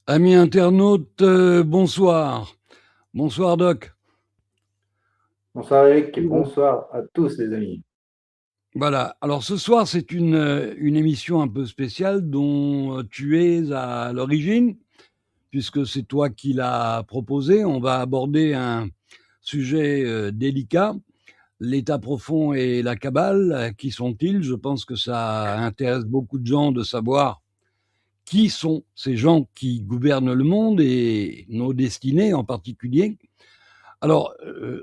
Amis internautes, bonsoir. Bonsoir Doc. Bonsoir Eric et bonsoir à tous les amis. Voilà, alors ce soir c'est une émission un peu spéciale dont tu es à l'origine, puisque c'est toi qui l'as proposée. On va aborder un sujet délicat, l'état profond et la cabale. Qui sont-ils? Je pense que ça intéresse beaucoup de gens de savoir qui sont ces gens qui gouvernent le monde et nos destinées en particulier. Alors,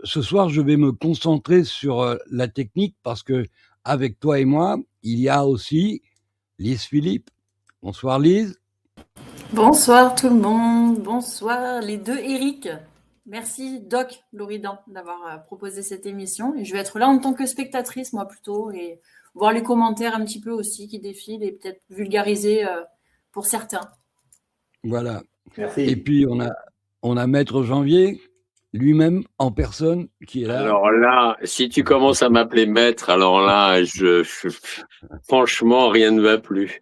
ce soir, je vais me concentrer sur la technique parce que, avec toi et moi, il y a aussi Lise Philippe. Bonsoir Lise. Bonsoir tout le monde, bonsoir les deux Eric. Merci Doc Loridan d'avoir proposé cette émission. Et je vais être là en tant que spectatrice, moi plutôt, et voir les commentaires un petit peu aussi qui défilent et peut-être vulgariser pour certains. Voilà. Merci. Et puis, on a Maître Janvier, lui-même en personne, qui est là. Alors là, si tu commences à m'appeler maître, alors là, franchement, rien ne va plus.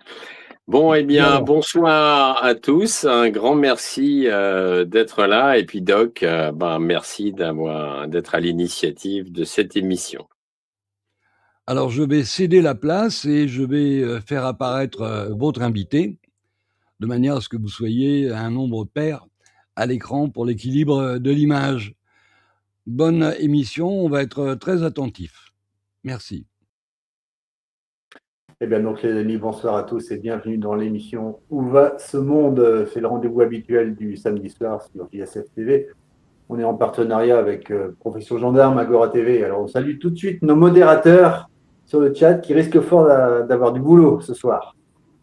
Bon, eh bien, bonsoir à tous. Un grand merci d'être là. Et puis, Doc, merci d'être à l'initiative de cette émission. Alors, je vais céder la place et je vais faire apparaître votre invité, de manière à ce que vous soyez un nombre pair à l'écran pour l'équilibre de l'image. Bonne émission, on va être très attentif. Merci. Eh bien donc les amis, bonsoir à tous et bienvenue dans l'émission Où va ce monde? C'est le rendez-vous habituel du samedi soir sur JSF TV. On est en partenariat avec Profession Gendarme, Agora TV. Alors on salue tout de suite nos modérateurs sur le chat qui risquent fort d'avoir du boulot ce soir.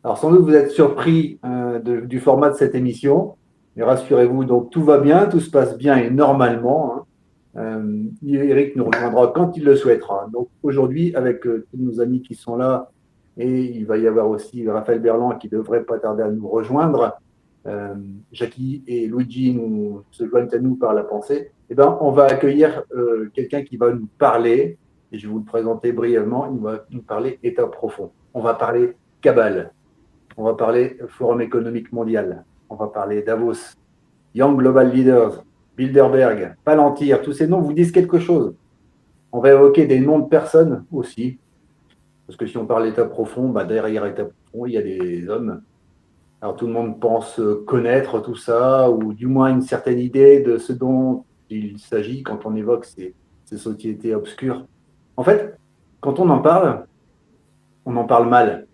Alors sans doute vous êtes surpris du format de cette émission, mais rassurez-vous, donc tout va bien, tout se passe bien et normalement. Eric nous rejoindra quand il le souhaitera. Donc aujourd'hui, avec tous nos amis qui sont là, et il va y avoir aussi Raphaël Berland qui devrait pas tarder à nous rejoindre. Jackie et Luigi se joignent à nous par la pensée. Eh ben, on va accueillir quelqu'un qui va nous parler, et je vais vous le présenter brièvement. Il va nous parler état profond. On va parler cabale. On va parler Forum économique mondial. On va parler Davos, Young Global Leaders, Bilderberg, Palantir. Tous ces noms vous disent quelque chose. On va évoquer des noms de personnes aussi. Parce que si on parle d'état profond, derrière l'état profond, il y a des hommes. Alors tout le monde pense connaître tout ça, ou du moins une certaine idée de ce dont il s'agit quand on évoque ces sociétés obscures. En fait, quand on en parle mal.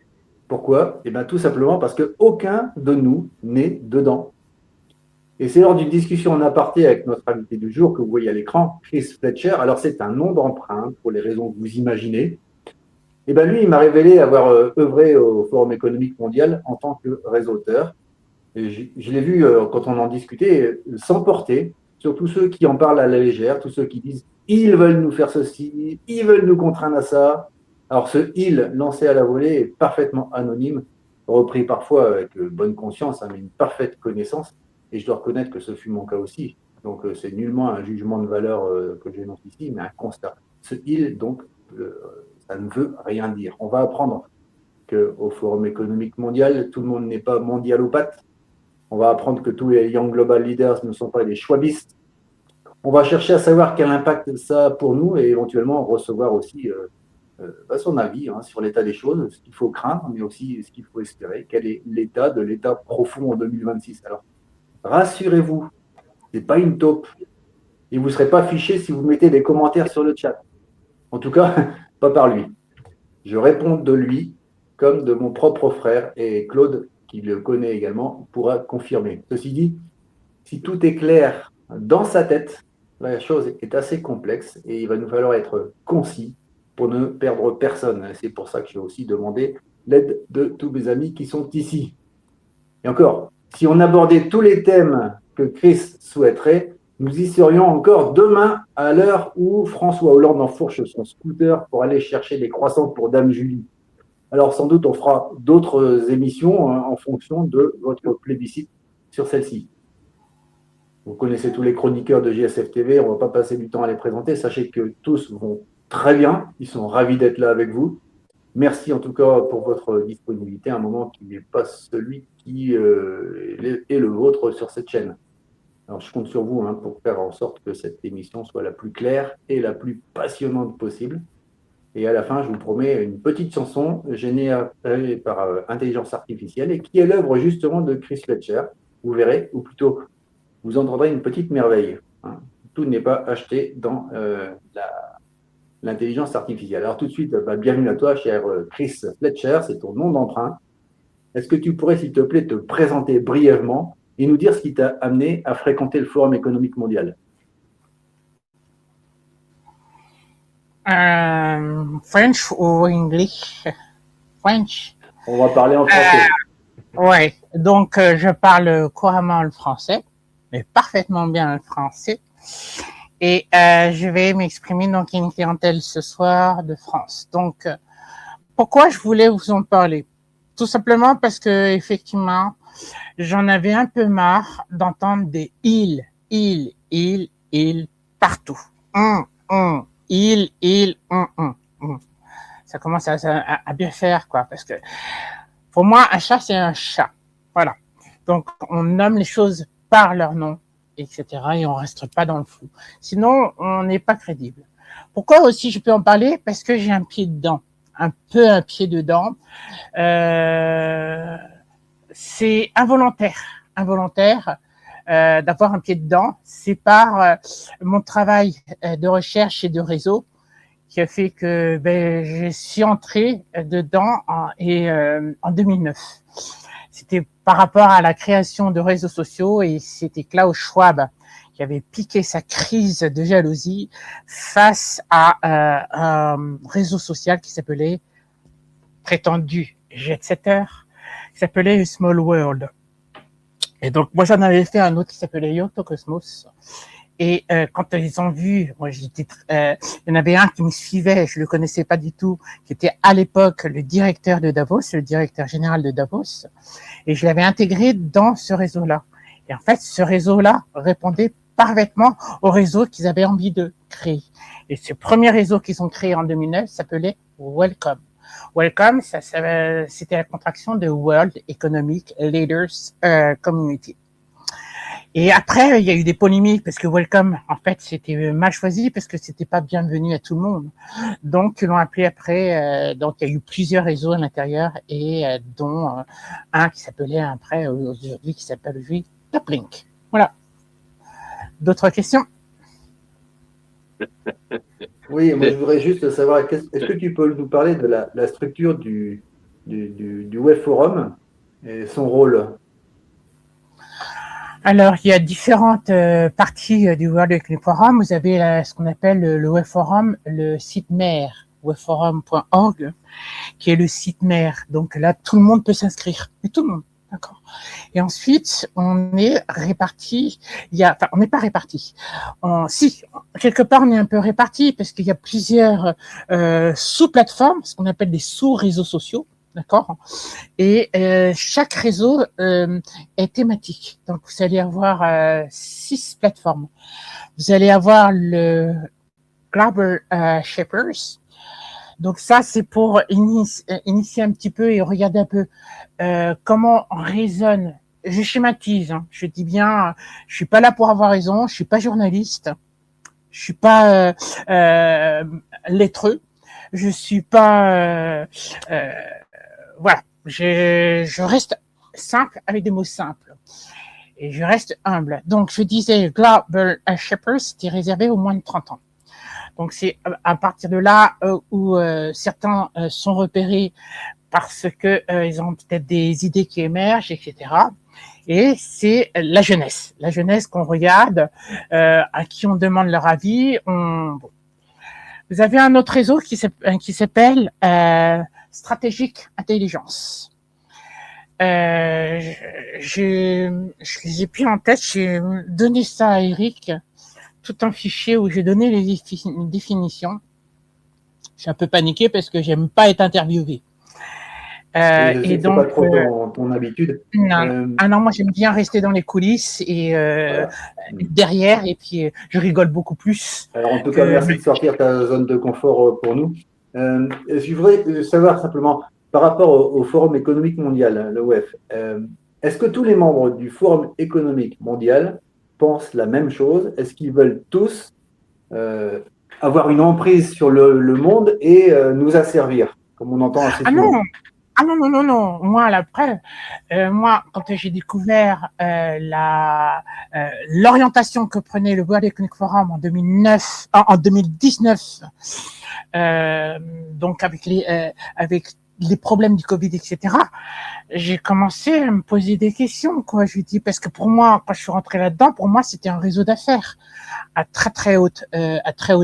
Pourquoi? Eh bien tout simplement parce qu'aucun de nous n'est dedans. Et c'est lors d'une discussion en aparté avec notre invité du jour que vous voyez à l'écran, Chris Fletcher. Alors c'est un nom d'emprunt pour les raisons que vous imaginez. Et bien lui, il m'a révélé avoir œuvré au Forum économique mondial en tant que réseauteur. Et je l'ai vu, quand on en discutait, s'emporter sur tous ceux qui en parlent à la légère, tous ceux qui disent « ils veulent nous faire ceci, ils veulent nous contraindre à ça ». Alors ce « ils » lancé à la volée est parfaitement anonyme, repris parfois avec bonne conscience, mais une parfaite connaissance. Et je dois reconnaître que ce fut mon cas aussi. Donc c'est nullement un jugement de valeur que j'énonce ici, mais un constat. Ce « ils », donc, ça ne veut rien dire. On va apprendre qu'au Forum économique mondial, tout le monde n'est pas mondialopathe. On va apprendre que tous les Young Global Leaders ne sont pas des schwabistes. On va chercher à savoir quel impact ça a pour nous et éventuellement recevoir aussi son avis sur l'état des choses, ce qu'il faut craindre, mais aussi ce qu'il faut espérer. Quel est l'état de l'état profond en 2026? Alors, rassurez-vous, ce n'est pas une taupe. Et vous ne serez pas fiché si vous mettez des commentaires sur le chat. En tout cas, pas par lui. Je réponds de lui comme de mon propre frère, et Claude, qui le connaît également, pourra confirmer. Ceci dit, si tout est clair dans sa tête, la chose est assez complexe et il va nous falloir être concis pour ne perdre personne. C'est pour ça que je vais aussi demander l'aide de tous mes amis qui sont ici. Et encore, si on abordait tous les thèmes que Chris souhaiterait, nous y serions encore demain à l'heure où François Hollande enfourche son scooter pour aller chercher des croissants pour Dame Julie. Alors sans doute on fera d'autres émissions en fonction de votre plébiscite sur celle-ci. Vous connaissez tous les chroniqueurs de JSF TV, on ne va pas passer du temps à les présenter. Sachez que tous vont très bien, ils sont ravis d'être là avec vous. Merci en tout cas pour votre disponibilité, un moment qui n'est pas celui qui est le vôtre sur cette chaîne. Alors, je compte sur vous pour faire en sorte que cette émission soit la plus claire et la plus passionnante possible. Et à la fin, je vous promets une petite chanson générée par intelligence artificielle et qui est l'œuvre justement de Chris Fletcher. Vous verrez, ou plutôt, vous entendrez une petite merveille. Tout n'est pas acheté dans l'intelligence artificielle. Alors tout de suite, bienvenue à toi, cher Chris Fletcher, c'est ton nom d'emprunt. Est-ce que tu pourrais, s'il te plaît, te présenter brièvement et nous dire ce qui t'a amené à fréquenter le Forum économique mondial? French ou English? French. On va parler en français. Oui, donc je parle couramment le français, mais parfaitement bien le français. Et je vais m'exprimer donc une clientèle ce soir de France. Donc, pourquoi je voulais vous en parler? Tout simplement parce que effectivement, j'en avais un peu marre d'entendre des ils partout. Il. Ça commence à bien faire, quoi, parce que pour moi, un chat, c'est un chat. Voilà. Donc, on nomme les choses par leur nom, etc. et on reste pas dans le flou. Sinon, on n'est pas crédible. Pourquoi aussi je peux en parler? Parce que j'ai un pied dedans. Un pied dedans. C'est involontaire d'avoir un pied dedans. C'est par mon travail de recherche et de réseau qui a fait que je suis entré dedans en 2009. C'était par rapport à la création de réseaux sociaux et c'était Klaus Schwab qui avait piqué sa crise de jalousie face à un réseau social qui s'appelait prétendu jet setter, qui s'appelait Small World. Et donc moi j'en avais fait un autre qui s'appelait Yoto Cosmos. Et quand ils ont vu, moi il y en avait un qui me suivait, je le connaissais pas du tout, qui était à l'époque le directeur de Davos, le directeur général de Davos, et je l'avais intégré dans ce réseau-là. Et en fait, ce réseau-là répondait parfaitement au réseau qu'ils avaient envie de créer. Et ce premier réseau qu'ils ont créé en 2009 s'appelait Welcome. Welcome, c'était la contraction de World Economic Leaders Community. Et après, il y a eu des polémiques parce que Welcome, en fait, c'était mal choisi parce que c'était pas bienvenu à tout le monde. Donc, ils l'ont appelé après. Donc, il y a eu plusieurs réseaux à l'intérieur et dont un qui s'appelait après aujourd'hui qui s'appelle aujourd'hui Toplink. Voilà. D'autres questions? Oui, moi je voudrais juste savoir, est-ce que tu peux nous parler de la structure du Web Forum et son rôle? Alors, il y a différentes parties du World Economic Forum. Vous avez ce qu'on appelle le Web Forum, le site mère, webforum.org, qui est le site mère. Donc là, tout le monde peut s'inscrire. Mais tout le monde, d'accord. Et ensuite, on est répartis. On n'est pas répartis. Si, quelque part, on est un peu répartis parce qu'il y a plusieurs sous-plateformes, ce qu'on appelle des sous-réseaux sociaux. D'accord. Et chaque réseau est thématique. Donc, vous allez avoir 6 plateformes. Vous allez avoir le Global Shapers. Donc, ça, c'est pour initier un petit peu et regarder un peu comment on raisonne. Je schématise. Je dis bien, je suis pas là pour avoir raison. Je suis pas journaliste. Je suis pas lettreux. Je suis pas voilà, je reste simple avec des mots simples et je reste humble. Donc, je disais Global Shapers, c'était réservé aux moins de 30 ans. Donc, c'est à partir de là où certains sont repérés parce que ils ont peut-être des idées qui émergent, etc. Et c'est la jeunesse qu'on regarde, à qui on demande leur avis. Vous avez un autre réseau qui s'appelle Stratégique Intelligence. Je les ai plus en tête, j'ai donné ça à Eric, tout un fichier où j'ai donné les définitions. Je suis un peu paniqué parce que j'aime pas être interviewé. Et donc, c'est pas trop ton habitude. Non, moi j'aime bien rester dans les coulisses et voilà. Derrière, et puis je rigole beaucoup plus. Alors en tout cas, merci de sortir ta zone de confort pour nous. Je voudrais savoir simplement, par rapport au Forum économique mondial, le WEF, est-ce que tous les membres du Forum économique mondial pensent la même chose? Est-ce qu'ils veulent tous avoir une emprise sur le monde et nous asservir, comme on entend assez Ah souvent? non, ah non, non, non, non. Moi, la preuve, moi, quand j'ai découvert l'orientation que prenait le World Economic Forum en 2019, donc avec les problèmes du Covid, etc., j'ai commencé à me poser des questions, quoi. Je dis, parce que pour moi, quand je suis rentré là-dedans, pour moi, c'était un réseau d'affaires à très haut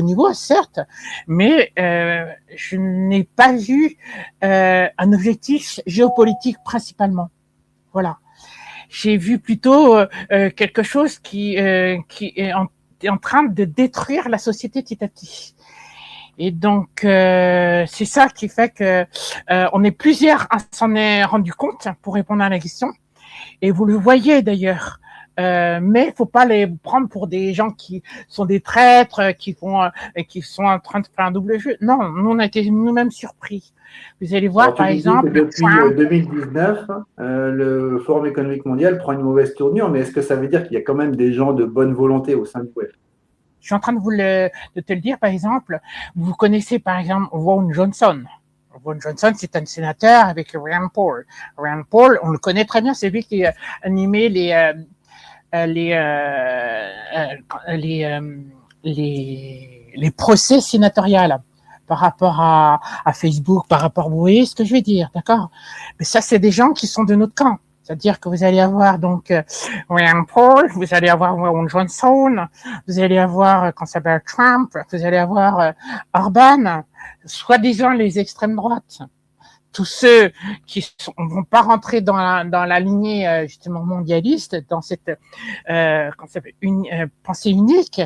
niveau, certes, mais je n'ai pas vu un objectif géopolitique principalement. Voilà. J'ai vu plutôt quelque chose qui est en train de détruire la société petit à petit. Et donc, c'est ça qui fait que on est plusieurs à s'en est rendu compte pour répondre à la question. Et vous le voyez d'ailleurs. Mais faut pas les prendre pour des gens qui sont des traîtres, qui sont en train de faire un double jeu. Non, nous on a été nous-mêmes surpris. Vous allez voir, Alors, par tu dis que exemple, depuis 2019, le Forum économique mondial prend une mauvaise tournure, mais est-ce que ça veut dire qu'il y a quand même des gens de bonne volonté au sein du WEF? je suis en train de te le dire, par exemple, vous connaissez par exemple Ron Johnson. Ron Johnson, c'est un sénateur avec Rand Paul. Rand Paul, on le connaît très bien, c'est lui qui a animé les procès sénatoriales par rapport à Facebook, par rapport, vous voyez ce que je veux dire, d'accord? Mais ça, c'est des gens qui sont de notre camp. C'est-à-dire que vous allez avoir donc Rand Paul, vous allez avoir Ron Johnson, vous allez avoir quand ça s'appelle Trump, vous allez avoir Orban, soi-disant les extrêmes droites. Tous ceux qui vont pas rentrer dans la lignée justement mondialiste, dans cette pensée unique,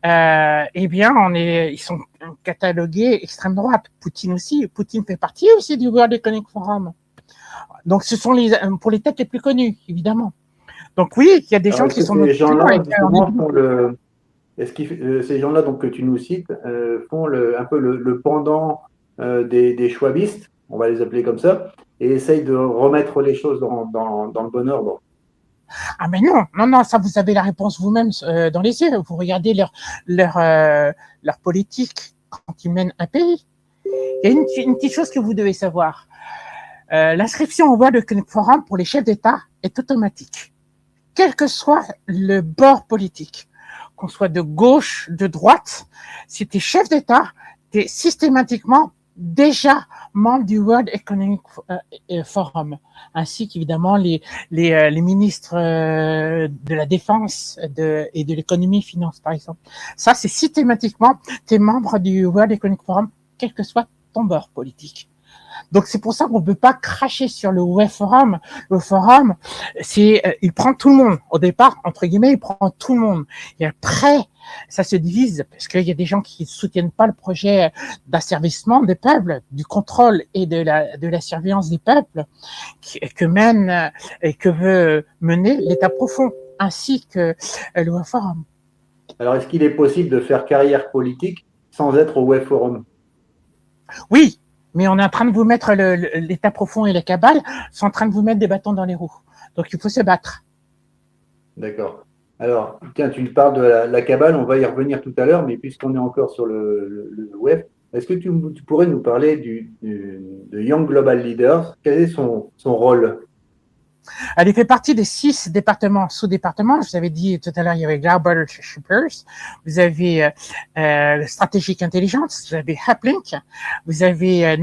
eh bien ils sont catalogués extrême droite. Poutine aussi, Poutine fait partie aussi du World Economic Forum. Donc ce sont pour les têtes les plus connues, évidemment. Donc oui, il y a des gens qui sont ces gens-là justement font le. Est-ce que ces gens-là donc que tu nous cites font un peu le pendant des schwabistes, on va les appeler comme ça, et essayent de remettre les choses dans le bon ordre? Ah mais non, ça vous avez la réponse vous-même dans les yeux. Vous regardez leur politique quand ils mènent un pays. Il y a une petite chose que vous devez savoir. L'inscription au World Economic Forum pour les chefs d'État est automatique, quel que soit le bord politique, qu'on soit de gauche, de droite. Si tu es chef d'État, tu es systématiquement déjà membre du World Economic Forum, ainsi qu'évidemment les ministres de la Défense et de l'économie finance, par exemple. Ça, c'est systématiquement, tu es membre du World Economic Forum, quel que soit ton bord politique. Donc c'est pour ça qu'on ne peut pas cracher sur le WEF Forum. Le forum, il prend tout le monde. Au départ, entre guillemets, il prend tout le monde. Et après, ça se divise parce qu'il y a des gens qui ne soutiennent pas le projet d'asservissement des peuples, du contrôle et de la surveillance des peuples que mène et que veut mener l'État profond, ainsi que le WEF Forum. Alors, est-ce qu'il est possible de faire carrière politique sans être au WEF Forum? Oui. Mais on est en train de vous mettre l'État profond et la cabale sont en train de vous mettre des bâtons dans les roues. Donc, il faut se battre. D'accord. Alors, tiens, tu parles de la cabale, on va y revenir tout à l'heure, mais puisqu'on est encore sur le web, est-ce que tu pourrais nous parler de Young Global Leaders? Quel est son rôle? Elle fait partie des 6 départements, sous-départements. Je vous avais dit tout à l'heure, il y avait Global Shippers, vous avez Strategic Intelligence, vous avez Uplink, vous avez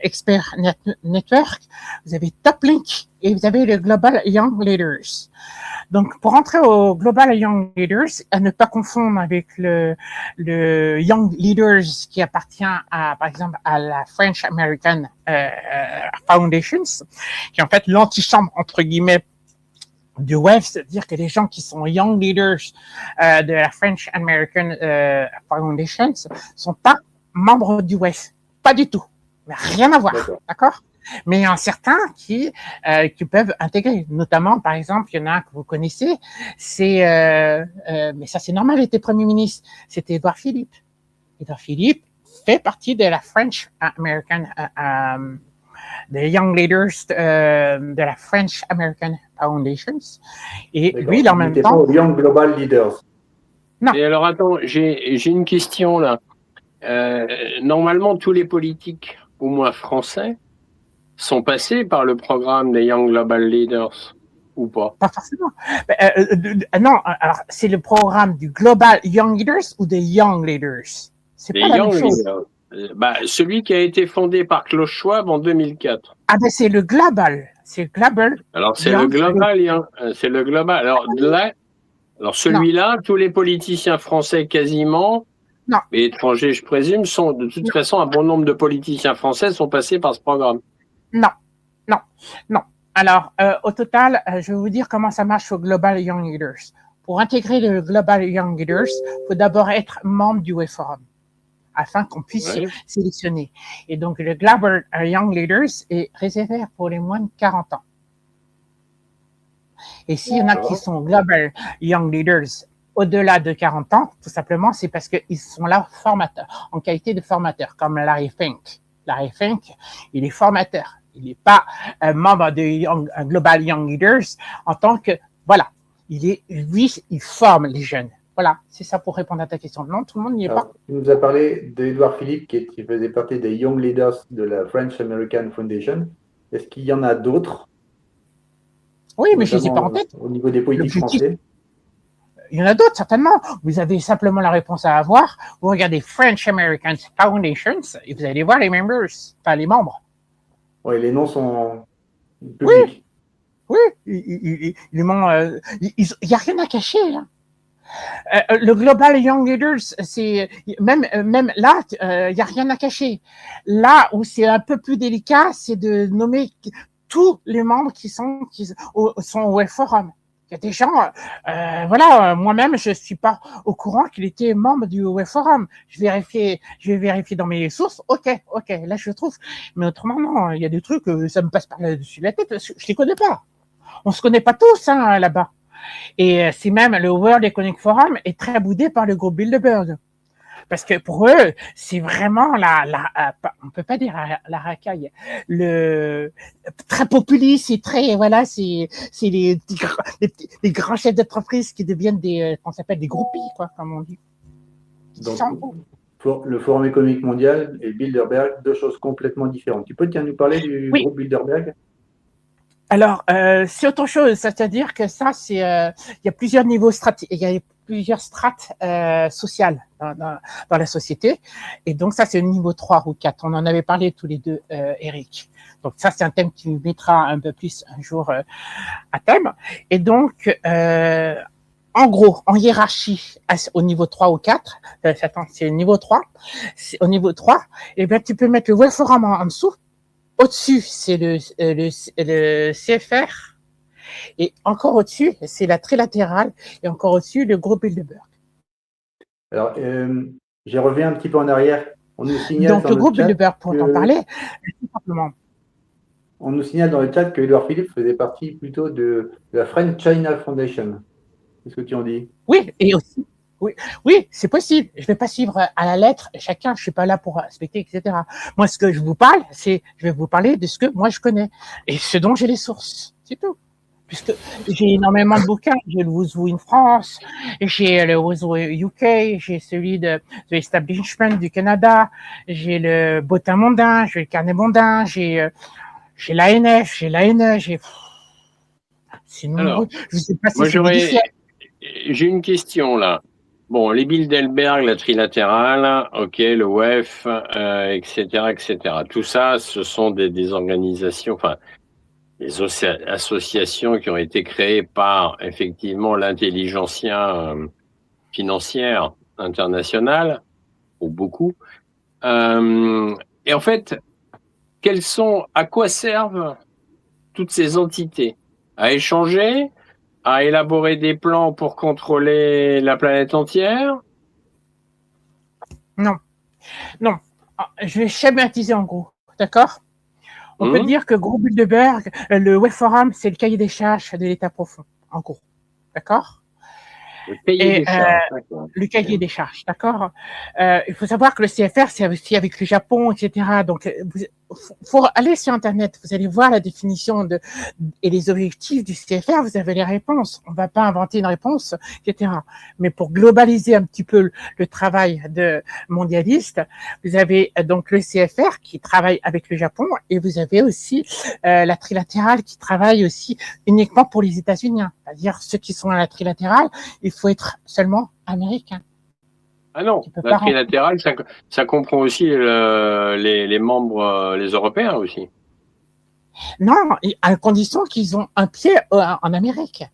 Expert Network, vous avez Toplink et vous avez le Global Young Leaders. Donc, pour entrer au Global Young Leaders, à ne pas confondre avec le Young Leaders qui appartient par exemple, à la French American Foundations, qui est en fait l'antichambre, entre guillemets, du WEF, c'est-à-dire que les gens qui sont Young Leaders de la French American Foundations sont pas membres du WEF. Pas du tout. Mais rien à voir. D'accord? Mais il y en a certains qui peuvent intégrer. Notamment, par exemple, il y en a un que vous connaissez, mais ça c'est normal, il était Premier ministre, c'était Édouard Philippe. Édouard Philippe fait partie de la French American des Young Leaders de la French American Foundations. Et D'accord. lui, en même n'était temps. pas au Young Global Leaders. Non. Et alors, attends, j'ai une question là. Normalement, tous les politiques, au moins français, sont passés par le programme des Young Global Leaders, ou pas? Pas forcément. Non, alors c'est le programme du Global Young Leaders ou des Young Leaders. C'est pas la même chose. Celui qui a été fondé par Klaus Schwab en 2004. Ah ben c'est le Global. C'est le Global. Alors c'est le Global. C'est le Global. Alors là, celui-là, tous les politiciens français quasiment, et étrangers je présume, sont de toute façon un bon nombre de politiciens français sont passés par ce programme. Non. Alors, au total, je vais vous dire comment ça marche au Global Young Leaders. Pour intégrer le Global Young Leaders, il faut d'abord être membre du Web Forum afin qu'on puisse sélectionner. Et donc, le Global Young Leaders est réservé pour les moins de 40 ans. Et s'il y en a qui sont Global Young Leaders au-delà de 40 ans, tout simplement, c'est parce qu'ils sont là formateurs, en qualité de formateurs, comme Larry Fink. Larry Fink, il est formateur. Il n'est pas membre de Global Young Leaders en tant que, voilà, lui, il forme les jeunes. Voilà, c'est ça pour répondre à ta question. Non, tout le monde n'y est pas. Tu nous as parlé d'Edouard Philippe qui faisait partie des Young Leaders de la French American Foundation. Est-ce qu'il y en a d'autres? Oui, mais je ne les ai pas en tête. Au niveau des politiques français? Il y en a d'autres, certainement. Vous avez simplement la réponse à avoir. Vous regardez French American Foundations et vous allez voir les members, pas les membres. Oui, les noms sont publics. Oui, il n'y a rien à cacher. Hein. Le Global Young Leaders, c'est même là, il n'y a rien à cacher. Là où c'est un peu plus délicat, c'est de nommer tous les membres qui sont au Web Forum. Il y a des gens, voilà, moi-même, je suis pas au courant qu'il était membre du Web Forum. Je vais vérifier dans mes sources. Ok, là je trouve. Mais autrement, non, il y a des trucs, ça me passe par dessus la tête. Je les connais pas. On se connaît pas tous, hein, là-bas. Et c'est même le World Economic Forum est très boudé par le groupe Bilderberg. Parce que pour eux, c'est vraiment on peut pas dire la racaille, très populiste, c'est très, voilà, c'est les grands chefs d'entreprise qui deviennent qu'on s'appelle des groupies, quoi, comme on dit. Donc, le Forum économique mondial et Bilderberg, deux choses complètement différentes. Tu peux nous parler du groupe Bilderberg? Alors, c'est autre chose, c'est-à-dire que ça, il y a plusieurs niveaux il y a plusieurs strates sociales dans la société, et donc ça, c'est le niveau 3 ou 4. On en avait parlé tous les deux, Eric. Donc ça, c'est un thème qui mettra un peu plus un jour à thème. Et donc, en gros, en hiérarchie, au niveau 3 ou 4, c'est le niveau 3, au niveau 3, eh bien, tu peux mettre le Web Forum en dessous. Au-dessus, c'est le CFR. Et encore au-dessus, c'est la trilatérale. Et encore au-dessus, le groupe Bilderberg. Alors, j'ai reviens un petit peu en arrière. On nous signale donc, le groupe Bilderberg, pour en parler, tout simplement. On nous signale dans le chat que Edouard Philippe faisait partie plutôt de la French China Foundation. Qu'est-ce que tu en dis? Oui, et aussi. Oui, c'est possible. Je ne vais pas suivre à la lettre chacun. Je suis pas là pour respecter, etc. Moi, ce que je vous parle, je vais vous parler de ce que moi je connais et ce dont j'ai les sources. C'est tout. Puisque j'ai énormément de bouquins. J'ai le Who's Who in France, j'ai le Who's Who UK, j'ai celui de l'Establishment du Canada, j'ai le Bottin mondain, j'ai le Carnet mondain, j'ai l'ANF, j'ai l'ANE, c'est nombreux. Je sais pas si j'ai une question là. Bon, les Bilderberg, la trilatérale, ok, le WEF, etc., etc. Tout ça, ce sont des organisations, enfin, des associations qui ont été créées par, effectivement, l'intelligentsia financière internationale, ou beaucoup. Et en fait, à quoi servent toutes ces entités? À échanger? À élaborer des plans pour contrôler la planète entière? Non. Je vais schématiser en gros, d'accord? On peut dire que groupe Bilderberg, le Web Forum, c'est le cahier des charges de l'État profond, en gros, d'accord? Le cahier des charges, d'accord? Il faut savoir que le CFR, c'est aussi avec le Japon, etc. Donc, faut aller sur Internet, vous allez voir la définition et les objectifs du CFR, vous avez les réponses. On ne va pas inventer une réponse, etc. Mais pour globaliser un petit peu le travail de mondialiste, vous avez donc le CFR qui travaille avec le Japon et vous avez aussi la trilatérale qui travaille aussi uniquement pour les États-Unis. C'est-à-dire ceux qui sont à la trilatérale, il faut être seulement américain. Ah non, la trilatérale, ça comprend aussi les membres, les Européens aussi. Non, à condition qu'ils ont un pied en Amérique.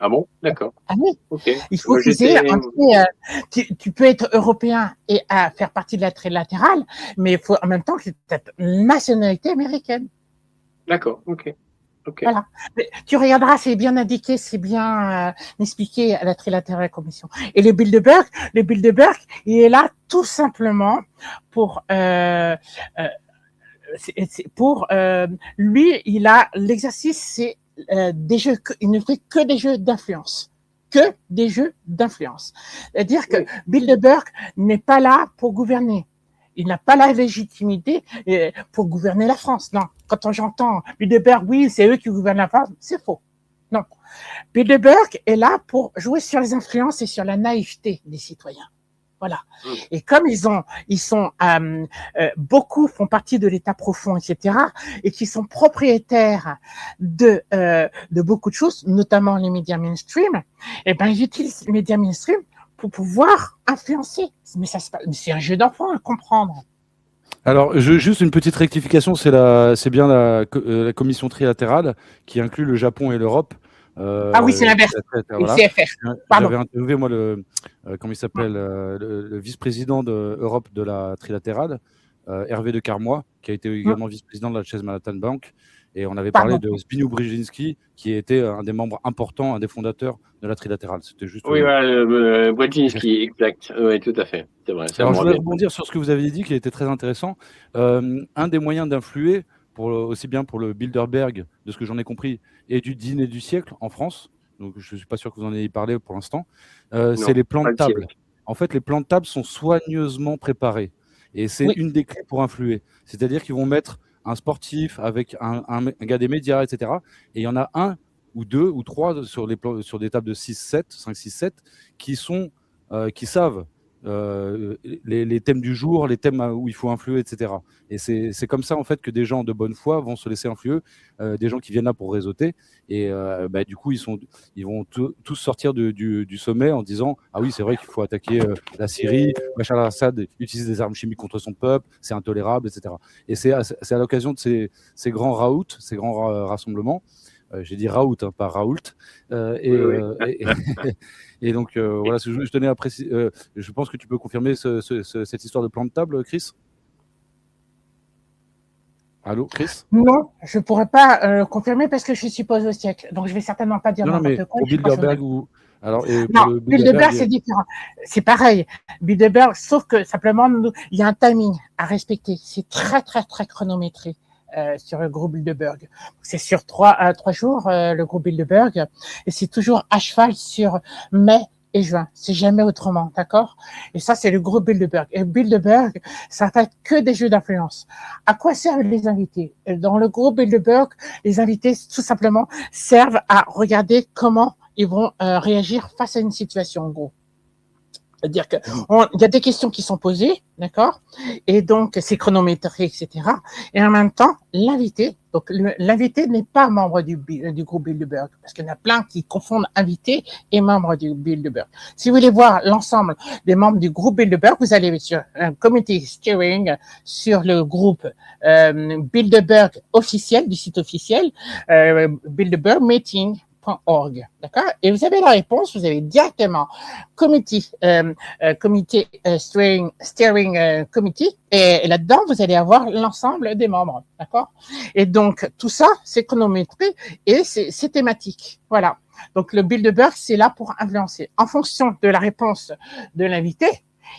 Ah bon, d'accord. Ah oui. Ok. Il faut qu'ils aient un pied. Tu peux être européen et faire partie de la trilatérale, mais il faut en même temps que tu aies une nationalité américaine. D'accord, ok. Okay. Voilà. Tu regarderas, c'est bien indiqué, c'est bien expliqué à la trilatérale commission. Et le Bilderberg, il est là tout simplement pour lui, il a l'exercice, c'est des jeux. Il ne fait que des jeux d'influence. Que des jeux d'influence. C'est-à-dire que Bilderberg n'est pas là pour gouverner. Il n'a pas la légitimité pour gouverner la France. Non. Quand j'entends Bilderberg, oui, c'est eux qui gouvernent la France, c'est faux. Non. Bilderberg est là pour jouer sur les influences et sur la naïveté des citoyens. Voilà. Et comme beaucoup font partie de l'État profond, etc., et qui sont propriétaires de beaucoup de choses, notamment les médias mainstream, eh ben, ils utilisent les médias mainstream pour pouvoir influencer. Mais c'est un jeu d'enfant à comprendre. Alors, juste une petite rectification, c'est bien la commission trilatérale qui inclut le Japon et l'Europe. Ah oui, c'est l'inverse. Voilà. Le CFR. J'avais interviewé, moi, comment il s'appelle, le vice-président d'Europe de la trilatérale, Hervé de Carmois, qui a été également vice-président de la Chase Manhattan Bank. Et on avait parlé de Zbigniew Brzezinski, qui était un des membres importants, un des fondateurs de la trilatérale. C'était juste. Oui, Brzezinski, exact. Oui, tout à fait. C'est vrai. Alors, je voulais rebondir sur ce que vous avez dit, qui était très intéressant. Un des moyens d'influer, aussi bien pour le Bilderberg, de ce que j'en ai compris, et du dîner du siècle en France, donc je ne suis pas sûr que vous en ayez parlé pour l'instant, c'est les plans de table. En fait, les plans de table sont soigneusement préparés. Et c'est une des clés pour influer. C'est-à-dire qu'ils vont mettre un sportif avec un gars des médias, etc. Et il y en a un ou deux ou trois sur des tables de 5, 6, 7 qui savent les thèmes du jour, les thèmes où il faut influer, etc. Et c'est comme ça en fait que des gens de bonne foi vont se laisser influer, des gens qui viennent là pour réseauter. Et du coup, ils vont tous sortir du sommet en disant ah oui, c'est vrai qu'il faut attaquer la Syrie, Bachar al-Assad utilise des armes chimiques contre son peuple, c'est intolérable, etc. Et c'est à l'occasion de ces grands raouts, ces grands rassemblements. J'ai dit Raoult, hein, pas Raoult. Et donc, voilà, je tenais à préciser. Je pense que tu peux confirmer cette histoire de plan de table, Chris. Allô, Chris? Non, je ne pourrais pas confirmer parce que je suppose au siècle. Donc, je ne vais certainement pas dire n'importe quoi. Au Bilderberg ou. Alors, non, Bilderberg, c'est différent. C'est pareil. Bilderberg, sauf que simplement, il y a un timing à respecter. C'est très, très, très chronométré. Sur le groupe Bilderberg. C'est sur 3 jours, le groupe Bilderberg, et c'est toujours à cheval sur mai et juin. C'est jamais autrement, d'accord? Et ça, c'est le groupe Bilderberg. Et Bilderberg, ça fait que des jeux d'influence. À quoi servent les invités? Dans le groupe Bilderberg, les invités, tout simplement, servent à regarder comment ils vont réagir face à une situation, en gros. C'est-à-dire qu'il y a des questions qui sont posées, d'accord? Et donc, c'est chronométré, etc. Et en même temps, l'invité n'est pas membre du groupe Bilderberg, parce qu'il y en a plein qui confondent invité et membre du Bilderberg. Si vous voulez voir l'ensemble des membres du groupe Bilderberg, vous allez sur un comité steering, sur le groupe Bilderberg officiel, du site officiel, Bilderberg Meeting. .org, d'accord? Et vous avez la réponse, vous avez directement comité steering committee, et là-dedans, vous allez avoir l'ensemble des membres, d'accord? Et donc, tout ça, c'est chronométré et c'est thématique. Voilà. Donc, le Bilderberg, c'est là pour influencer. En fonction de la réponse de l'invité,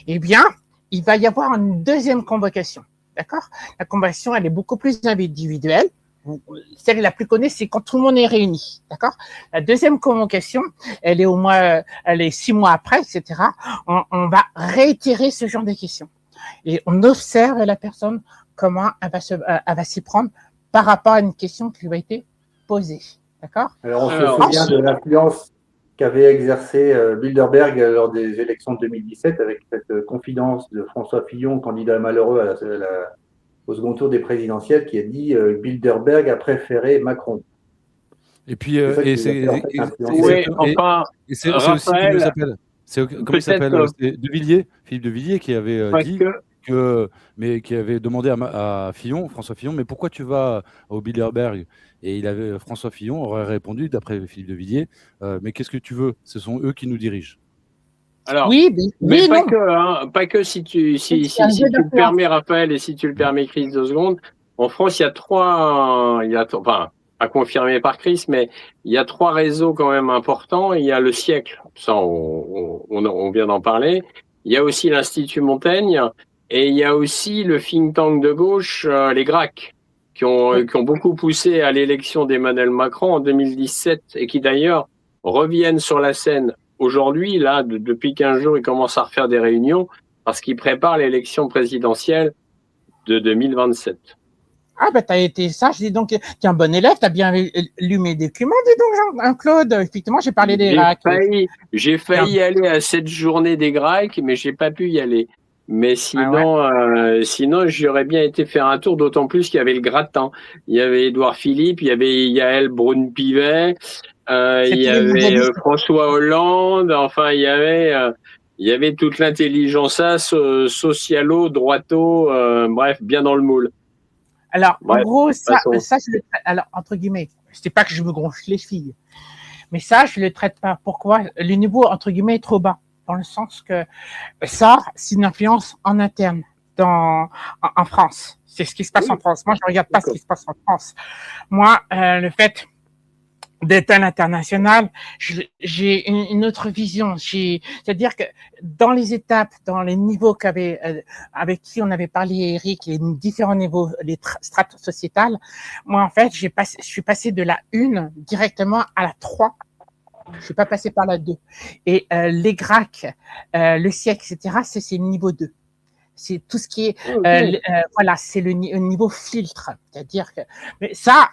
eh bien, il va y avoir une deuxième convocation, d'accord? La convocation, elle est beaucoup plus individuelle. Celle la plus connue, c'est quand tout le monde est réuni, d'accord? La deuxième convocation, elle est 6 mois après, etc. On va réitérer ce genre de questions et on observe la personne comment elle va s'y prendre par rapport à une question qui lui a été posée. D'accord ? Alors, on se souvient de l'influence qu'avait exercé Bilderberg lors des élections de 2017 avec cette confidence de François Fillon, candidat malheureux au second tour des présidentielles, qui a dit Bilderberg a préféré Macron. Et puis, oui, enfin, c'est aussi, comment il s'appelle ? Comment il s'appelle ? C'est De Villiers, Philippe de Villiers, qui avait dit mais qui avait demandé à Fillon, François Fillon, mais pourquoi tu vas au Bilderberg ? Et François Fillon aurait répondu, d'après Philippe de Villiers, mais qu'est-ce que tu veux ? Ce sont eux qui nous dirigent. Alors, oui, mais pas que si tu le permets, Raphaël, et si tu le permets, Chris, 2 secondes. En France, il y a trois, à confirmer par Chris, mais il y a 3 réseaux quand même importants. Il y a le Siècle, ça on vient d'en parler. Il y a aussi l'Institut Montaigne et il y a aussi le think tank de gauche, les GRAC, qui ont beaucoup poussé à l'élection d'Emmanuel Macron en 2017 et qui d'ailleurs reviennent sur la scène aujourd'hui. Là, depuis 15 jours, ils commencent à refaire des réunions parce qu'ils préparent l'élection présidentielle de 2027. Ah, ben, t'as été sage, dis donc, t'es un bon élève, t'as bien lu mes documents, dis donc, Jean-Claude. Effectivement, j'ai parlé des GRAC. J'ai failli aller à cette journée des GRAC, mais j'ai pas pu y aller. Mais sinon, sinon, j'aurais bien été faire un tour, d'autant plus qu'il y avait le gratin. Il y avait Édouard Philippe, il y avait Yael Braun-Pivet, il y avait François Hollande, enfin, il y avait toute l'intelligence socialo, droito, bref, bien dans le moule. Alors, en gros, ça je le traite. Alors, entre guillemets, c'est pas que je me gonfle les filles, mais ça, je le traite pas. Pourquoi ? Le niveau, entre guillemets, est trop bas. Dans le sens que ça, c'est une influence en interne en France. C'est ce qui se passe en France. Moi, je regarde pas ce qui se passe en France. Moi, le fait d'être à l'international, j'ai une autre vision. C'est-à-dire que dans les étapes, dans les niveaux avec qui on avait parlé, Eric, les différents niveaux, les strates sociétales, moi, en fait, je suis passé de la 1 directement à la 3. Je suis pas passé par la 2. Et les GRAC, le Siècle, etc., c'est le niveau 2. C'est tout ce qui est, voilà, c'est le niveau filtre. C'est-à-dire que, mais ça,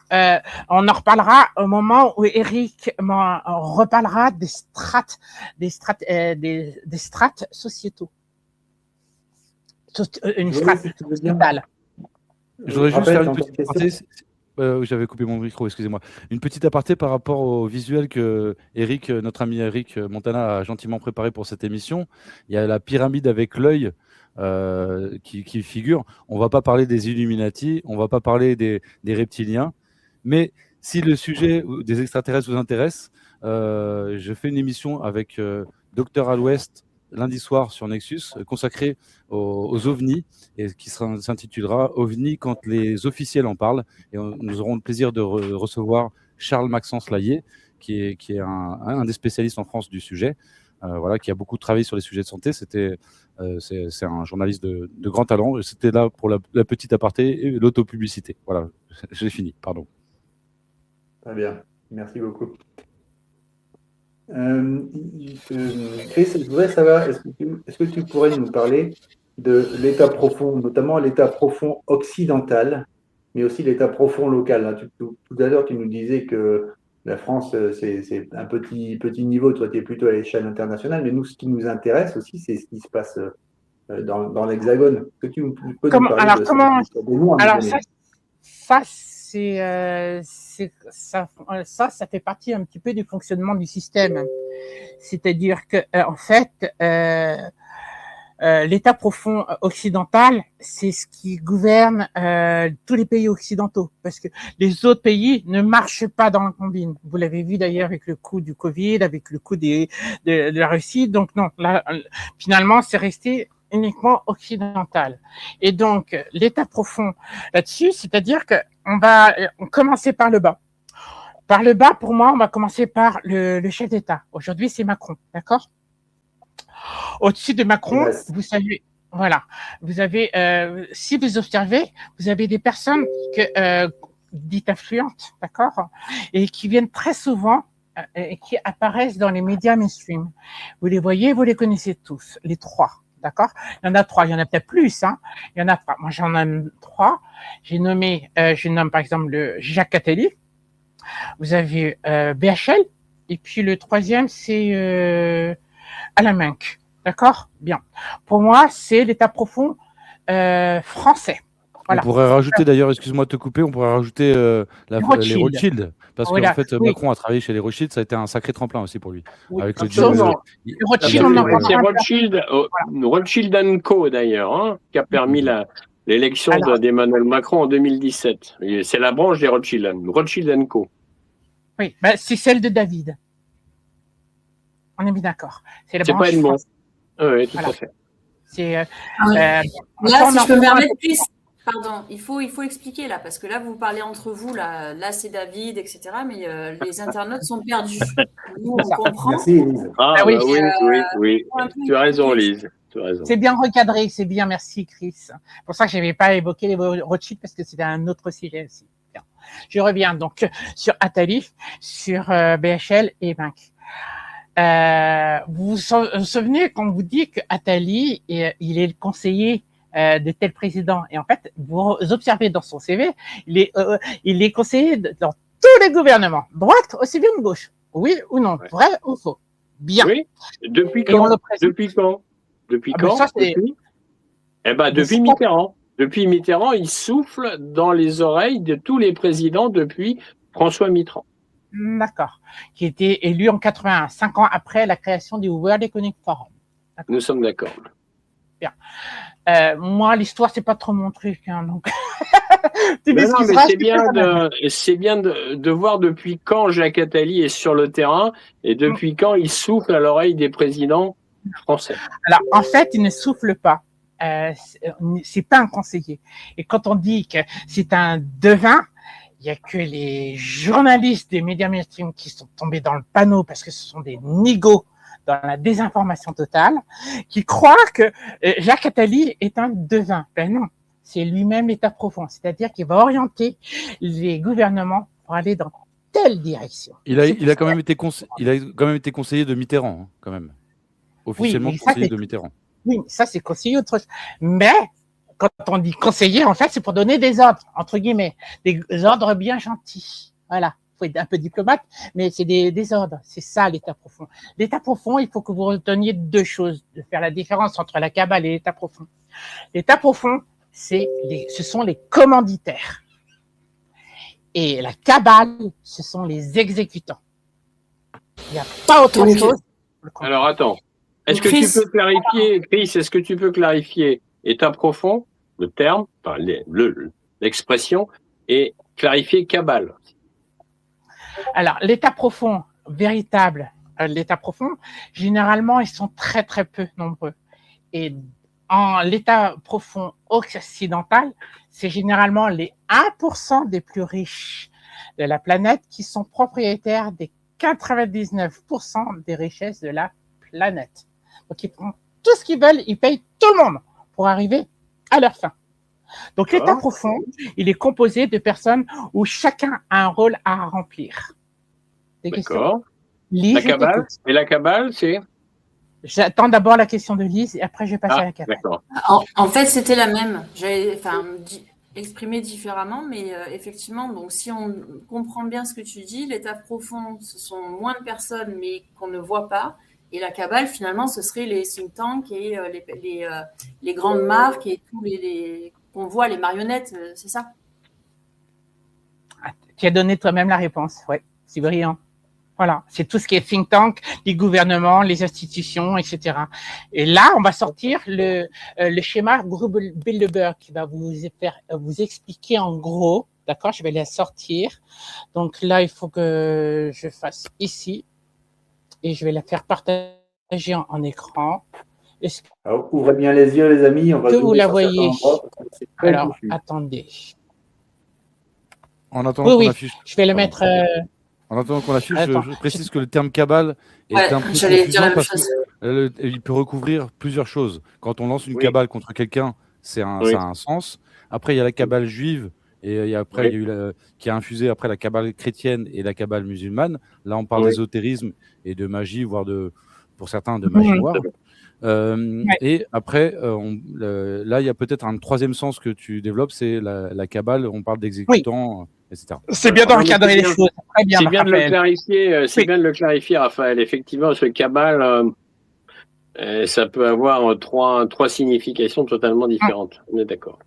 on en reparlera au moment où Eric reparlera des strates sociétaux. Une strate sociétale. Je voudrais juste faire une petite aparté. J'avais coupé mon micro, excusez-moi. Une petite aparté par rapport au visuel que Eric, notre ami Eric Montana a gentiment préparé pour cette émission. Il y a la pyramide avec l'œil. Qui figure. On ne va pas parler des Illuminati, on ne va pas parler des reptiliens, mais si le sujet des extraterrestres vous intéresse, je fais une émission avec Dr Al-Ouest lundi soir sur Nexus, consacrée aux ovnis, et qui s'intitulera OVNI quand les officiels en parlent, et nous aurons le plaisir de recevoir Charles Maxence Laillé, qui est un des spécialistes en France du sujet. Voilà, qui a beaucoup travaillé sur les sujets de santé. C'est un journaliste de grand talent. C'était là pour la petite aparté et l'autopublicité. Voilà, j'ai fini, pardon. Très bien, merci beaucoup. Chris, je voudrais savoir, est-ce que tu pourrais nous parler de l'état profond, notamment l'état profond occidental, mais aussi l'état profond local. Là, tout à l'heure, tu nous disais que la France, c'est un petit niveau, toi, tu es plutôt à l'échelle internationale, mais nous, ce qui nous intéresse aussi, c'est ce qui se passe dans l'Hexagone. Est-ce que tu peux nous parler de ça? Alors, ça fait partie un petit peu du fonctionnement du système. C'est-à-dire que, en fait, l'état profond occidental, c'est ce qui gouverne tous les pays occidentaux, parce que les autres pays ne marchent pas dans la combine. Vous l'avez vu d'ailleurs avec le coup du Covid, avec le coup de la Russie. Donc non, là, finalement, c'est resté uniquement occidental. Et donc, l'état profond là-dessus, c'est-à-dire que on va commencer par le bas. Par le bas, pour moi, on va commencer par le chef d'État. Aujourd'hui, c'est Macron, d'accord ? Au-dessus de Macron, vous savez, voilà, vous avez, si vous observez, vous avez des personnes dites influentes, d'accord, et qui viennent très souvent et qui apparaissent dans les médias mainstream. Vous les voyez, vous les connaissez tous, les 3. D'accord? Il y en a 3, il y en a peut-être plus, hein. Il y en a 3. Moi, j'en ai 3. Je nomme par exemple le Jacques Attali. Vous avez BHL. Et puis le 3e, c'est Alain Menck. D'accord? Bien. Pour moi, c'est l'État profond français. Voilà. On pourrait rajouter d'ailleurs, excuse-moi de te couper, on pourrait rajouter les Rothschild. Parce Voilà. qu'en fait, Oui. Macron a travaillé chez les Rothschild, ça a été un sacré tremplin aussi pour lui. Oui, Avec absolument. C'est Rothschild & Co d'ailleurs, hein, qui a permis l'élection d'Emmanuel Macron en 2017. C'est la branche des Rothschild & Co. Oui, bah, c'est celle de David. On est bien d'accord. C'est pas Edmond. Oui, tout à fait. C'est, là, si je peux me permettre, Chris, pardon, il faut expliquer là, parce que là, vous parlez entre vous, là c'est David, etc., mais les internautes sont perdus. Nous, on comprend. Merci, Élise. Oui. Tu as raison, Lise. C'est bien recadré, c'est bien, merci, Chris. C'est pour ça que je n'avais pas évoqué les Rothschild, parce que c'était un autre sujet aussi. Bien. Je reviens donc sur Attali, sur BHL et Menck. Vous vous souvenez quand on vous dit que Attali, il est le conseiller de tel président, et en fait, vous observez dans son CV, il est conseiller dans tous les gouvernements, droite aussi bien que gauche. Oui ou non, vrai ou faux? Bien. Oui. Depuis quand? Depuis quand? Depuis Mitterrand. Depuis Mitterrand, il souffle dans les oreilles de tous les présidents depuis François Mitterrand. D'accord. Qui était élu en 81, 5 ans après la création du World Economic Forum. Nous sommes d'accord. Bien. Moi, l'histoire, c'est pas trop mon truc, hein, donc. Mais c'est bien de voir depuis quand Jacques Attali est sur le terrain et depuis quand il souffle à l'oreille des présidents français. Alors, en fait, il ne souffle pas. C'est pas un conseiller. Et quand on dit que c'est un devin, il y a que les journalistes des médias mainstream qui sont tombés dans le panneau parce que ce sont des nigauds dans la désinformation totale, qui croient que Jacques Attali est un devin. Ben non, c'est lui-même l'État profond, c'est-à-dire qu'il va orienter les gouvernements pour aller dans telle direction. Il a quand même été conseiller de Mitterrand, hein, quand même. Officiellement conseiller de Mitterrand. Oui, ça c'est conseiller autre chose. Mais quand on dit conseiller, en fait, c'est pour donner des ordres, entre guillemets, des ordres bien gentils. Voilà, il faut être un peu diplomate, mais c'est des ordres. C'est ça l'État profond. L'État profond, il faut que vous reteniez 2 choses, de faire la différence entre la cabale et l'État profond. L'État profond, ce sont les commanditaires. Et la cabale, ce sont les exécutants. Il n'y a pas autre chose. Alors attends, est-ce que tu peux clarifier, Chris, est-ce que tu peux clarifier État profond, le terme, enfin, l'expression, et clarifier cabale? Alors, l'État profond, véritable, l'État profond, généralement, ils sont très, très peu nombreux. Et en l'État profond occidental, c'est généralement les 1% des plus riches de la planète qui sont propriétaires des 99% des richesses de la planète. Donc, ils prennent tout ce qu'ils veulent, ils payent tout le monde pour arriver à leur fin. Donc, l'État profond, il est composé de personnes où chacun a un rôle à remplir. D'accord. La cabale, et la cabale, c'est? J'attends d'abord la question de Lise et après je vais passer à la cabale. En fait, c'était la même. J'avais exprimé différemment, mais effectivement, donc si on comprend bien ce que tu dis, l'État profond, ce sont moins de personnes, mais qu'on ne voit pas. Et la cabale, finalement, ce serait les think tanks et les grandes marques et tous qu'on voit, les marionnettes, c'est ça? Tu as donné toi-même la réponse, ouais, c'est brillant. Voilà, c'est tout ce qui est think tank, les gouvernements, les institutions, etc. Et là, on va sortir le schéma Bilderberg qui va vous expliquer en gros, d'accord? Je vais la sortir. Donc là, il faut que je fasse ici. Et je vais la faire partager en écran. Alors, ouvrez bien les yeux, les amis. On va que vous la voyez. Alors, attendez. En attendant qu'on affiche. Je vais le mettre. En attendant qu'on affiche, je précise que le terme cabale est un peu confusant parce qu'il peut recouvrir plusieurs choses. Quand on lance une cabale contre quelqu'un, ça a un sens. Après, il y a la cabale juive. Et après, il y a eu qui a infusé après la cabale chrétienne et la cabale musulmane. Là, on parle d'ésotérisme et de magie, voire pour certains de magie noire. Et après, là, il y a peut-être un troisième sens que tu développes, c'est la cabale. On parle d'exécutants, etc. C'est bien de Non, mais recadrer c'est les bien. choses. Très bien, C'est bien de le Raphaël. clarifier. C'est Oui. bien de le clarifier, Raphaël. Effectivement, ce cabale, ça peut avoir trois significations totalement différentes. On est d'accord.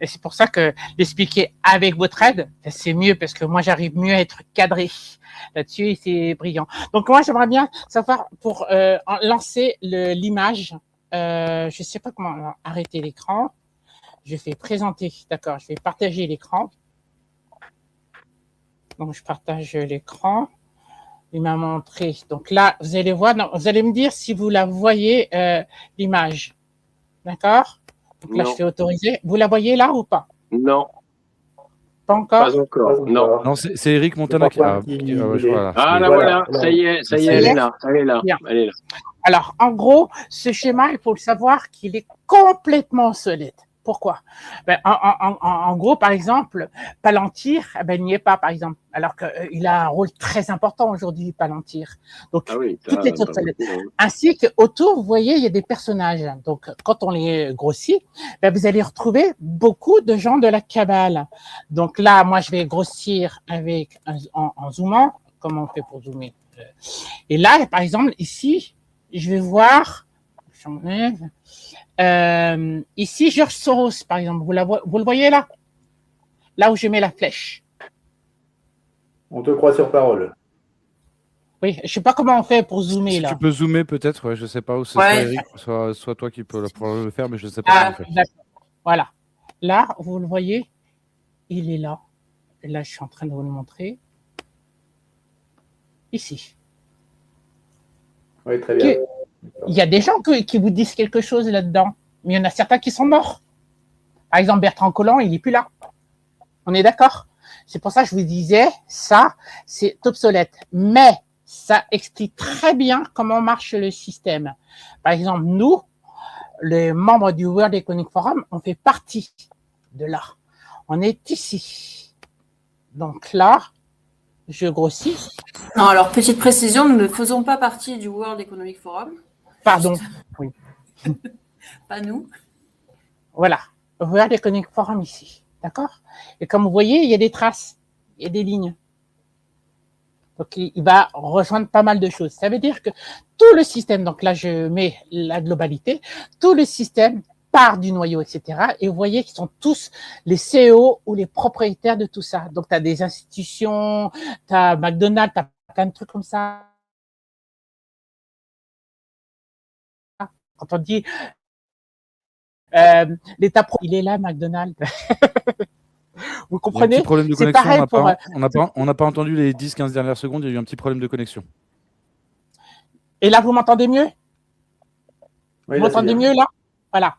Et c'est pour ça que l'expliquer avec votre aide, c'est mieux parce que moi, j'arrive mieux à être cadré là-dessus et c'est brillant. Donc, moi, j'aimerais bien savoir pour lancer l'image. Je ne sais pas comment arrêter l'écran. Je vais présenter, d'accord, je vais partager l'écran. Donc, je partage l'écran. Il m'a montré. Donc là, vous allez voir, non, vous allez me dire si vous la voyez, l'image. D'accord? Donc là, Non. je fais autoriser. Vous la voyez là ou pas? Non, Pas encore? pas encore. Non. Non, c'est Eric Montana qui a. Voilà. Ah là voilà, ça y est, elle est là. Elle est là. Bien. Elle est là. Alors, en gros, ce schéma, il faut le savoir qu'il est complètement solide. Pourquoi? En gros, par exemple, Palantir, il n'y est pas, par exemple, alors qu'il a un rôle très important aujourd'hui, Palantir. Donc, Ah oui, toutes les autres solètes. Ainsi qu'autour, vous voyez, il y a des personnages. Donc, quand on les grossit, vous allez retrouver beaucoup de gens de la cabale. Donc là, moi, je vais grossir avec en zoomant. Comment on fait pour zoomer? Et là, par exemple, ici, je vais voir, j'enlève. Ici, George Soros, par exemple, vous le voyez là? Là où je mets la flèche. On te croit sur parole. Oui, je ne sais pas comment on fait pour zoomer Si là. tu peux zoomer peut-être, ouais, je ne sais pas où c'est, Ouais. soit Eric, soit toi qui peux pouvoir le faire, mais je ne sais pas comment faire. Voilà. Là, vous le voyez, il est là. Et là, je suis en train de vous le montrer. Ici. Oui, très bien. Il y a des gens qui vous disent quelque chose là-dedans, mais il y en a certains qui sont morts. Par exemple, Bertrand Colland, il n'est plus là. On est d'accord? C'est pour ça que je vous disais, ça, c'est obsolète. Mais ça explique très bien comment marche le système. Par exemple, nous, les membres du World Economic Forum, on fait partie de là. On est ici. Donc là, je grossis. Non, alors, petite précision, nous ne faisons pas partie du World Economic Forum. Pardon. Oui. Pas nous. Voilà. World Economic Forum ici. D'accord? Et comme vous voyez, il y a des traces, il y a des lignes. Donc, il va rejoindre pas mal de choses. Ça veut dire que tout le système, donc là, je mets la globalité, tout le système part du noyau, etc. Et vous voyez qu'ils sont tous les CEO ou les propriétaires de tout ça. Donc, tu as des institutions, tu as McDonald's, tu as plein de trucs comme ça. Quand on dit l'État, il est là, McDonald's. Vous comprenez? Il y a un petit problème de C'est connexion. pareil On n'a pas entendu les 10-15 dernières secondes. Il y a eu un petit problème de connexion. Et là, vous m'entendez mieux? Oui, vous m'entendez mieux là? Voilà.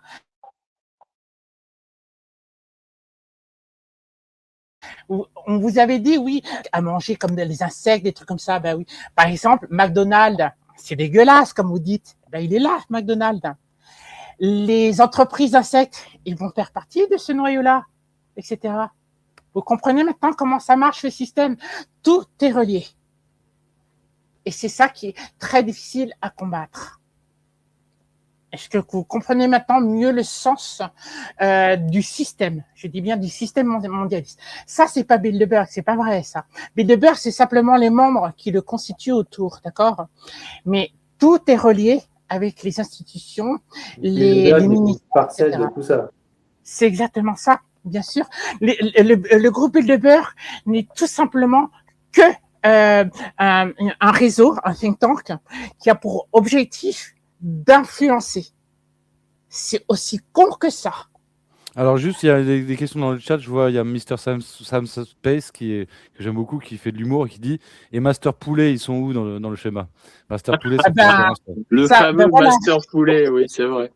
On vous avait dit, oui, à manger comme des insectes, des trucs comme ça. Ben oui. Par exemple, McDonald's, c'est dégueulasse, comme vous dites. Ben, il est là, McDonald's. Les entreprises d'insectes, ils vont faire partie de ce noyau-là, etc. Vous comprenez maintenant comment ça marche le système? Tout est relié. Et c'est ça qui est très difficile à combattre. Est-ce que vous comprenez maintenant mieux le sens du système? Je dis bien du système mondialiste. Ça, c'est pas Bilderberg, c'est pas vrai ça. Bilderberg, c'est simplement les membres qui le constituent autour, d'accord? Mais tout est relié avec les institutions, les ministères, parcelle de tout ça. C'est exactement ça, bien sûr. Le groupe Bilderberg n'est tout simplement que un réseau, un think tank, qui a pour objectif d'influencer. C'est aussi con que ça. Alors juste, il y a des questions dans le chat. Je vois, il y a Mr. Sam Space que j'aime beaucoup, qui fait de l'humour et qui dit « Et Master Poulet, ils sont où dans le schéma ?» Master Poulet, c'est le fameux Master Poulet, oui, c'est vrai.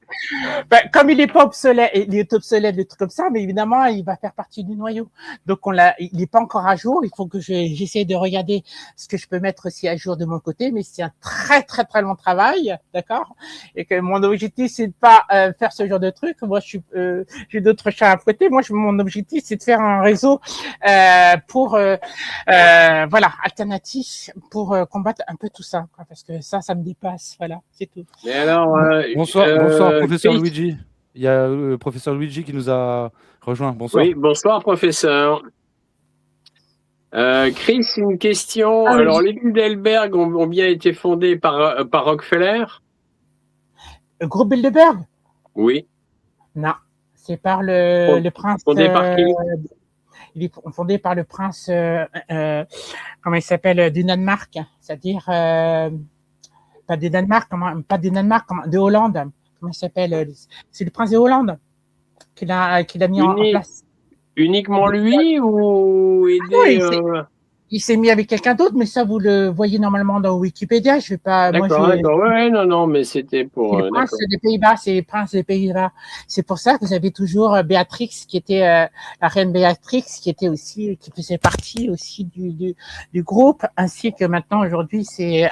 Comme il n'est pas obsolète, il est obsolète, des trucs comme ça, mais évidemment, il va faire partie du noyau. Donc, il n'est pas encore à jour. Il faut que j'essaie de regarder ce que je peux mettre aussi à jour de mon côté, mais c'est un très, très, très long travail, d'accord? Et que mon objectif, c'est de pas faire ce genre de truc. Moi, je d'autres chats à fouetter. Moi, mon objectif, c'est de faire un réseau alternatif pour combattre un peu tout ça, quoi, parce que ça me dépasse. Voilà, c'est tout. Mais alors, Bonsoir, professeur Chris. Luigi. Il y a le professeur Luigi qui nous a rejoint. Bonsoir. Oui, bonsoir, professeur. Chris, une question. Ah oui. Alors, les Bilderberg ont bien été fondés par Rockefeller? Le groupe Bilderberg? Oui. Non, c'est par le prince. Fondé par qui? Il est fondé par le prince, comment il s'appelle, du Danemark, c'est-à-dire pas du Danemark, de Hollande. Comment il s'appelle? C'est le prince de Hollande qu'il a mis en place. Uniquement lui ou aider Il s'est mis avec quelqu'un d'autre, mais ça vous le voyez normalement dans Wikipédia. Je vais pas. D'accord. Ouais, non, mais c'était pour. C'est le prince des Pays-Bas, c'est le prince des Pays-Bas. C'est pour ça que vous avez toujours Béatrix, qui était la reine Béatrix, qui faisait partie aussi du groupe, ainsi que maintenant aujourd'hui c'est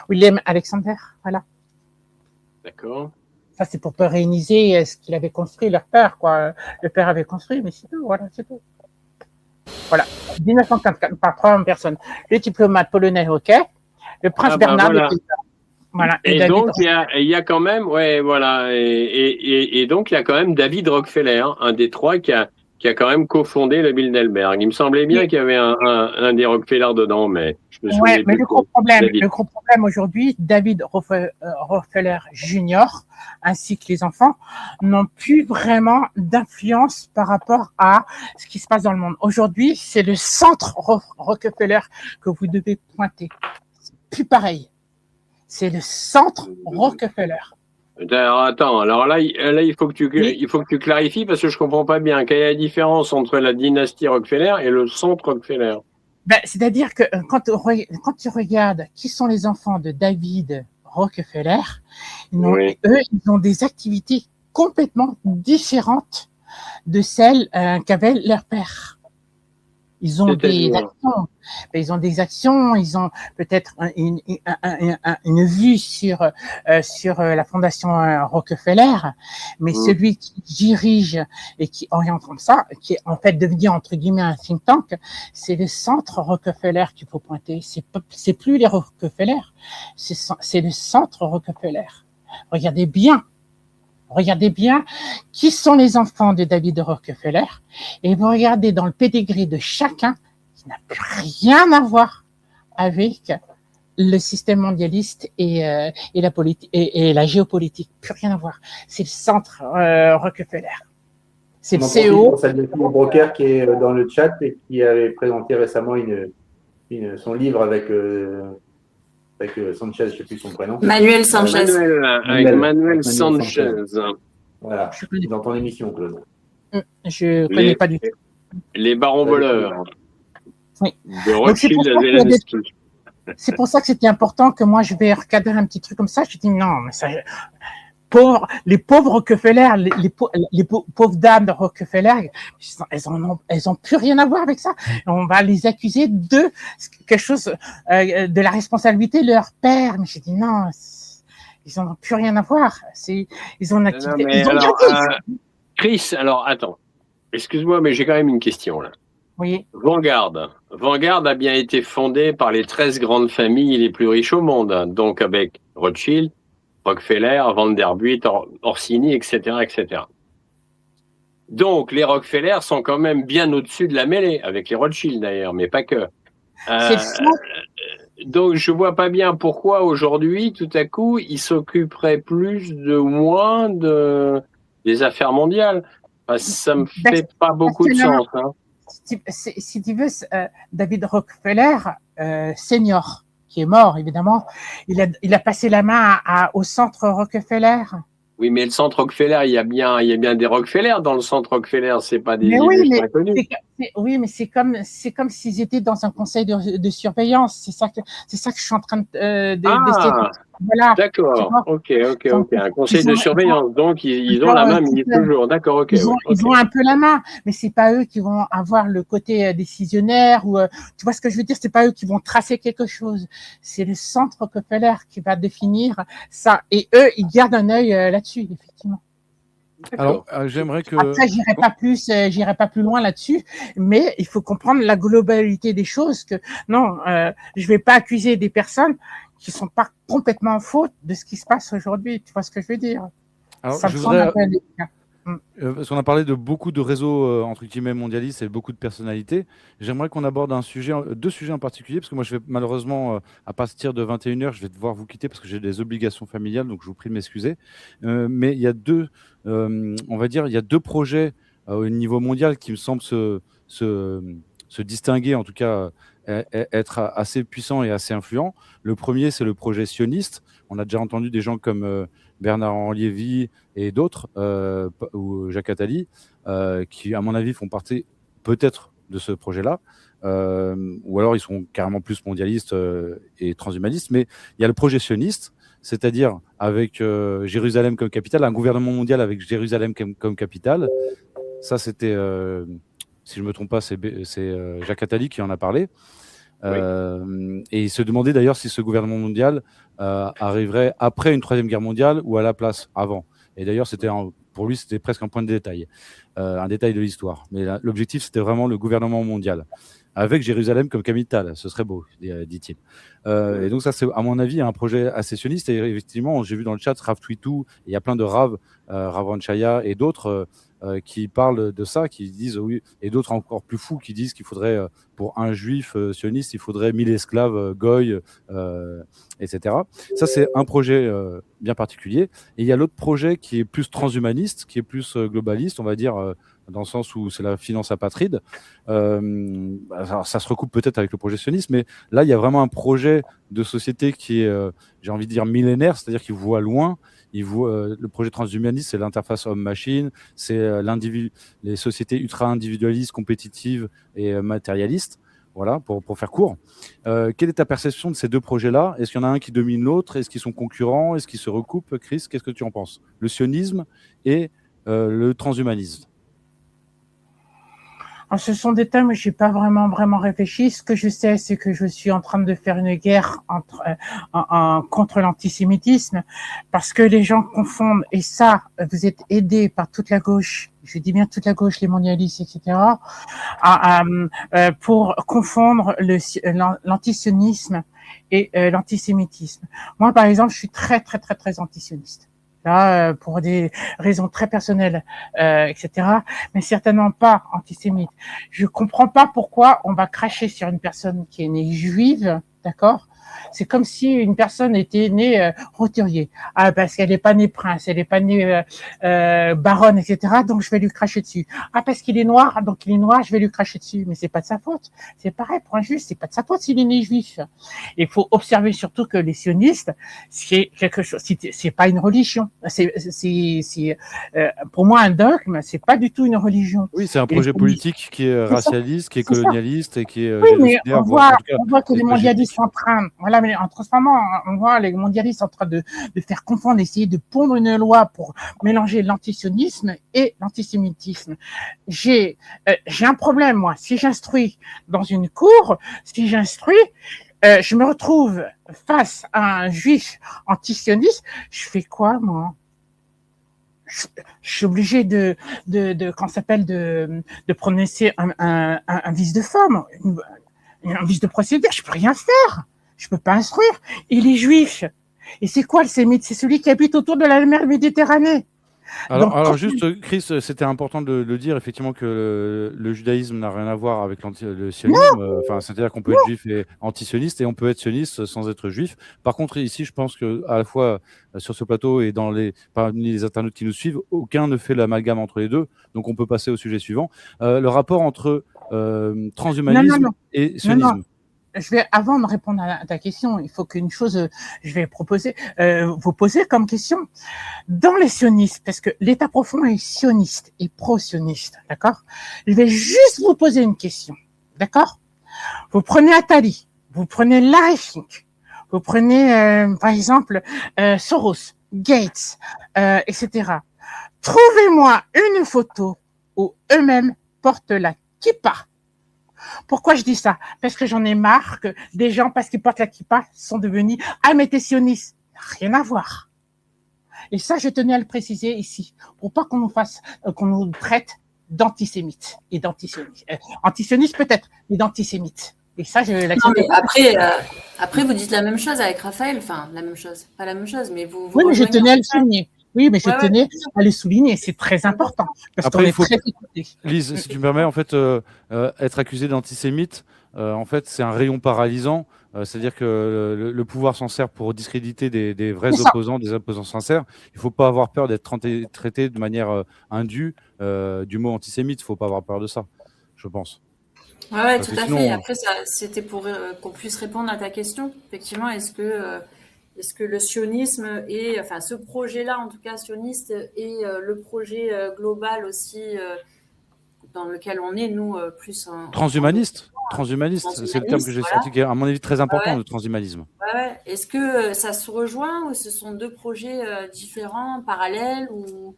William Alexander. Voilà. D'accord. Ça, c'est pour pérenniser ce qu'il avait construit, leur père, quoi. Le père avait construit, mais c'est tout, voilà, c'est tout. Voilà. 1954, par 3 personnes. Le diplomate polonais, ok. Le prince Bernard, voilà. Et donc, il y a quand même, ouais, voilà. Et donc, il y a quand même David Rockefeller, un des trois qui a quand même cofondé le Bilderberg. Il me semblait bien qu'il y avait un des Rockefeller dedans, mais je me souviens plus. Mais le gros problème aujourd'hui, David Rockefeller Jr. ainsi que les enfants n'ont plus vraiment d'influence par rapport à ce qui se passe dans le monde. Aujourd'hui, c'est le centre Rockefeller que vous devez pointer. C'est plus pareil. C'est le centre Rockefeller. Alors là, il faut que tu clarifies parce que je comprends pas bien. Quelle est la différence entre la dynastie Rockefeller et le centre Rockefeller? C'est-à-dire que quand tu regardes qui sont les enfants de David Rockefeller, eux, ils ont des activités complètement différentes de celles qu'avait leur père. Ils ont des actions, ils ont peut-être une vue sur la fondation Rockefeller, mais celui qui dirige et qui oriente comme ça, qui est en fait devenu entre guillemets un think tank, c'est le centre Rockefeller qu'il faut pointer. C'est plus les Rockefeller, c'est le centre Rockefeller. Regardez bien qui sont les enfants de David Rockefeller et vous regardez dans le pédigré de chacun qui n'a plus rien à voir avec le système mondialiste et la politique et la géopolitique. Plus rien à voir. C'est le centre Rockefeller. C'est le CEO. Pour saluer mon broker qui est dans le chat et qui avait présenté récemment son livre avec Sanchez, je ne sais plus son prénom. Manuel Sanchez. Manuel Sanchez. Voilà, dans ton émission, Claude. Je ne connais pas du tout. Les barons voleurs. Oui. De Rothschild à Zelensky. C'est pour ça que c'était important que moi, je vais recadrer un petit truc comme ça. Je dis non, mais ça... les pauvres Rockefeller, les pauvres dames de Rockefeller, elles ont plus rien à voir avec ça. On va les accuser de quelque chose, de la responsabilité de leur père. Mais j'ai dit non, ils n'ont plus rien à voir. Ils ont une activité. Chris, alors attends, excuse-moi, mais j'ai quand même une question là. Oui. Vanguard a bien été fondée par les 13 grandes familles les plus riches au monde, donc avec Rothschild, Rockefeller, Vanderbilt, Orsini, etc., etc. Donc, les Rockefeller sont quand même bien au-dessus de la mêlée, avec les Rothschild d'ailleurs, mais pas que. Donc, je vois pas bien pourquoi aujourd'hui, tout à coup, ils s'occuperaient plus ou moins des affaires mondiales. Enfin, ça me fait pas beaucoup de sens. Hein. Si tu veux, David Rockefeller, senior, qui est mort, évidemment, il a passé la main au centre Rockefeller. Oui, mais le centre Rockefeller, il y a bien des Rockefeller dans le centre Rockefeller, c'est pas des inconnus. Oui, mais c'est comme s'ils étaient dans un conseil de surveillance. C'est ça que je suis en train d'essayer. Voilà. D'accord. Ok. Un conseil de surveillance. Donc ils ont la main mise toujours. D'accord. Ok. Ils ont un peu la main, mais c'est pas eux qui vont avoir le côté décisionnaire ou tu vois ce que je veux dire. C'est pas eux qui vont tracer quelque chose. C'est le centre Rockefeller qui va définir ça. Et eux, ils gardent un œil là-dessus, effectivement. Alors, j'aimerais que. Après, j'irai pas plus loin là-dessus, mais il faut comprendre la globalité des choses. Que non, je vais pas accuser des personnes qui sont pas complètement en faute de ce qui se passe aujourd'hui. Tu vois ce que je veux dire? Alors, Ça me je semble voudrais. un peu indélicat. Parce qu'on a parlé de beaucoup de réseaux entre guillemets mondialistes et beaucoup de personnalités. J'aimerais qu'on aborde deux sujets en particulier, parce que moi je vais malheureusement, à partir de 21h, je vais devoir vous quitter parce que j'ai des obligations familiales, donc je vous prie de m'excuser. Mais il y a on va dire, il y a deux projets au niveau mondial qui me semblent se distinguer, en tout cas être assez puissants et assez influents. Le premier, c'est le projet sioniste. On a déjà entendu des gens comme Bernard-Henri Lévy et d'autres, ou Jacques Attali, qui, à mon avis, font partie peut-être de ce projet-là, ou alors ils sont carrément plus mondialistes et transhumanistes. Mais il y a le projet sioniste, c'est-à-dire avec Jérusalem comme capitale, un gouvernement mondial avec Jérusalem comme capitale. Ça, c'était, si je ne me trompe pas, c'est Jacques Attali qui en a parlé. Et il se demandait d'ailleurs si ce gouvernement mondial arriverait après une troisième guerre mondiale ou à la place avant. Et d'ailleurs, pour lui, c'était presque un point de détail, un détail de l'histoire. Mais l'objectif, c'était vraiment le gouvernement mondial, avec Jérusalem comme capitale. Ce serait beau, dit-il. Et donc ça, c'est à mon avis un projet assez sioniste. Et effectivement, j'ai vu dans le chat Rav Twitou, il y a plein de Rav Ranchaya et d'autres qui parlent de ça, qui disent oui, et d'autres encore plus fous qui disent qu'il faudrait, pour un juif sioniste, il faudrait 1000 esclaves goy, etc. Ça, c'est un projet bien particulier. Et il y a l'autre projet qui est plus transhumaniste, qui est plus globaliste, on va dire, dans le sens où c'est la finance apatride. Alors ça se recoupe peut-être avec le projet sioniste, mais là, il y a vraiment un projet de société qui est, j'ai envie de dire, millénaire, c'est-à-dire qu'il voit loin. Le projet transhumaniste, c'est l'interface homme-machine, c'est les sociétés ultra-individualistes, compétitives et matérialistes. Voilà, pour faire court. Quelle est ta perception de ces deux projets-là? Est-ce qu'il y en a un qui domine l'autre? Est-ce qu'ils sont concurrents? Est-ce qu'ils se recoupent? Chris, qu'est-ce que tu en penses? Le sionisme et le transhumanisme. Alors, ce sont des thèmes où je n'ai pas vraiment réfléchi. Ce que je sais, c'est que je suis en train de faire une guerre contre l'antisémitisme, parce que les gens confondent, et ça, vous êtes aidés par toute la gauche, je dis bien toute la gauche, les mondialistes, etc., pour confondre l'antisionisme et l'antisémitisme. Moi, par exemple, je suis très antisioniste. Là, pour des raisons très personnelles, etc., mais certainement pas antisémite. Je comprends pas pourquoi on va cracher sur une personne qui est née juive, d'accord? C'est comme si une personne était née roturier. Ah, parce qu'elle n'est pas née prince, elle n'est pas née baronne, etc., donc je vais lui cracher dessus. Ah, parce qu'il est noir, donc il est noir, je vais lui cracher dessus. Mais c'est pas de sa faute. C'est pareil pour un juif, c'est pas de sa faute s'il est né juif. Il faut observer surtout que les sionistes, c'est quelque chose, c'est pas une religion. Pour moi, un dogme, c'est pas du tout une religion. Oui, c'est un projet politique qui est racialiste, qui est colonialiste et qui est oui, mais génocidaire. On voit que les mondialistes sont en train, voilà, mais en ce moment, on voit les mondialistes en train de faire confondre, d'essayer de pondre une loi pour mélanger l'antisionisme et l'antisémitisme. J'ai un problème, moi. Si j'instruis dans une cour, je me retrouve face à un juif antisioniste, je fais quoi, moi? Je suis obligé de prononcer un vice de forme, un vice de procédure. Je peux rien faire. Je peux pas instruire. Il est juif. Et c'est quoi le sémite? C'est celui qui habite autour de la mer Méditerranée. Alors juste, Chris, c'était important de le dire, effectivement, que le judaïsme n'a rien à voir avec le sionisme. C'est-à-dire qu'on peut être juif et antisioniste, et on peut être sioniste sans être juif. Par contre, ici, je pense que à la fois sur ce plateau et parmi les internautes qui nous suivent, aucun ne fait l'amalgame entre les deux. Donc, on peut passer au sujet suivant. Le rapport entre transhumanisme et sionisme. Non. Avant de répondre à ta question, il faut qu'une chose, je vais vous poser comme question. Dans les sionistes, parce que l'État profond est sioniste et pro-sioniste, d'accord? Je vais juste vous poser une question, d'accord? Vous prenez Attali, vous prenez Larry Fink, vous prenez, par exemple, Soros, Gates, etc. Trouvez-moi une photo où eux-mêmes portent la kippa. Pourquoi je dis ça? Parce que j'en ai marre que des gens, parce qu'ils portent la kippa, sont devenus « Ah, mais t'es sioniste ». Rien à voir. Et ça, je tenais à le préciser ici, pour pas qu'on nous traite d'antisémites et d'antisionistes. Antisionistes peut-être, mais d'antisémites. Et ça, je l'accepte. Non, mais après, vous dites la même chose avec Raphaël. Enfin, la même chose. Pas la même chose, mais vous Oui, mais je rejoignez tenais à en le tout cas. souligner. Oui, mais je Ouais, ouais. tenais à le souligner. C'est très important. Parce Après, qu'on il est faut- très écoutés. Lise, si tu me permets, en fait, être accusé d'antisémite, en fait, c'est un rayon paralysant. C'est-à-dire que le pouvoir s'en sert pour discréditer des vrais C'est ça. opposants, des opposants sincères. Il ne faut pas avoir peur d'être traité de manière indue du mot antisémite. Il ne faut pas avoir peur de ça, je pense. Ouais, Parce tout que à sinon, fait. Après, c'était pour qu'on puisse répondre à ta question. Effectivement, est-ce que le sionisme et, enfin, ce projet-là, en tout cas sioniste, et le projet global aussi dans lequel on est, nous, plus transhumaniste, c'est le terme que j'ai voilà. sorti, qui est à mon avis très important, Ouais. le transhumanisme. Ouais. Est-ce que ça se rejoint ou ce sont deux projets différents, parallèles ou...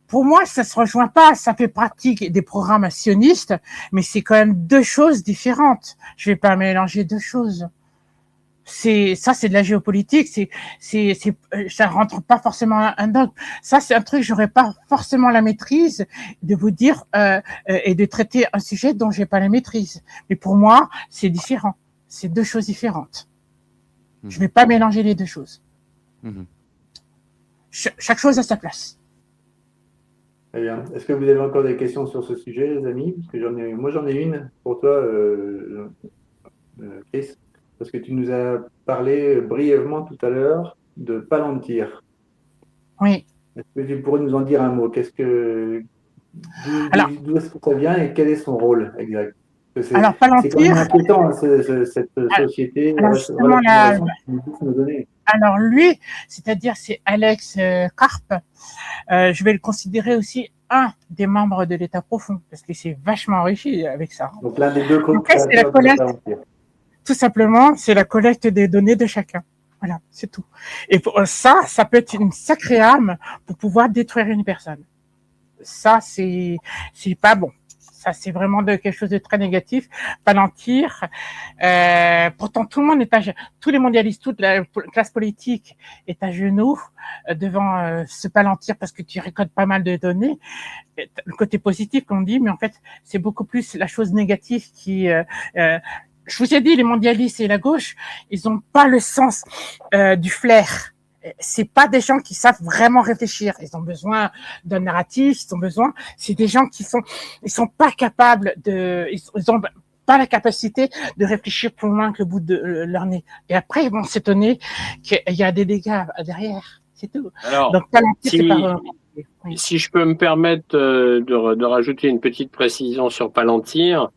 Pour moi, ça se rejoint pas. Ça fait partie des programmes sionistes, mais c'est quand même deux choses différentes. Je vais pas mélanger deux choses. C'est de la géopolitique. Ça rentre pas forcément un dogme. Ça, c'est un truc, j'aurais pas forcément la maîtrise de vous dire et de traiter un sujet dont j'ai pas la maîtrise. Mais pour moi, c'est différent. C'est deux choses différentes. Je vais pas mélanger les deux choses. Chaque chose à sa place. Très bien. Est-ce que vous avez encore des questions sur ce sujet, les amis? Parce que moi, j'en ai une pour toi, Chris, parce que tu nous as parlé brièvement tout à l'heure de Palantir. Oui. Est-ce que tu pourrais nous en dire un mot? D'où est-ce que ça vient et quel est son rôle exact? Alors, Palantir, c'est quand même inquiétant, cette société. Alors lui, c'est-à-dire c'est Alex Karp, je vais le considérer aussi un des membres de l'État profond, parce qu'il s'est vachement enrichi avec ça. Donc l'un des deux c'est la collecte, tout simplement, c'est la collecte des données de chacun. Voilà, c'est tout. Et pour ça peut être une sacrée arme pour pouvoir détruire une personne. Ça, c'est pas bon. Ça, c'est vraiment quelque chose de très négatif. Palantir, pourtant tout le monde tous les mondialistes, toute la classe politique est à genoux devant ce Palantir parce que tu récoltes pas mal de données. Le côté positif qu'on dit, mais en fait, c'est beaucoup plus la chose négative qui... je vous ai dit, les mondialistes et la gauche, ils ont pas le sens du flair. C'est pas des gens qui savent vraiment réfléchir. Ils ont besoin d'un narratif, c'est des gens ils sont pas capables ils ont pas la capacité de réfléchir plus loin que le bout de leur nez. Et après, ils vont s'étonner qu'il y a des dégâts derrière. C'est tout. Alors, donc, si je peux me permettre de rajouter une petite précision sur Palantir.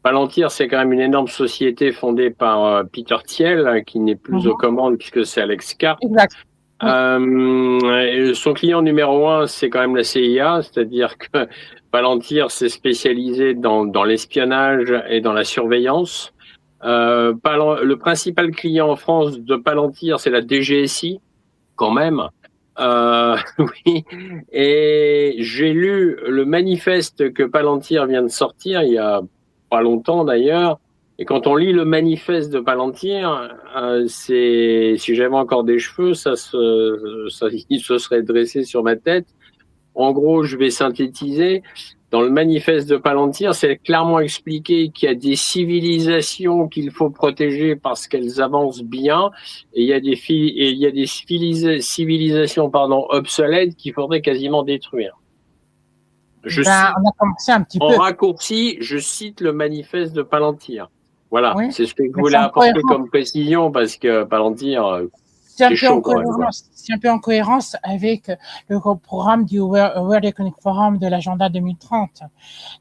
Palantir, c'est quand même une énorme société fondée par Peter Thiel, qui n'est plus aux commandes puisque c'est Alex Karp. Exact. Son client numéro 1, c'est quand même la CIA, c'est-à-dire que Palantir s'est spécialisé dans l'espionnage et dans la surveillance. Le principal client en France de Palantir, c'est la DGSI, quand même. Oui. Et j'ai lu le manifeste que Palantir vient de sortir il y a pas longtemps d'ailleurs, et quand on lit le manifeste de Palantir, si j'avais encore des cheveux, il se serait dressé sur ma tête. En gros, je vais synthétiser. Dans le manifeste de Palantir, c'est clairement expliqué qu'il y a des civilisations qu'il faut protéger parce qu'elles avancent bien, et il y a des civilisations obsolètes qu'il faudrait quasiment détruire. on a commencé un petit peu. En raccourci, je cite le manifeste de Palantir. Voilà, oui, c'est ce que je voulais apporter comme précision parce que Palantir, c'est un peu en cohérence avec le programme du World Economic Forum de l'agenda 2030.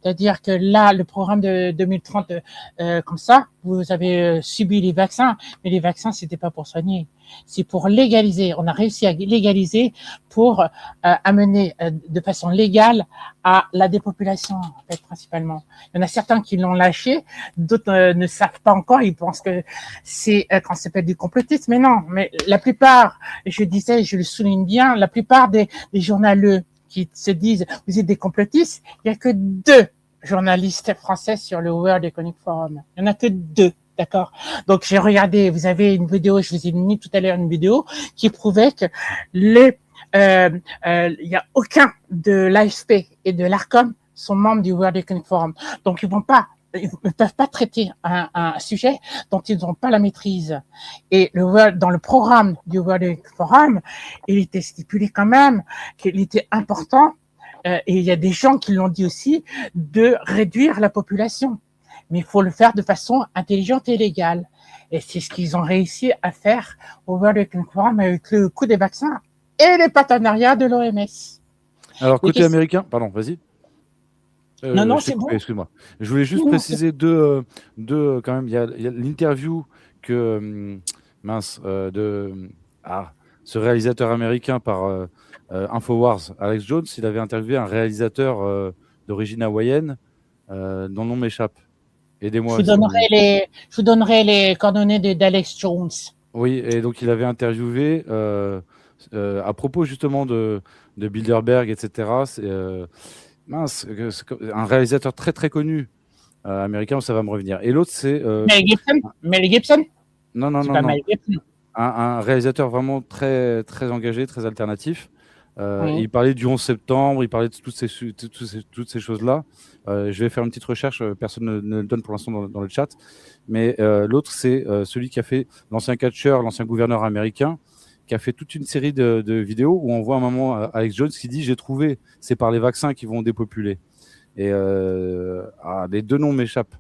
C'est-à-dire que là, le programme de 2030, comme ça, vous avez subi les vaccins, mais les vaccins, c'était pas pour soigner. C'est pour légaliser. On a réussi à légaliser pour amener de façon légale à la dépopulation, en fait, principalement. Il y en a certains qui l'ont lâché, d'autres ne savent pas encore. Ils pensent que c'est quand ça s'appelle du complotisme, mais non. Mais la plupart, je le souligne bien, la plupart des journaleux qui se disent vous êtes des complotistes, il y a que 2 journalistes français sur le World Economic Forum. Il y en a que 2. D'accord. Donc, j'ai regardé, vous avez une vidéo, je vous ai mis tout à l'heure une vidéo qui prouvait que les il n'y a aucun de l'AFP et de l'ARCOM sont membres du World Economic Forum. Donc, ils ne peuvent pas traiter un sujet dont ils n'ont pas la maîtrise. Et dans le programme du World Economic Forum, il était stipulé quand même qu'il était important, et il y a des gens qui l'ont dit aussi, de réduire la population. Mais il faut le faire de façon intelligente et légale. Et c'est ce qu'ils ont réussi à faire au World Economic Forum avec le coût des vaccins et les partenariats de l'OMS. Alors, côté américain, pardon, vas-y. Non, c'est bon. Excuse-moi. Je voulais juste préciser deux quand même. Il y a l'interview que ce réalisateur américain par Infowars, Alex Jones, il avait interviewé un réalisateur d'origine hawaïenne dont le nom m'échappe. Aidez-moi. Je vous donnerai les coordonnées d'Alex Jones. Oui, et donc il avait interviewé à propos justement de Bilderberg, etc. C'est un réalisateur très très connu américain, ça va me revenir. Et l'autre, c'est Mel Gibson. Non. Un réalisateur vraiment très très engagé, très alternatif. Il parlait du 11 septembre, il parlait de toutes ces choses-là. Je vais faire une petite recherche, personne ne le donne pour l'instant dans le chat. Mais l'autre, c'est celui qui a fait l'ancien catcheur, l'ancien gouverneur américain, qui a fait toute une série de vidéos où on voit un moment Alex Jones qui dit « J'ai trouvé, c'est par les vaccins qui vont dépopuler ». Et les deux noms m'échappent.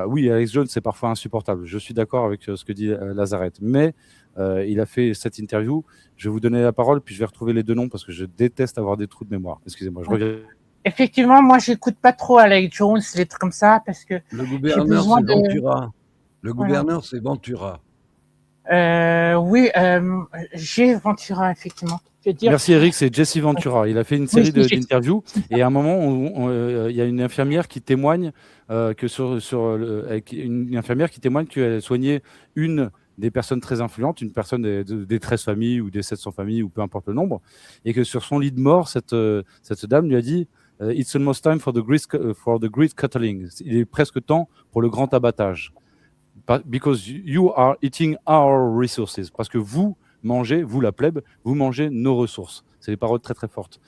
Oui, Alex Jones, c'est parfois insupportable. Je suis d'accord avec ce que dit Lazareth. Mais il a fait cette interview. Je vais vous donner la parole, puis je vais retrouver les deux noms parce que je déteste avoir des trous de mémoire. Excusez-moi, je regrette. Effectivement, moi, j'écoute pas trop Alex Jones, les trucs comme ça, parce que le gouverneur, c'est Ventura. Le gouverneur, c'est Ventura. Oui, j'ai Ventura, effectivement. Merci Eric, c'est Jesse Ventura. Il a fait une série d'interviews et à un moment, il y a une infirmière qui témoigne une infirmière qui témoigne qu'elle soignait une des personnes très influentes, une personne des 13 familles ou des 700 familles ou peu importe le nombre, et que sur son lit de mort, cette dame lui a dit It's almost time for the great cuttling. Il est presque temps pour le grand abattage. Because you are eating our resources. Parce que vous mangez, vous la plèbe, vous mangez nos ressources. C'est des paroles très très fortes.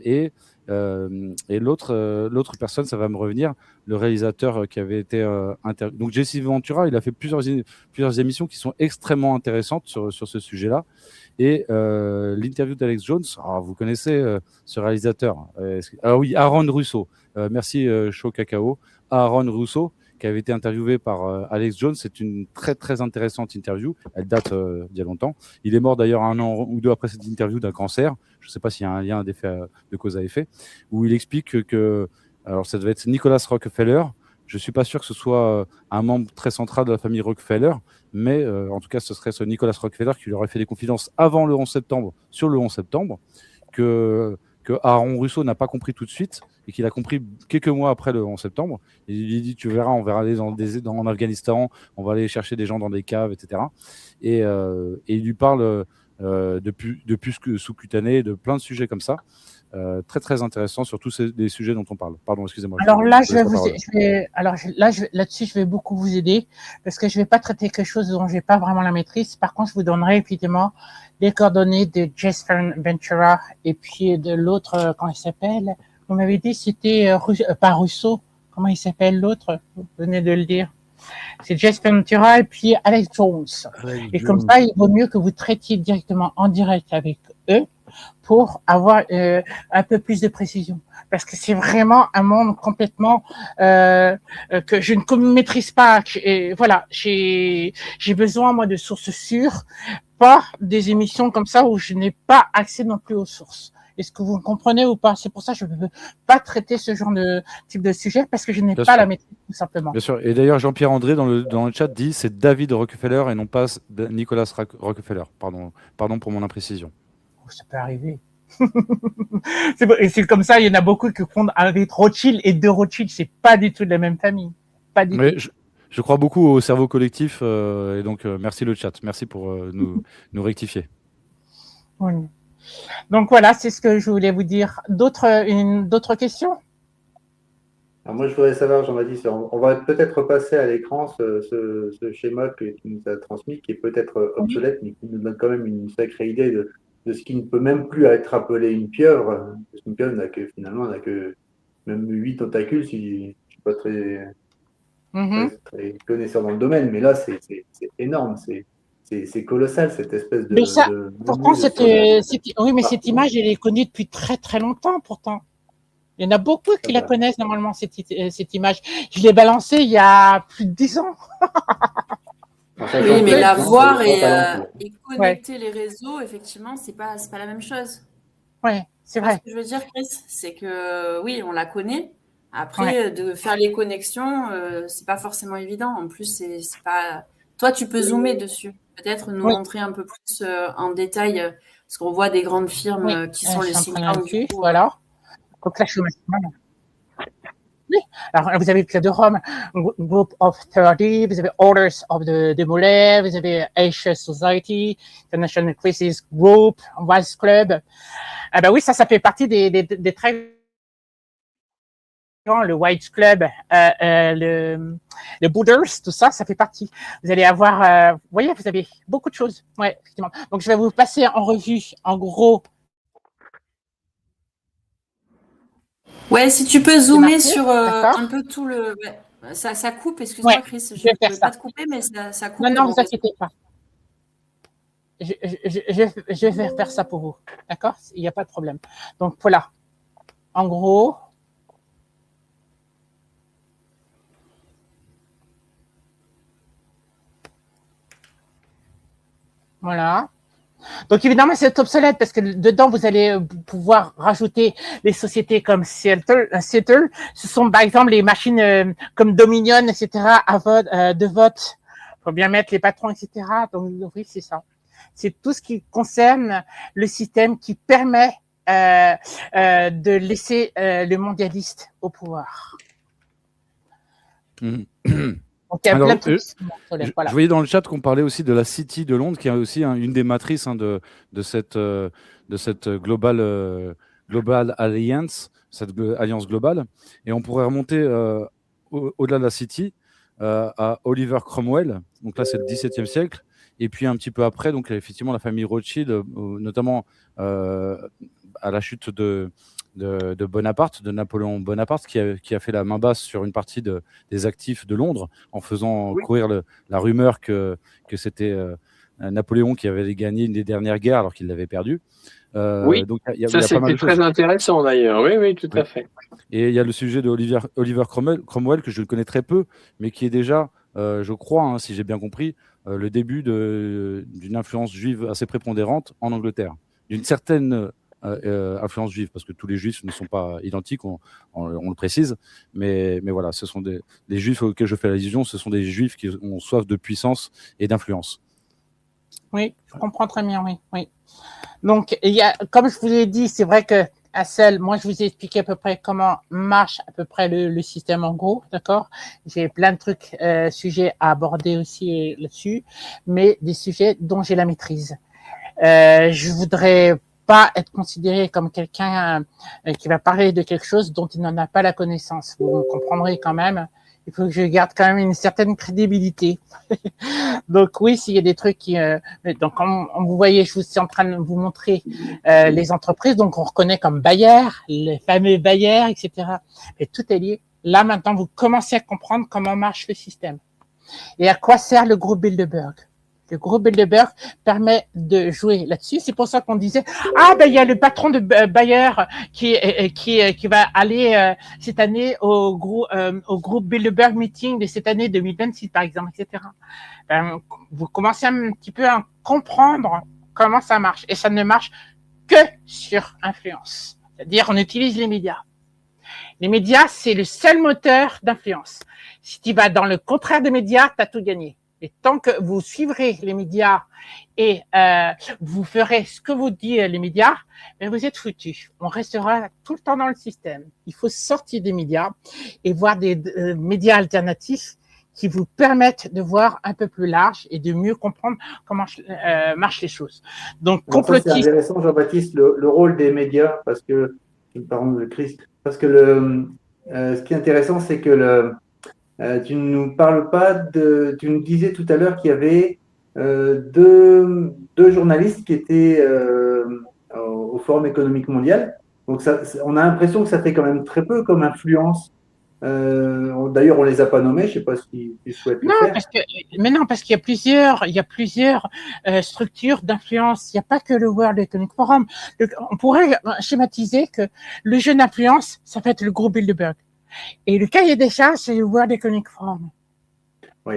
Et l'autre personne, ça va me revenir, le réalisateur qui avait été donc Jesse Ventura, il a fait plusieurs émissions qui sont extrêmement intéressantes sur ce sujet-là. Et l'interview d'Alex Jones, vous connaissez ce réalisateur. Oui, Aaron Russo. Merci Chaud Cacao. Aaron Russo, qui avait été interviewé par Alex Jones. C'est une très très intéressante interview. Elle date d'il y a longtemps. Il est mort d'ailleurs 1 an ou 2 après cette interview d'un cancer. Je ne sais pas s'il y a un lien d'effet de cause à effet, où il explique que, alors ça devait être Nicholas Rockefeller. Je ne suis pas sûr que ce soit un membre très central de la famille Rockefeller, mais en tout cas, ce serait ce Nicholas Rockefeller qui lui aurait fait des confidences avant le 11 septembre, sur le 11 septembre, que Aaron Russo n'a pas compris tout de suite et qu'il a compris quelques mois après le 11 septembre. Il lui dit, tu verras, on va aller en Afghanistan, on va aller chercher des gens dans des caves, etc. Et il lui parle de puces sous-cutanées, de plein de sujets comme ça. Très très intéressant sur tous les sujets dont on parle. Pardon, excusez-moi. Alors là, là-dessus, je vais beaucoup vous aider parce que je ne vais pas traiter quelque chose dont je n'ai pas vraiment la maîtrise. Par contre, je vous donnerai évidemment les coordonnées de Jesse Ventura et puis de l'autre, comment il s'appelle? Vous m'avez dit c'était pas Russo. Comment il s'appelle l'autre? Vous venez de le dire. C'est Jesse Ventura et puis Alex Jones. Et comme ça, il vaut mieux que vous traitiez directement en direct avec eux pour avoir un peu plus de précision. Parce que c'est vraiment un monde complètement que je ne maîtrise pas. Et voilà, j'ai besoin, moi, de sources sûres, pas des émissions comme ça où je n'ai pas accès non plus aux sources. Est-ce que vous me comprenez ou pas? C'est pour ça que je ne peux pas traiter ce genre de type de sujet parce que je n'ai pas la maîtrise, tout simplement. Bien sûr. Et d'ailleurs, Jean-Pierre André, dans le chat, dit c'est David Rockefeller et non pas Nicolas Rockefeller. Pardon pour mon imprécision. Ça peut arriver. C'est comme ça, il y en a beaucoup qui fondent avec Rothschild et de Rothschild, c'est pas du tout de la même famille. Pas du tout. Je crois beaucoup au cerveau collectif et donc merci le chat. Merci pour nous rectifier. Oui. Donc voilà, c'est ce que je voulais vous dire. D'autres questions? Alors moi, je voudrais savoir, Jean-Baptiste, on va peut-être passer à l'écran ce schéma que tu nous as transmis, qui est peut-être obsolète, mais qui nous donne quand même une sacrée idée de de ce qui ne peut même plus être appelé une pieuvre. Parce qu'une pieuvre finalement n'a que même 8 tentacules, si je ne suis pas très connaisseur dans le domaine, mais là, c'est énorme, c'est colossal, cette espèce Mais ça, de pourtant, sur oui, mais cette partout. image, elle est connue depuis très très longtemps, pourtant. Il y en a beaucoup qui la connaissent normalement, cette image. Je l'ai balancée il y a plus de 10 ans. Oui, mais la voir et connecter les réseaux, effectivement, c'est pas la même chose. Oui, c'est vrai. Ce que je veux dire, Chris, c'est que oui, on la connaît. Après, de faire les connexions, c'est pas forcément évident. En plus, c'est pas. Toi, tu peux zoomer dessus. Peut-être nous montrer un peu plus en détail, parce qu'on voit des grandes firmes qui sont les think tanks. Voilà. Donc là, je suis maintenant. Oui. Alors, vous avez le Club de Rome, Group of 30, vous avez Orders of the Mollet, vous avez Asia Society, International Crisis Group, Wise Club. Ah ben oui, ça fait partie des très le White Club, le Buddhas, tout ça, ça fait partie. Vous allez avoir, vous voyez, vous avez beaucoup de choses. Ouais, effectivement. Donc, je vais vous passer en revue, en gros. Ouais, si tu peux zoomer sur un peu tout le. Ouais. Ça coupe, excuse-moi, Chris, je ne pouvais pas te couper, mais ça coupe. Non, vous inquiétez pas. Je vais faire ça pour vous. D'accord? Il n'y a pas de problème. Donc, voilà. En gros. Voilà. Donc, évidemment, c'est obsolète parce que dedans, vous allez pouvoir rajouter les sociétés comme Seattle. Ce sont, par exemple, les machines comme Dominion, etc., de vote. Il faut bien mettre les patrons, etc. Donc, oui, c'est ça. C'est tout ce qui concerne le système qui permet de laisser le mondialiste au pouvoir. Donc, il y a plein de trucs. Je voyais dans le chat qu'on parlait aussi de la City de Londres, qui est aussi une des matrices de cette Global Alliance, cette alliance globale. Et on pourrait remonter au-delà de la City à Oliver Cromwell. Donc là, c'est le XVIIe siècle. Et puis un petit peu après, donc effectivement, la famille Rothschild, notamment à la chute de Bonaparte, de Napoléon Bonaparte, qui a fait la main basse sur une partie des actifs de Londres en faisant courir la rumeur que c'était Napoléon qui avait gagné une des dernières guerres alors qu'il l'avait perdue. Oui, donc, ça c'était très intéressant d'ailleurs. Oui, tout à fait. Et il y a le sujet de Oliver Cromwell que je connais très peu, mais qui est déjà, je crois, si j'ai bien compris, le début d'une influence juive assez prépondérante en Angleterre, d'une certaine influence juive, parce que tous les juifs ne sont pas identiques, on le précise, mais voilà, ce sont les juifs auxquels je fais allusion, ce sont des juifs qui ont soif de puissance et d'influence. Oui, je comprends très bien, oui. Donc, comme je vous l'ai dit, c'est vrai que Assel, moi, je vous ai expliqué à peu près comment marche à peu près le système en gros, d'accord? J'ai plein de trucs, sujets à aborder aussi là-dessus, mais des sujets dont j'ai la maîtrise. Je voudrais pas être considéré comme quelqu'un qui va parler de quelque chose dont il n'en a pas la connaissance. Vous me comprendrez quand même. Il faut que je garde quand même une certaine crédibilité. Donc oui, s'il y a des trucs qui... donc comme vous voyez, je suis en train de vous montrer les entreprises. Donc on reconnaît comme Bayer, les fameux Bayer, etc. Et tout est lié. Là maintenant, vous commencez à comprendre comment marche le système. Et à quoi sert le groupe Bilderberg. Le groupe Bilderberg permet de jouer là-dessus. C'est pour ça qu'on disait il y a le patron de Bayer qui va aller cette année au groupe Bilderberg meeting de cette année 2026 par exemple, etc. Vous commencez un petit peu à comprendre comment ça marche et ça ne marche que sur influence. C'est-à-dire on utilise les médias. Les médias, c'est le seul moteur d'influence. Si tu vas dans le contraire des médias, tu as tout gagné. Et tant que vous suivrez les médias et vous ferez ce que vous disent les médias, mais vous êtes foutus. On restera tout le temps dans le système. Il faut sortir des médias et voir des médias alternatifs qui vous permettent de voir un peu plus large et de mieux comprendre comment marchent les choses. Donc, complotisme. C'est intéressant, Jean-Baptiste, le rôle des médias, parce que, pardon, le Christ, parce que ce qui est intéressant, c'est que tu ne nous parles pas tu nous disais tout à l'heure qu'il y avait deux journalistes qui étaient au Forum économique mondial. Donc, on a l'impression que ça fait quand même très peu comme influence. D'ailleurs, on les a pas nommés. Je ne sais pas s'ils souhaitent le faire. Parce qu'il y a plusieurs structures d'influence. Il n'y a pas que le World Economic Forum. On pourrait schématiser que le jeu d'influence, ça peut être le groupe Bilderberg. Et le cahier des charges, c'est le World Economic Forum. Oui,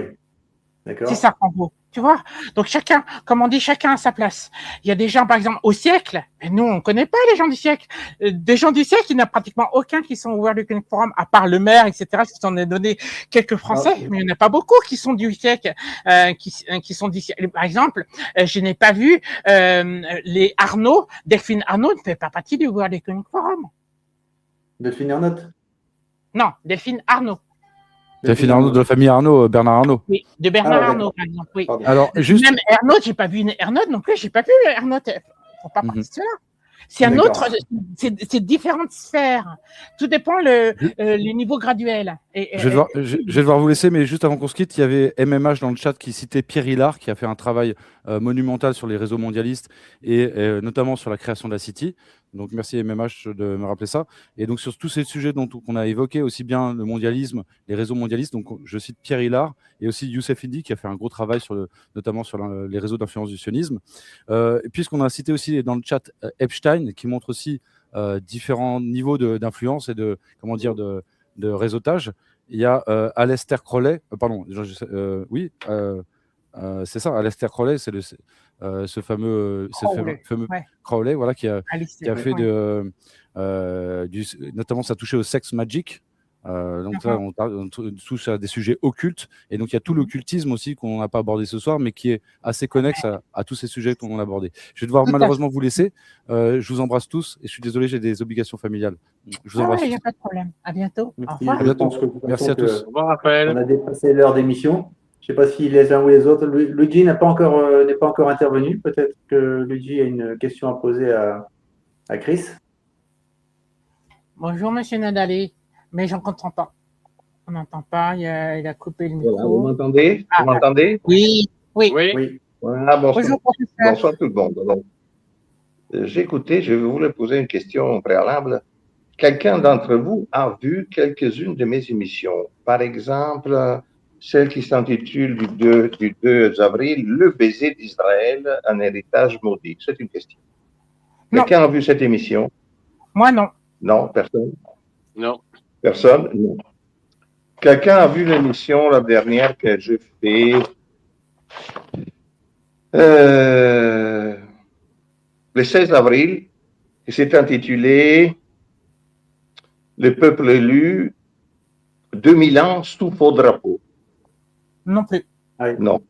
d'accord. C'est ça, en gros. Tu vois? Donc chacun, comme on dit, chacun a sa place. Il y a des gens, par exemple, au siècle, et nous, on connaît pas les gens du siècle. Des gens du siècle, il n'y en a pratiquement aucun qui sont au World Economic Forum, à part le maire, etc., qui s'en est donné quelques Français, mais il n'y en a pas beaucoup qui sont du siècle, qui sont du siècle. Par exemple, je n'ai pas vu les Arnaud, Delphine Arnaud ne fait pas partie du World Economic Forum. Delphine Arnaud? Non, Delphine Arnaud. Delphine Arnaud de la famille Arnaud, Bernard Arnaud. Oui, de Bernard Arnaud, par exemple. Oui. Alors, juste... Même Arnaud, j'ai pas vu Arnaud non plus, j'ai pas vu Arnaud. Faut pas partie de cela. C'est un autre, c'est différentes sphères. Tout dépend le niveau graduel. Je vais devoir vous laisser, mais juste avant qu'on se quitte, il y avait MMH dans le chat qui citait Pierre Hillard, qui a fait un travail monumental sur les réseaux mondialistes et notamment sur la création de la City. Donc merci MMH de me rappeler ça. Et donc sur tous ces sujets qu'on a évoqués, aussi bien le mondialisme, les réseaux mondialistes, donc je cite Pierre Hillard et aussi Youssef Indy qui a fait un gros travail notamment sur les réseaux d'influence du sionisme. Et puisqu'on a cité aussi dans le chat Epstein qui montre aussi différents niveaux d'influence et de réseautage. Il y a Aleister Crowley, c'est ça, Aleister Crowley, c'est ce fameux Crowley, voilà, qui a fait notamment ça touchait au sex magic. Donc là, on touche à des sujets occultes, et donc il y a tout l'occultisme aussi qu'on n'a pas abordé ce soir, mais qui est assez connexe à tous ces sujets qu'on a abordés. Je vais devoir malheureusement vous laisser. Je vous embrasse tous, et je suis désolé, j'ai des obligations familiales. Je vous embrasse. Il n'y a pas de problème. À bientôt. Merci. Au revoir. À bientôt. Merci à tous. Au revoir, Raphaël. On a dépassé l'heure d'émission. Je ne sais pas si les uns ou les autres. Luigi n'est pas encore intervenu. Peut-être que Luigi a une question à poser à Chris. Bonjour, monsieur Nadali. Mais j'en comprends pas. On n'entend pas. Il a coupé le micro. Voilà, vous m'entendez? Vous m'entendez? Oui. Voilà, Bonjour, professeur. bonsoir tout le monde. Donc, j'ai écouté, je voulais poser une question préalable. Quelqu'un d'entre vous a vu quelques-unes de mes émissions. Par exemple, celle qui s'intitule du 2 avril, Le baiser d'Israël, un héritage maudit. C'est une question. Quelqu'un a vu cette émission? Moi, non. Non, personne? Non. Personne? Non. Quelqu'un a vu l'émission, la dernière que j'ai fait, le 16 avril, qui s'est intitulé Le peuple élu, 2000 ans sous faux drapeau. Non plus. Non.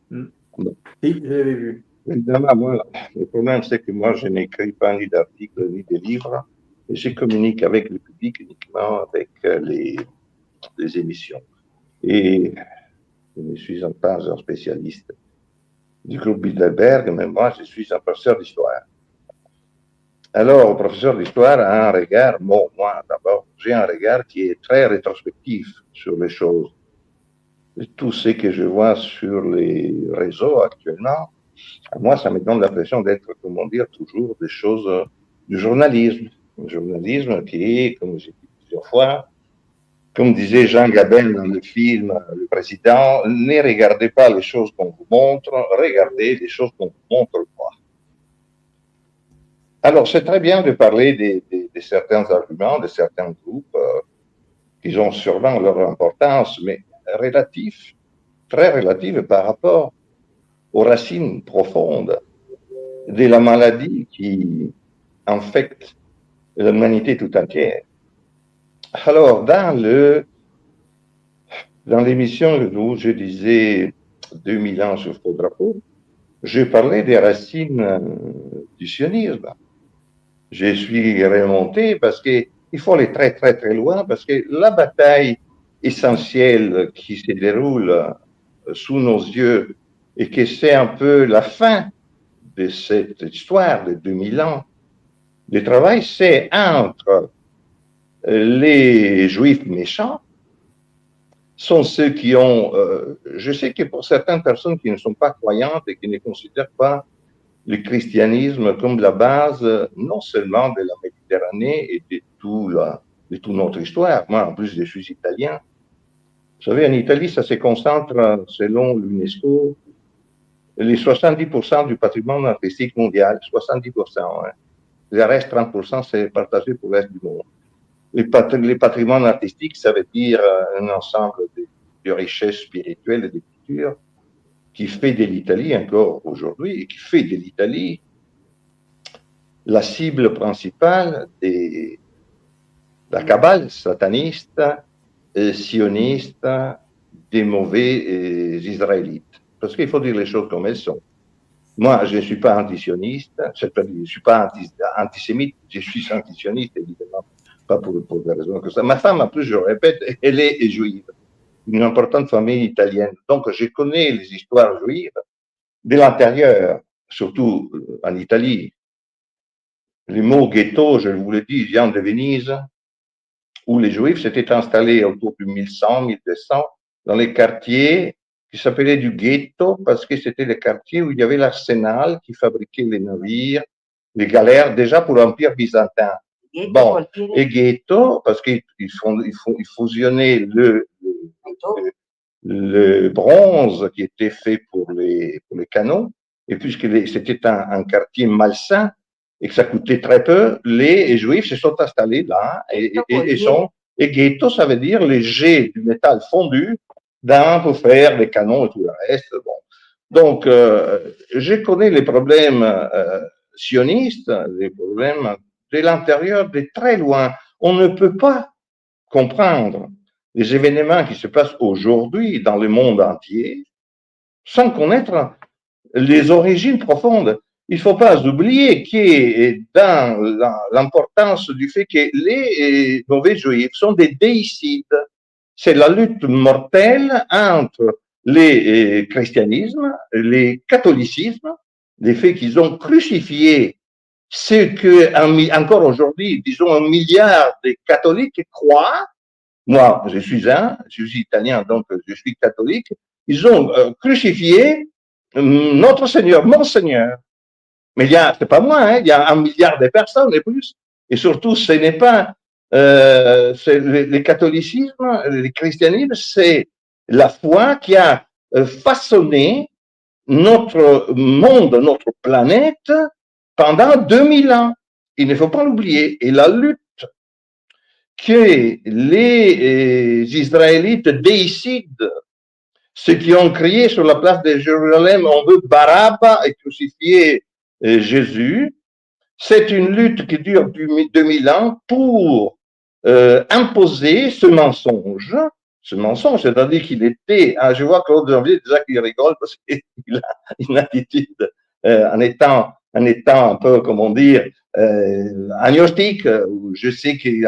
Si, je l'avais vu. Évidemment, moi, le problème, c'est que moi, je n'écris pas ni d'articles ni de livres. Et je communique avec le public uniquement avec les émissions. Et je ne suis pas un spécialiste du groupe Bilderberg, mais moi, je suis un professeur d'histoire. Alors, le professeur d'histoire a un regard, bon, moi, d'abord, j'ai un regard qui est très rétrospectif sur les choses. Et tout ce que je vois sur les réseaux actuellement, moi, ça me donne l'impression d'être, comment dire, toujours des choses du journalisme. Un journalisme qui est, comme j'ai dit plusieurs fois, comme disait Jean Gabin dans le film Le Président, ne regardez pas les choses qu'on vous montre, regardez les choses qu'on vous montre pas. Alors, c'est très bien de parler de certains arguments, de certains groupes qui ont sûrement leur importance, mais relatifs, très relatifs par rapport aux racines profondes de la maladie qui infecte l'humanité tout entière. Alors, dans l'émission où je disais 2000 ans sur faux drapeau, je parlais des racines du sionisme. Je suis remonté parce qu'il faut aller très, très, très loin, parce que la bataille essentielle qui se déroule sous nos yeux et que c'est un peu la fin de cette histoire de 2000 ans de travail, c'est entre les juifs méchants, sont ceux qui ont, je sais que pour certaines personnes qui ne sont pas croyantes et qui ne considèrent pas le christianisme comme la base non seulement de la Méditerranée et de toute notre histoire. Moi, en plus, je suis italien. Vous savez, en Italie, ça se concentre, selon l'UNESCO, les 70% du patrimoine artistique mondial, 70%. Hein. Le reste, 30%, c'est partagé pour le reste du monde. Les patrimoines artistiques, ça veut dire un ensemble de richesses spirituelles et de culture qui fait de l'Italie, encore aujourd'hui, et qui fait de l'Italie la cible principale de la cabale sataniste, sioniste, des mauvais Israélites. Parce qu'il faut dire les choses comme elles sont. Moi, je ne suis pas antisioniste, je ne suis pas antisémite, je suis antisioniste, évidemment, pas pour des raisons que ça. Ma femme, en plus, je le répète, elle est juive, une importante famille italienne. Donc, je connais les histoires juives de l'intérieur, surtout en Italie. Le mot ghetto, je vous l'ai dit, vient de Venise, où les Juifs s'étaient installés autour du 1100, 1200, dans les quartiers qui s'appelaient du ghetto, parce que c'était les quartiers où il y avait l'arsenal qui fabriquait les navires, les galères, déjà pour l'Empire byzantin. Bon, et ghetto, parce qu'ils fusionnaient le bronze qui était fait pour les canons, et puisque c'était un quartier malsain, et que ça coûtait très peu, les Juifs se sont installés là et ghetto, ça veut dire les jets du métal fondu pour faire des canons et tout le reste. Bon. Donc, je connais les problèmes sionistes, les problèmes de l'intérieur, de très loin. On ne peut pas comprendre les événements qui se passent aujourd'hui dans le monde entier sans connaître les origines profondes. Il ne faut pas oublier que dans l'importance du fait que les mauvais juifs sont des déicides. C'est la lutte mortelle entre les christianismes, les catholicismes, les faits qu'ils ont crucifié ce que, encore aujourd'hui, disons 1 milliard de catholiques croient. Moi, je suis italien, donc je suis catholique. Ils ont crucifié notre Seigneur, mon Seigneur. Mais c'est pas moi, hein, il y a 1 milliard de personnes et plus. Et surtout, ce n'est pas le catholicisme, le christianisme, c'est la foi qui a façonné notre monde, notre planète pendant 2000 ans. Il ne faut pas l'oublier. Et la lutte que les Israélites décident, ceux qui ont crié sur la place de Jérusalem, on veut Barabbas et crucifier Jésus, c'est une lutte qui dure 2000 ans pour imposer ce mensonge, c'est-à-dire qu'il était, je vois Claude Janvier déjà qu'il rigole parce qu'il a une attitude en étant un peu, comment dire, agnostique, je sais qu'il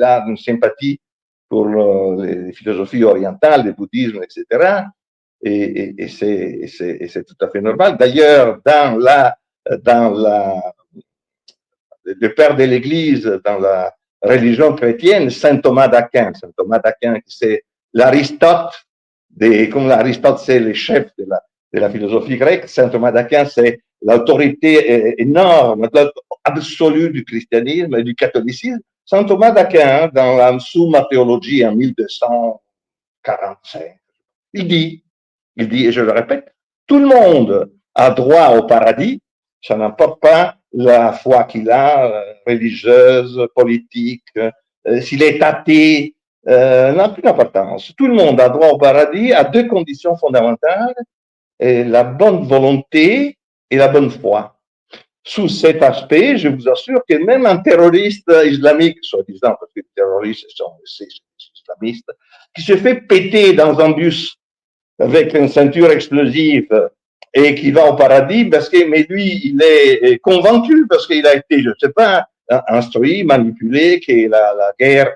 a une sympathie pour les philosophies orientales, le bouddhisme, etc. Et c'est tout à fait normal. D'ailleurs, le père de l'Église, dans la religion chrétienne, saint Thomas d'Aquin, c'est l'Aristote, comme l'Aristote c'est le chef de la philosophie grecque, saint Thomas d'Aquin c'est l'autorité énorme, absolue du christianisme et du catholicisme. Saint Thomas d'Aquin, dans la Summa Theologia en 1245, il dit, et je le répète, tout le monde a droit au paradis, ça n'importe pas la foi qu'il a, religieuse, politique, s'il est athée, n'a plus d'importance. Tout le monde a droit au paradis à 2 conditions fondamentales, la bonne volonté et la bonne foi. Sous cet aspect, je vous assure que même un terroriste islamique, soi-disant, parce que les terroristes sont islamistes, qui se fait péter dans un bus avec une ceinture explosive et qui va au paradis mais lui, il est convaincu parce qu'il a été, je ne sais pas, instruit, manipulé, que la guerre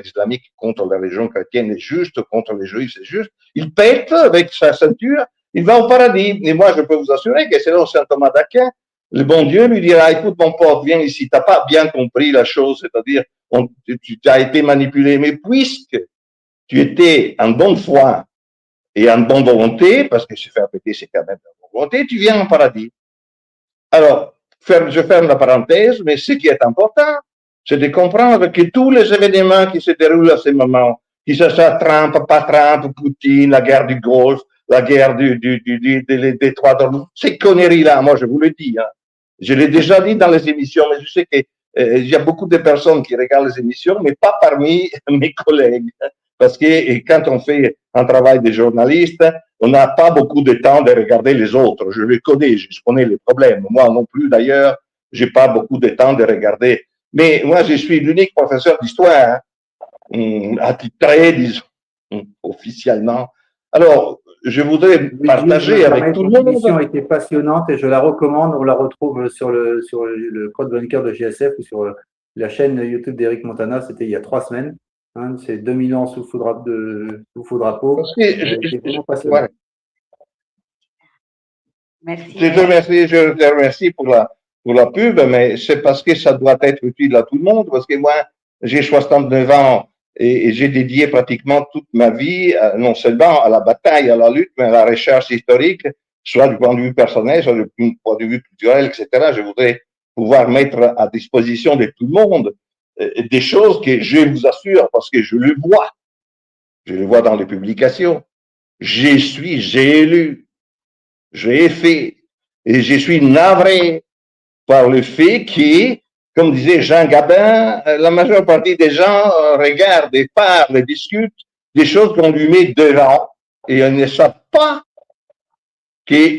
islamique contre la religion chrétienne est juste, contre les juifs c'est juste. Il pète avec sa ceinture, il va au paradis. Et moi, je peux vous assurer que selon saint Thomas d'Aquin, le bon Dieu lui dira, écoute mon pote, viens ici, tu n'as pas bien compris la chose, c'est-à-dire, tu as été manipulé, mais puisque tu étais en bonne foi et en bonne volonté, parce que se faire péter, c'est quand même volonté, tu viens en paradis. Alors, je ferme la parenthèse, mais ce qui est important, c'est de comprendre que tous les événements qui se déroulent à ce moment, que ce soit Trump, pas Trump, Poutine, la guerre du Golfe, la guerre des détroits d'Ormuz, ces conneries-là, moi je vous le dis, hein. Je l'ai déjà dit dans les émissions, mais je sais que il y a beaucoup de personnes qui regardent les émissions, mais pas parmi mes collègues. Parce que quand on fait un travail de journaliste, on n'a pas beaucoup de temps de regarder les autres. Je les connais, je connais les problèmes. Moi non plus, d'ailleurs, j'ai pas beaucoup de temps de regarder. Mais moi, je suis l'unique professeur d'histoire, attitré, disons, officiellement. Alors, je voudrais partager avec tout le monde. L'émission était passionnante et je la recommande. On la retrouve sur le code chroniqueur de JSF ou sur la chaîne YouTube d'Éric Montana. C'était il y a 3 semaines. Hein, c'est 2000 ans sous faux drapeau. C'est vraiment passionnant. Ouais. Merci. Je te remercie pour la pub, mais c'est parce que ça doit être utile à tout le monde, parce que moi, j'ai 69 ans et j'ai dédié pratiquement toute ma vie, non seulement à la bataille, à la lutte, mais à la recherche historique, soit du point de vue personnel, soit du point de vue culturel, etc. Je voudrais pouvoir mettre à disposition de tout le monde des choses que je vous assure, parce que je le vois dans les publications, j'ai lu, j'ai fait, et je suis navré par le fait que, comme disait Jean Gabin, la majeure partie des gens regardent et parlent et discutent des choses qu'on lui met devant, et ils ne savent pas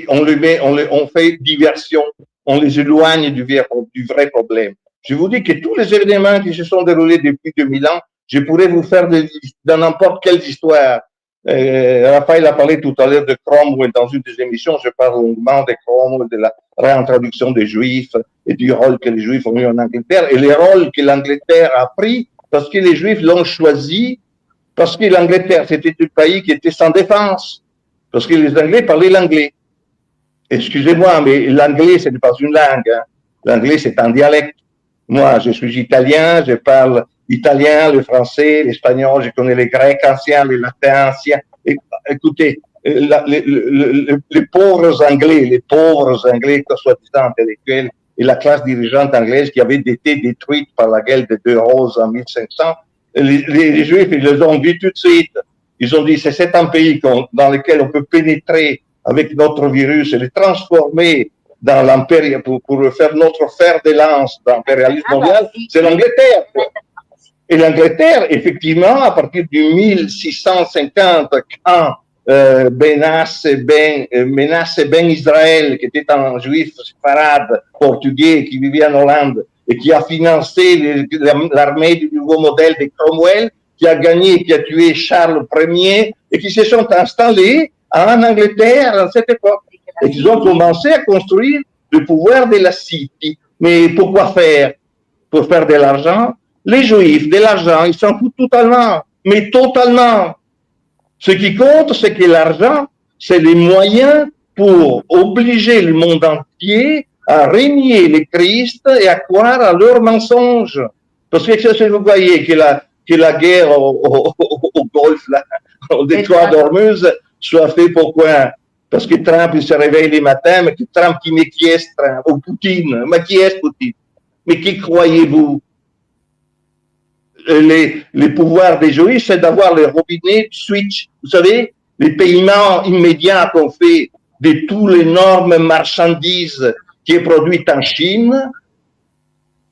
on fait diversion, on les éloigne du vrai problème. Je vous dis que tous les événements qui se sont déroulés depuis 2000 ans, je pourrais vous faire dans n'importe quelle histoire. Raphaël a parlé tout à l'heure de Cromwell dans une des émissions. Je parle longuement de Cromwell, de la réintroduction des Juifs et du rôle que les Juifs ont eu en Angleterre et les rôles que l'Angleterre a pris parce que les Juifs l'ont choisi, parce que l'Angleterre, c'était un pays qui était sans défense, parce que les Anglais parlaient l'anglais. Excusez-moi, mais l'anglais, ce n'est pas une langue. Hein. L'anglais, c'est un dialecte. Moi, je suis italien, je parle l'italien, le français, l'espagnol, je connais les grecs anciens, les latins anciens. Et, écoutez, les pauvres Anglais, soi-disant intellectuels, et la classe dirigeante anglaise qui avait été détruite par la guerre des 2 roses en 1500, les Juifs, ils les ont vus tout de suite. Ils ont dit, c'est un pays dans lequel on peut pénétrer avec notre virus et le transformer dans l'empire pour faire notre fer de lance dans l'impérialisme mondial, c'est l'Angleterre. Et l'Angleterre, effectivement, à partir du 1650, quand menace Ben Israël, qui était un juif séfarade portugais qui vivait en Hollande et qui a financé l'armée du nouveau modèle de Cromwell, qui a gagné, qui a tué Charles Ier et qui se sont installés en Angleterre à cette époque. Et qu'ils ont commencé à construire le pouvoir de la City. Mais pourquoi faire? Pour faire de l'argent? Les Juifs, de l'argent, ils s'en foutent totalement. Mais totalement. Ce qui compte, c'est que l'argent, c'est les moyens pour obliger le monde entier à régner le Christ et à croire à leurs mensonges. Parce que vous voyez que la guerre au Golfe, là, au détroit d'Ormuz, soit fait pourquoi? Parce que Trump, il se réveille les matins, mais que Trump, mais qui est Trump? Ou Poutine, mais qui est Poutine? Mais qui croyez-vous? Les pouvoirs des Juifs, c'est d'avoir les robinets switch. Vous savez, les paiements immédiats qu'on fait de toutes les énormes marchandises qui est produite en Chine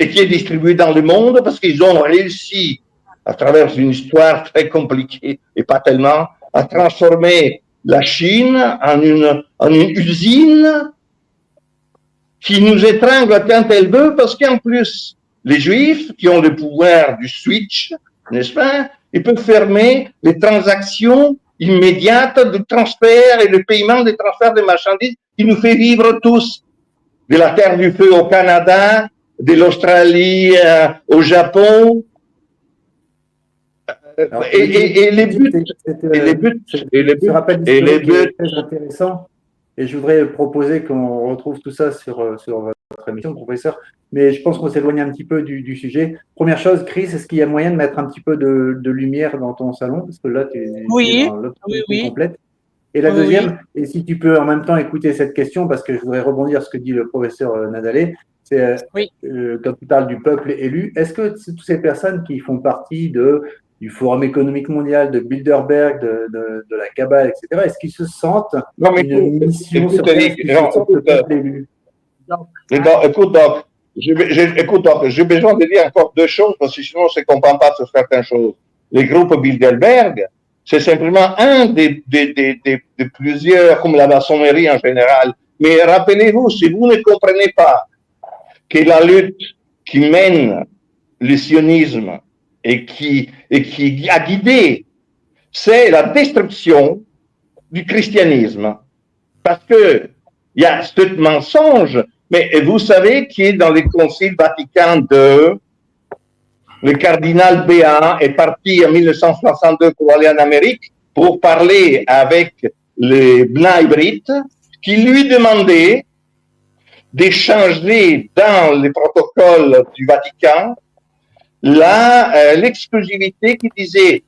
et qui est distribuée dans le monde parce qu'ils ont réussi, à travers une histoire très compliquée et pas tellement, à transformer la Chine en une usine qui nous étrangle quand elle veut parce qu'en plus, les Juifs qui ont le pouvoir du switch, n'est-ce pas, ils peuvent fermer les transactions immédiates de transfert et le paiement des transferts de marchandises qui nous fait vivre tous. De la Terre du Feu au Canada, de l'Australie au Japon. Alors, et les buts. Ce rappel historique est très intéressant. Et je voudrais proposer qu'on retrouve tout ça sur votre émission, professeur. Mais je pense qu'on s'éloigne un petit peu du sujet. Première chose, Chris, est-ce qu'il y a moyen de mettre un petit peu de lumière dans ton salon? Parce que là, tu es oui, dans l'obscurité complète. Et la Oui. deuxième, et si tu peux en même temps écouter cette question, parce que je voudrais rebondir sur ce que dit le professeur Nadalé, c'est Oui. quand tu parles du peuple élu, est-ce que toutes ces personnes qui font partie du Forum économique mondial, de Bilderberg, de la Kabbale, etc., est-ce qu'ils se sentent une mission sur Terre, est-ce qu'ils se sentent le peuple élu? Écoute, Doc, j'ai besoin de dire encore deux choses, parce que sinon on ne se comprend pas sur certaines choses. Les groupes Bilderberg, c'est simplement un des plusieurs, comme la maçonnerie en général. Mais rappelez-vous, si vous ne comprenez pas que la lutte qui mène le sionisme et qui a guidé, c'est la destruction du christianisme. Parce que il y a ce mensonge, mais vous savez qui est dans le Concile Vatican II, le cardinal Béat est parti en 1962 pour aller en Amérique pour parler avec les blancs hybrides qui lui demandaient d'échanger dans les protocoles du Vatican l'exclusivité qui disait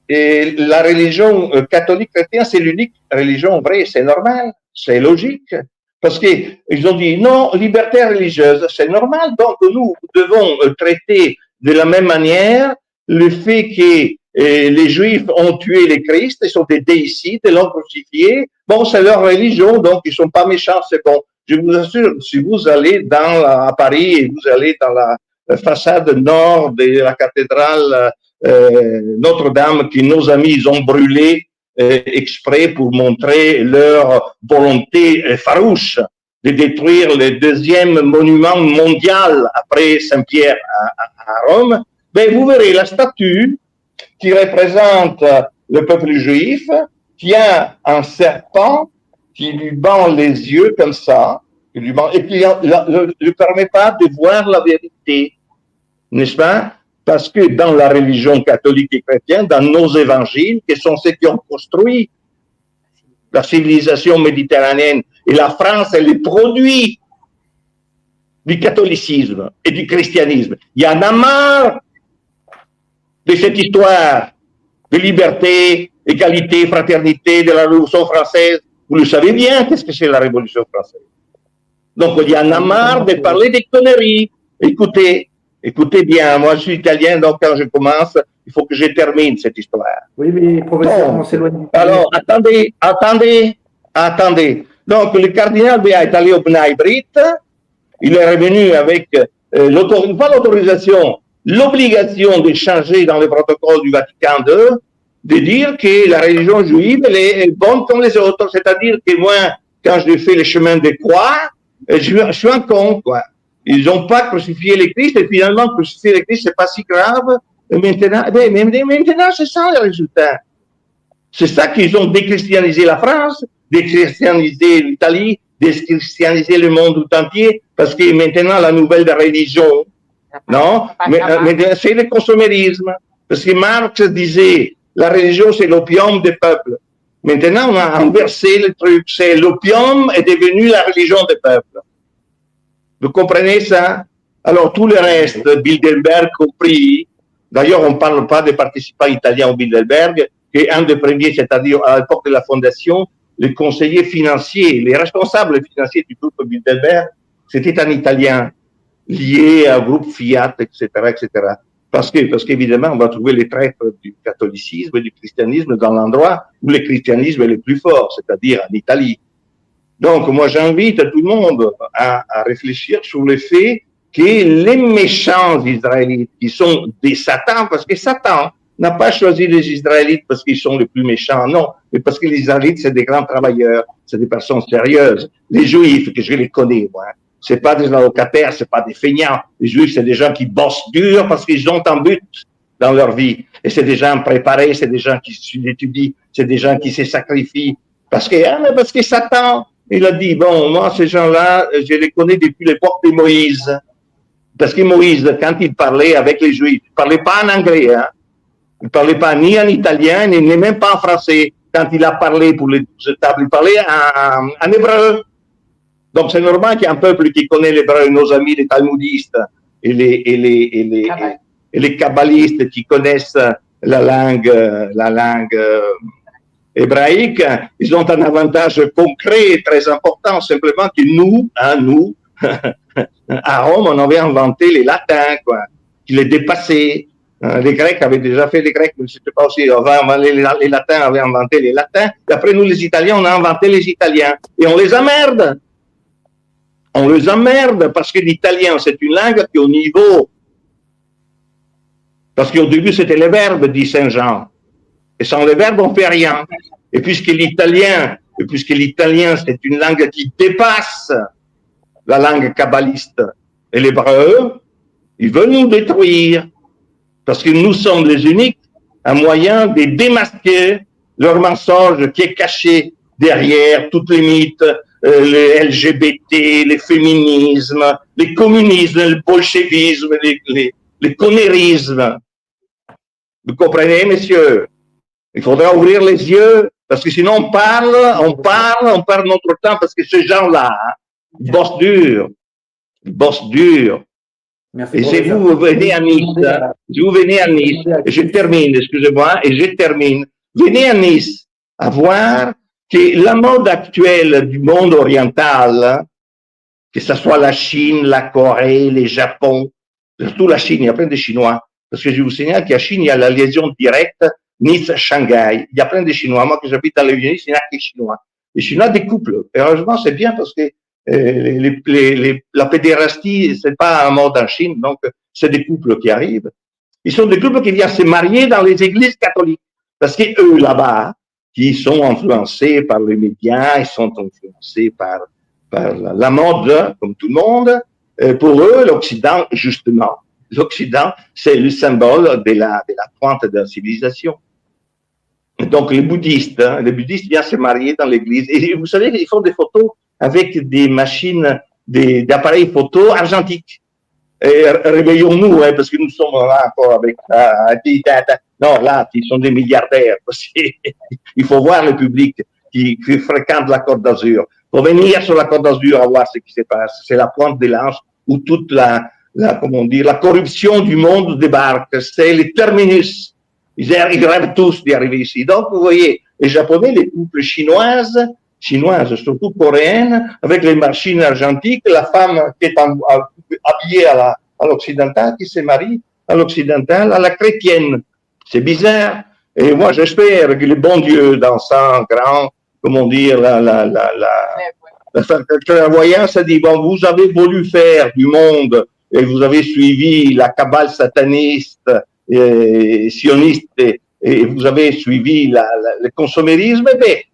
la religion catholique chrétienne, c'est l'unique religion vraie, c'est normal, c'est logique. Parce qu'ils ont dit non, liberté religieuse, c'est normal, donc nous devons traiter de la même manière le fait que les Juifs ont tué le Christ, ils sont des déicides, ils l'ont crucifié, bon, c'est leur religion, donc ils sont pas méchants, c'est bon. Je vous assure, si vous allez à Paris et vous allez dans la façade nord de la cathédrale Notre-Dame que nos amis ils ont brûlé exprès pour montrer leur volonté farouche de détruire le deuxième monument mondial après Saint-Pierre à Rome, ben vous verrez la statue qui représente le peuple juif, qui a un serpent qui lui band les yeux comme ça, et qui ne lui permet pas de voir la vérité, n'est-ce pas? Parce que dans la religion catholique et chrétienne, dans nos évangiles, qui sont ceux qui ont construit la civilisation méditerranéenne, et la France est le produit du catholicisme et du christianisme. Il y en a marre de cette histoire de liberté, égalité, fraternité de la Révolution française. Vous le savez bien, qu'est-ce que c'est la Révolution française? Donc, il y en a marre de parler des conneries. Écoutez bien, moi je suis italien, donc quand je commence, il faut que je termine cette histoire. Oui, mais professeur, on s'éloigne. Alors, attendez. Donc, le cardinal Béat est allé au Bnei Brit, il est revenu avec pas l'autorisation, l'obligation de changer dans le protocole du Vatican II, de dire que la religion juive elle est bonne comme les autres, c'est-à-dire que moi, quand je fais le chemin de croix, je suis un con, quoi. Ils n'ont pas crucifié le Christ, et finalement, crucifier le Christ, c'est pas si grave. Et maintenant, c'est ça le résultat. C'est ça qu'ils ont déchristianisé la France, déchristianisé l'Italie, déchristianisé le monde tout entier, parce que maintenant, la nouvelle religion, non, mais c'est le consommérisme. Parce que Marx disait, la religion, c'est l'opium des peuples. Maintenant, on a inversé le truc. C'est l'opium est devenu la religion des peuples. Vous comprenez ça? Alors, tout le reste, Bilderberg compris, d'ailleurs, on ne parle pas des participants italiens au Bilderberg, qui est un des premiers, c'est-à-dire à l'époque de la fondation, les conseillers financiers, les responsables financiers du groupe Bilderberg, c'était un Italien lié au groupe Fiat, etc., etc. Parce qu'évidemment, on va trouver les traîtres du catholicisme et du christianisme dans l'endroit où le christianisme est le plus fort, c'est-à-dire en Italie. Donc, moi, j'invite tout le monde à réfléchir sur le fait que les méchants Israélites, qui sont des Satans, parce que Satan n'a pas choisi les Israélites parce qu'ils sont les plus méchants, non, mais parce que les Israélites, c'est des grands travailleurs, c'est des personnes sérieuses. Les Juifs, que je les connais, moi, c'est pas des allocataires, c'est pas des feignants. Les Juifs, c'est des gens qui bossent dur parce qu'ils ont un but dans leur vie. Et c'est des gens préparés, c'est des gens qui étudient, c'est des gens qui se sacrifient. Parce que Satan, il a dit, bon, moi, ces gens-là, je les connais depuis l'époque de Moïse. Parce que Moïse, quand il parlait avec les Juifs, il parlait pas en anglais, hein. Il parlait pas ni en italien, ni même pas en français. Quand il a parlé pour les 12 tables, il parlait en hébreu. Donc, c'est normal qu'il y ait un peuple qui connaît l'hébreu, nos amis les talmudistes et les kabbalistes qui connaissent la langue hébraïques, ils ont un avantage concret et très important, simplement que nous, à Rome, on avait inventé les latins, quoi, qui les dépassaient. Les Grecs avaient déjà fait les Grecs, mais c'était pas aussi. Les Latins avaient inventé les Latins, et après nous, les Italiens, on a inventé les Italiens. Et on les emmerde. On les emmerde parce que l'italien, c'est une langue qui est au niveau. Parce qu'au début, c'était les verbes, dit Saint Jean. Et sans les verbes, on ne fait rien. Et puisque l'italien, c'est une langue qui dépasse la langue kabbaliste et l'hébreu, ils veulent nous détruire. Parce que nous sommes les uniques, un moyen de démasquer leur mensonge qui est caché derrière toutes les mythes, les LGBT, les féminismes, les communismes, le bolchevisme, les connérismes. Vous comprenez, messieurs? Il faudra ouvrir les yeux, parce que sinon on perd notre temps, parce que ces gens-là, ils bossent dur. Merci, et si vous venez à Nice, et je termine, excusez-moi, venez à Nice à voir que la mode actuelle du monde oriental, que ce soit la Chine, la Corée, le Japon, surtout la Chine, il y a plein de Chinois, parce que je vous signale qu'à Chine, il y a la liaison directe Nice-Shanghai. Il y a plein de Chinois. Moi, que j'habite dans les Nice, il n'y a que des Chinois. Les Chinois découplent. Et heureusement, c'est bien parce que la pédérastie, c'est pas un mode en Chine, donc c'est des couples qui arrivent. Ils sont des couples qui viennent se marier dans les églises catholiques. Parce que eux, là-bas, qui sont influencés par les médias, ils sont influencés par la mode, comme tout le monde. Pour eux, l'Occident, justement, c'est le symbole de la pointe de la civilisation. Donc, les bouddhistes viennent se marier dans l'église. Et vous savez, ils font des photos avec des machines, d'appareils photo argentiques. Et réveillons-nous, hein, parce que nous sommes là encore avec non, là, ils sont des milliardaires. Il faut voir le public qui fréquente la Côte d'Azur. Il faut venir sur la Côte d'Azur à voir ce qui se passe. C'est la pointe de l'ange où toute la corruption du monde débarque. C'est le terminus. Ils rêvent tous d'y arriver ici. Donc, vous voyez, les Japonais, les couples chinoises, surtout coréennes, avec les machines argentiques, la femme qui est habillée à l'occidental, qui se marie à l'occidental, à la chrétienne. C'est bizarre. Et moi, j'espère que le bon Dieu, dans sa grand, comment dire, la clairvoyance a dit, bon, vous avez voulu faire du monde, et vous avez suivi la cabale sataniste, sioniste, et vous avez suivi le consommérisme,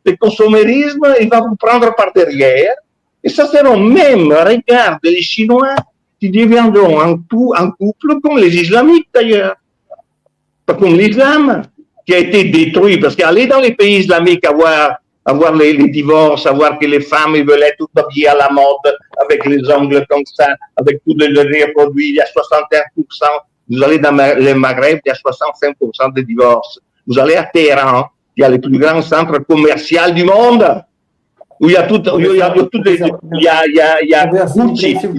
le consommérisme, il va vous prendre par derrière, et ça sera même, regarde, les Chinois qui deviendront un couple comme les islamiques d'ailleurs, pas comme l'islam, qui a été détruit, parce qu'aller dans les pays islamiques avoir les divorces, avoir que les femmes ils veulent être toutes habillées à la mode, avec les ongles comme ça, avec tous les produits, il y a 61%. Vous allez dans le Maghreb, il y a 65% de divorces. Vous allez à Téhéran, il y a le plus grand centre commercial du monde, où il y a tout, il y a Gucci, il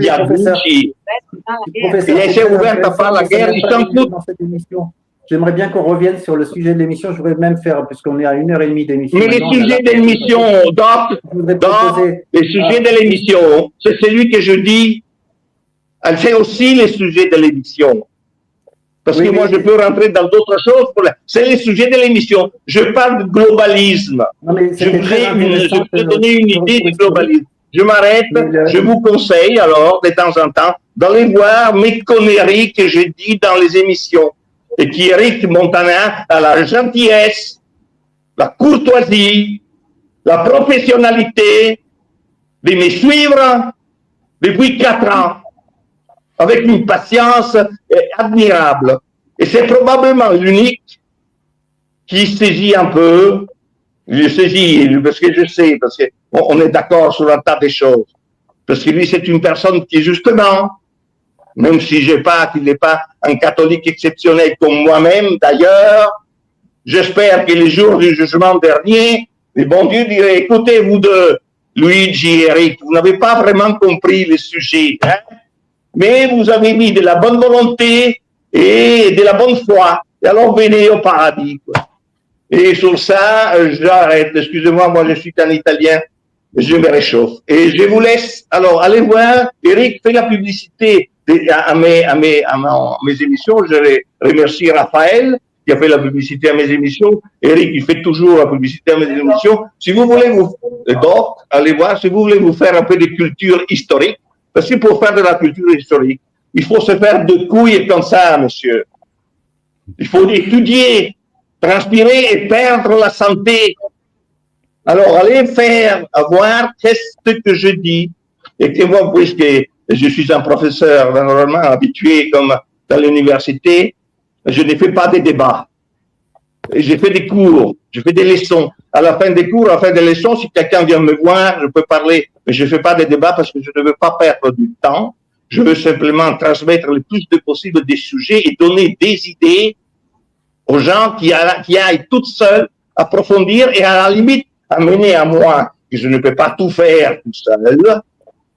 y a Gucci. Il a été ouvert à faire la guerre, ils s'en foutent. J'aimerais bien qu'on revienne sur le sujet de l'émission. Je voudrais même faire, puisqu'on est à 1h30 d'émission. Mais le sujet de l'émission, le sujet de l'émission, c'est celui que je dis, elle fait aussi le sujet de l'émission. Parce que moi, je peux rentrer dans d'autres choses. C'est le sujet de l'émission. Je parle de globalisme. Je voudrais donner une idée du globalisme. Je m'arrête, je vous conseille alors, de temps en temps, d'aller voir mes conneries que je dis dans les émissions. Et qui Eric Montana a la gentillesse, la courtoisie, la professionnalité de me suivre depuis 4 ans, avec une patience admirable. Et c'est probablement l'unique qui saisit un peu, parce que je sais, parce qu'on est d'accord sur un tas de choses. Parce que lui, c'est une personne qui, justement, même si qu'il n'est pas un catholique exceptionnel comme moi-même, d'ailleurs, j'espère que le jour du jugement dernier, le bon Dieu dirait, écoutez, vous deux, Luigi et Eric, vous n'avez pas vraiment compris le sujet, hein, mais vous avez mis de la bonne volonté et de la bonne foi, et alors venez au paradis, quoi. Et sur ça, j'arrête. Excusez-moi, moi je suis un Italien, je me réchauffe. Et je vous laisse. Alors, allez voir. Eric fait la publicité à mes émissions. Je remercie Raphaël qui a fait la publicité à mes émissions. Eric, il fait toujours la publicité à mes émissions. Si vous voulez donc, allez voir. Si vous voulez vous faire un peu de culture historique, parce que pour faire de la culture historique, il faut se faire de couilles comme ça, monsieur. Il faut étudier, transpirer et perdre la santé. Alors, allez voir qu'est-ce que je dis. Et que moi, puisque je suis un professeur normalement habitué comme dans l'université, je ne fais pas de débats. Je fais des cours, je fais des leçons. À la fin des cours, à la fin des leçons, si quelqu'un vient me voir, je peux parler, mais je ne fais pas de débats parce que je ne veux pas perdre du temps. Je veux simplement transmettre le plus de possible des sujets et donner des idées aux gens qui aillent toutes seules approfondir et à la limite amener à moi, que je ne peux pas tout faire tout seul,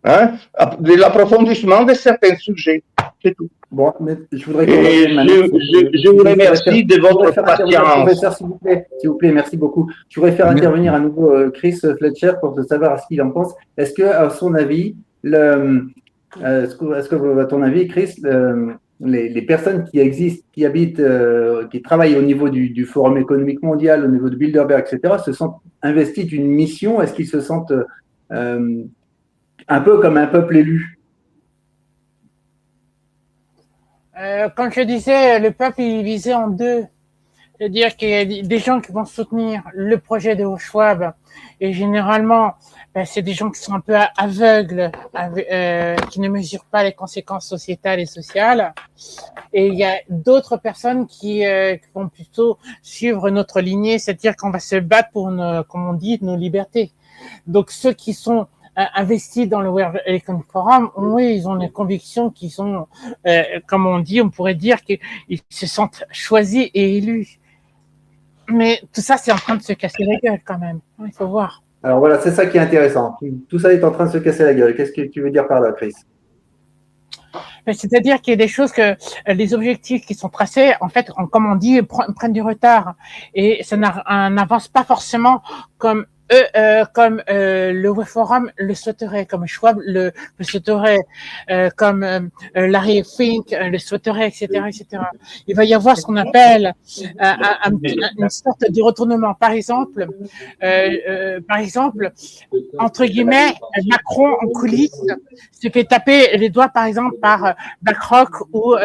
hein, de l'approfondissement de certains sujets. C'est tout. Bon, mais je voudrais je vous remercie de votre patience. Professeur, s'il vous plaît, merci beaucoup. Je voudrais faire intervenir à nouveau Chris Fletcher pour savoir ce qu'il en pense. Est-ce que, à son avis, est-ce que, à ton avis, Chris, les personnes qui existent, qui habitent, qui travaillent au niveau du Forum économique mondial, au niveau de Bilderberg, etc., se sentent investis d'une mission? Est-ce qu'ils se sentent un peu comme un peuple élu? Comme je disais, le peuple est divisé en deux. C'est-à-dire qu'il y a des gens qui vont soutenir le projet de Schwab, et généralement, c'est des gens qui sont un peu aveugles, qui ne mesurent pas les conséquences sociétales et sociales. Et il y a d'autres personnes qui vont plutôt suivre notre lignée, c'est-à-dire qu'on va se battre pour, comme on dit, nos libertés. Donc ceux qui sont investis dans le World Economic Forum, oui, ils ont des convictions qui sont, comme on dit, on pourrait dire qu'ils se sentent choisis et élus. Mais tout ça, c'est en train de se casser la gueule quand même. Il faut voir. Alors voilà, c'est ça qui est intéressant. Tout ça est en train de se casser la gueule. Qu'est-ce que tu veux dire par là, Chris? C'est-à-dire qu'il y a des choses que les objectifs qui sont tracés, en fait, comme on dit, prennent du retard. Et ça n'avance pas forcément comme le Web Forum le souhaiterait, comme Schwab le souhaiterait, comme Larry Fink le souhaiterait, etc., etc. Il va y avoir ce qu'on appelle une sorte de retournement. Par exemple, entre guillemets, Macron en coulisses se fait taper les doigts, par exemple, par BlackRock ou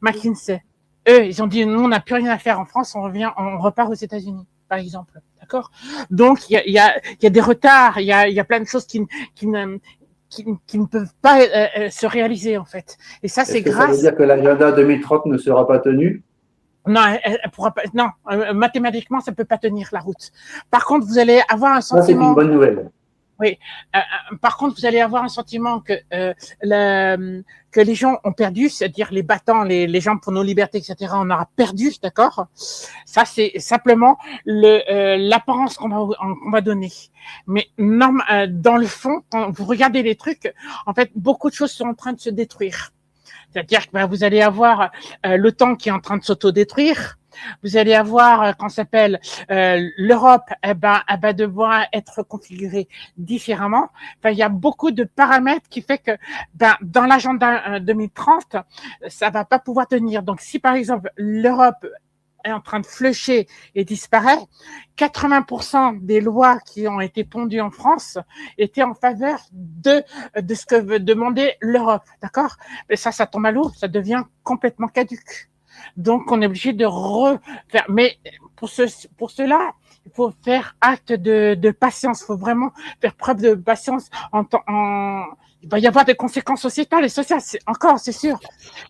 McKinsey. Eux, ils ont dit, nous, on n'a plus rien à faire en France, on repart aux États-Unis, par exemple. D'accord. Donc il y a des retards, il y a plein de choses qui ne peuvent pas se réaliser en fait. Et ça, c'est grâce. Ça veut dire que l'agenda 2030 ne sera pas tenu? Non, elle pourra pas. Non, mathématiquement, ça peut pas tenir la route. Par contre, vous allez avoir un sentiment. Ça, c'est une bonne nouvelle. Oui. Par contre, vous allez avoir un sentiment que les gens ont perdu, c'est-à-dire les battants, les gens pour nos libertés, etc. On aura perdu, d'accord. Ça, c'est simplement l'apparence qu'on va donner. Mais dans le fond, quand vous regardez les trucs, en fait, beaucoup de choses sont en train de se détruire. C'est-à-dire que vous allez avoir l'OTAN qui est en train de s'autodétruire. Vous allez avoir, qu'on s'appelle l'Europe, elle va devoir être configurée différemment. Enfin, il y a beaucoup de paramètres qui fait que dans l'agenda 2030, ça va pas pouvoir tenir. Donc, si par exemple l'Europe est en train de flusher et disparaît, 80% des lois qui ont été pondues en France étaient en faveur de ce que veut demander l'Europe, d'accord? Mais ça tombe à l'eau, ça devient complètement caduque. Donc, on est obligé de refaire. Mais pour cela, il faut faire acte de patience. Il faut vraiment faire preuve de patience. Il va y avoir des conséquences sociétales et sociales, c'est sûr.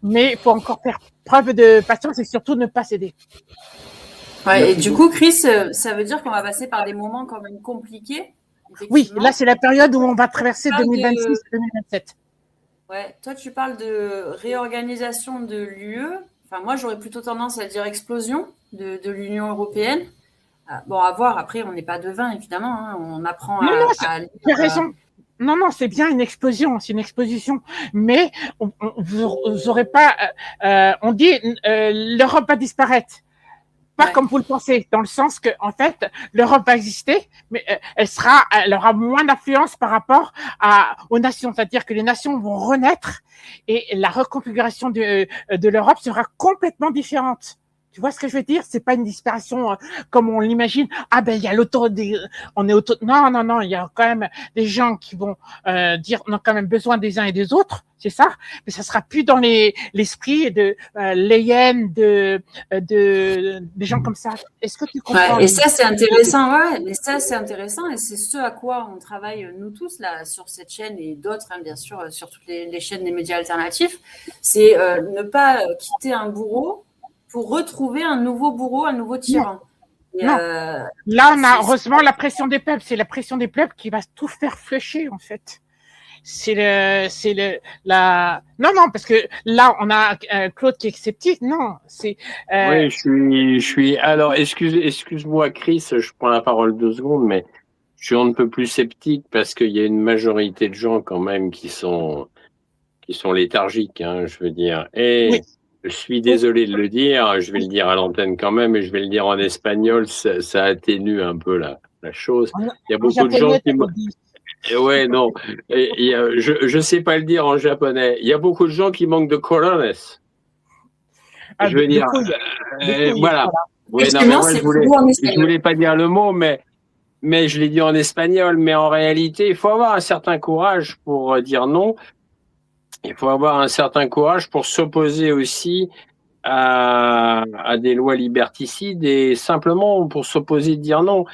Mais il faut encore faire preuve de patience et surtout ne pas céder. Ouais, et du coup, Chris, ça veut dire qu'on va passer par des moments quand même compliqués. Oui, là, c'est la période où on va traverser 2026-2027. Ouais, toi, tu parles de réorganisation de l'UE. Enfin, moi, j'aurais plutôt tendance à dire explosion de l'Union européenne. Bon, à voir. Après, on n'est pas devin, évidemment. Hein. On apprend à lire. Tu as raison. Non, c'est bien une explosion, c'est une exposition. Mais vous n'aurez pas. On dit l'Europe va disparaître. Pas comme vous le pensez, dans le sens que, en fait, l'Europe va exister, mais elle aura moins d'influence par rapport aux nations. C'est-à-dire que les nations vont renaître et la reconfiguration de l'Europe sera complètement différente. Tu vois ce que je veux dire? C'est pas une disparition comme on l'imagine. Ah ben il y a non, il y a quand même des gens qui vont dire on a quand même besoin des uns et des autres, c'est ça. Mais ça sera plus dans l'esprit de Leyen, des gens comme ça. Est-ce que tu comprends? Et ça c'est intéressant, mais ça c'est intéressant et c'est ce à quoi on travaille nous tous là sur cette chaîne et d'autres bien sûr sur toutes les chaînes des médias alternatifs. C'est ne pas quitter un bourreau pour retrouver un nouveau bourreau, un nouveau tyran. Non. Là, on a heureusement la pression des peuples. C'est la pression des peuples qui va tout faire flécher, en fait. Non, parce que là, on a Claude qui est sceptique. Non, c'est. Oui, je suis. Alors, excuse-moi, Chris, je prends la parole 2 secondes, mais je suis un peu plus sceptique parce qu'il y a une majorité de gens quand même qui sont léthargiques, hein, je veux dire. Et oui. Je suis désolé de le dire, je vais le dire à l'antenne quand même, et je vais le dire en espagnol, ça atténue un peu la chose. Il y a beaucoup de gens qui... Ouais, non, je sais pas le dire en japonais. Il y a beaucoup de gens qui manquent de corones. Je veux dire, voilà. Ouais, non, mais moi, je voulais pas dire le mot, mais je l'ai dit en espagnol. Mais en réalité, il faut avoir un certain courage pour dire non. Il faut avoir un certain courage pour s'opposer aussi à des lois liberticides et simplement pour s'opposer, dire non.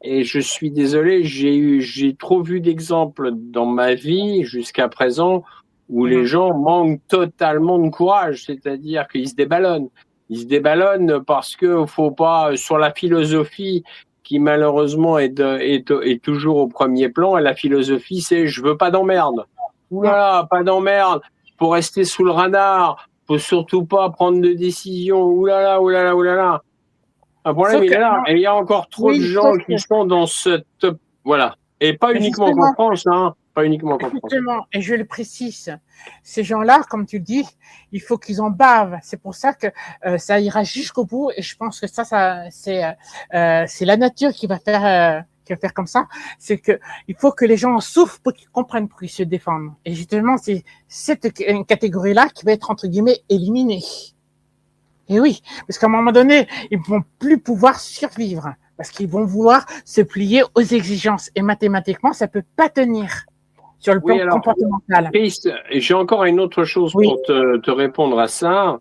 Et je suis désolé, j'ai trop vu d'exemples dans ma vie jusqu'à présent où les gens manquent totalement de courage, c'est-à-dire qu'ils se déballonnent. Ils se déballonnent parce que faut pas, sur la philosophie qui malheureusement est toujours au premier plan, et la philosophie c'est je veux pas d'emmerde. Oulala, pas d'emmerde, faut rester sous le radar, faut surtout pas prendre de décision, oulala. Un problème, il est là. Et il y a encore trop de gens qui sont dans cette... Voilà. Et pas uniquement en France, hein. Pas uniquement en France. Justement, et je le précise, ces gens-là, comme tu le dis, il faut qu'ils en bavent. C'est pour ça que ça ira jusqu'au bout. Et je pense que c'est la nature qui va faire comme ça. C'est que il faut que les gens en souffrent pour qu'ils comprennent, pour qu'ils se défendent. Et justement, c'est cette catégorie-là qui va être entre guillemets éliminée. Et oui, parce qu'à un moment donné, ils vont plus pouvoir survivre parce qu'ils vont vouloir se plier aux exigences et mathématiquement, ça peut pas tenir sur le plan comportemental. Chris, j'ai encore une autre chose pour te répondre à ça.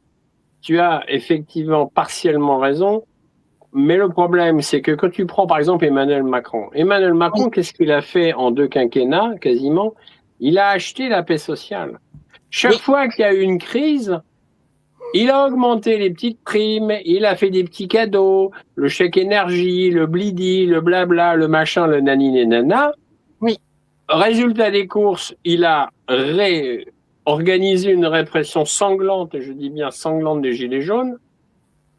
Tu as effectivement partiellement raison, mais le problème, c'est que quand tu prends par exemple Emmanuel Macron, qu'est-ce qu'il a fait en 2 quinquennats quasiment? Il a acheté la paix sociale. Chaque fois qu'il y a eu une crise, il a augmenté les petites primes, il a fait des petits cadeaux, le chèque énergie, le blidi, le blabla, le machin, le nani nana. Oui. Résultat des courses, il a organisé une répression sanglante, je dis bien sanglante, des Gilets jaunes.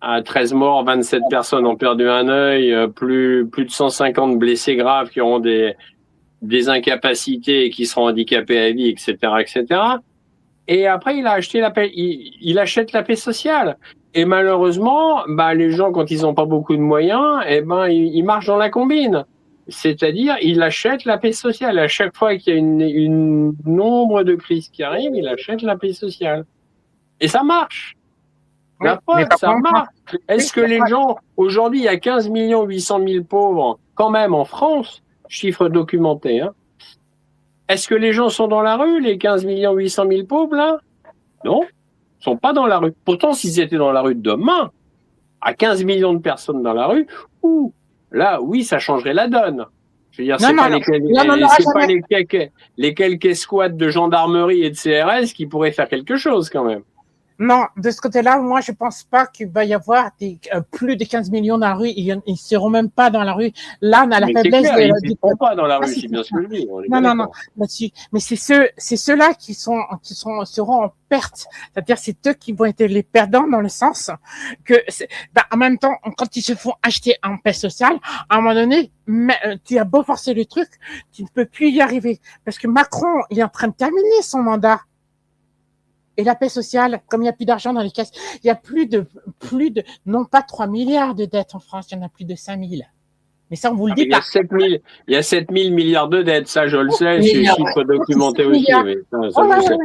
13 morts, 27 personnes ont perdu un œil, plus de 150 blessés graves qui auront des incapacités et qui seront handicapés à vie, etc., etc. Et après, il achète la paix sociale. Et malheureusement, les gens, quand ils n'ont pas beaucoup de moyens, ils marchent dans la combine. C'est-à-dire, il achète la paix sociale. À chaque fois qu'il y a une nombre de crises qui arrivent, il achète la paix sociale. Et ça marche. La preuve, ça marche. Est-ce que les gens, aujourd'hui, il y a 15 800 000 pauvres, quand même, en France, chiffre documenté, hein. Est-ce que les gens sont dans la rue, les 15 800 000 pauvres, là? Non, ils sont pas dans la rue. Pourtant, s'ils étaient dans la rue demain, à 15 millions de personnes dans la rue, là, oui, ça changerait la donne. Je veux dire, c'est pas les quelques escouades de gendarmerie et de CRS qui pourraient faire quelque chose, quand même. Non, de ce côté-là, moi, je pense pas qu'il va y avoir plus de 15 millions dans la rue. Ils seront même pas dans la rue. Là, on a la faiblesse ils ne seront pas dans la rue, c'est bien ce que je dis. Non. Mais c'est ceux-là qui seront en perte. C'est-à-dire, c'est eux qui vont être les perdants dans le sens que, en même temps, quand ils se font acheter en paix sociale, à un moment donné, tu as beau forcer le truc, tu ne peux plus y arriver. Parce que Macron, il est en train de terminer son mandat. Et la paix sociale, comme il n'y a plus d'argent dans les caisses, il y a plus de, non pas 3 milliards de dettes en France, il y en a plus de 5 000. Mais ça, on vous le dit pas. Il y a 7 000 milliards de dettes, ça je le sais, c'est chiffre documenté aussi. Mais ça, je sais.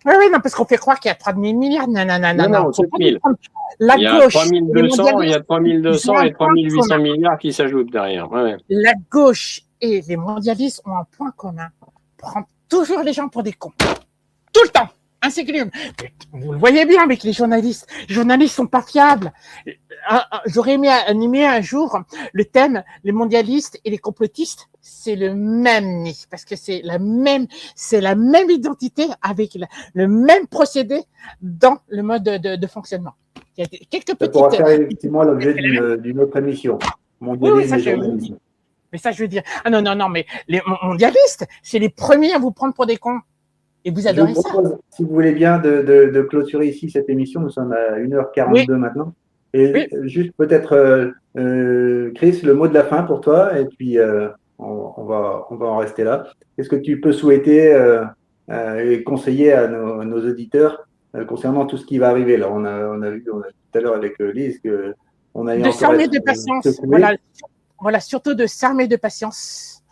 Oui, non, parce qu'on fait croire qu'il y a 3 000 milliards. Non. 7 000. La il y a gauche, 3 200, il y a 3 200 et 3 800 milliards qui s'ajoutent derrière. Ouais. La gauche et les mondialistes ont un point commun. Prendre toujours les gens pour des cons. Tout le temps. Insécurité. Vous le voyez bien avec les journalistes. Les journalistes sont pas fiables. J'aurais aimé animer un jour le thème les mondialistes et les complotistes. C'est le même nid parce que c'est la même identité avec le même procédé dans le mode de fonctionnement. Il y a quelques Ça petites. pourra faire effectivement l'objet d'une autre émission. Mondialisme et journalisme. Mais ça, je veux dire. Ah non, mais les mondialistes, c'est les premiers à vous prendre pour des cons. Et vous adorez ça. Je vous propose, si vous voulez bien, de clôturer ici cette émission. Nous sommes à 1h42 maintenant. Et juste peut-être, Chris, le mot de la fin pour toi, et puis on va en rester là. Qu'est-ce que tu peux souhaiter et conseiller à nos auditeurs concernant tout ce qui va arriver là? On a vu tout à l'heure avec Lise qu'on a de s'armer de patience. Voilà, surtout de s'armer de patience.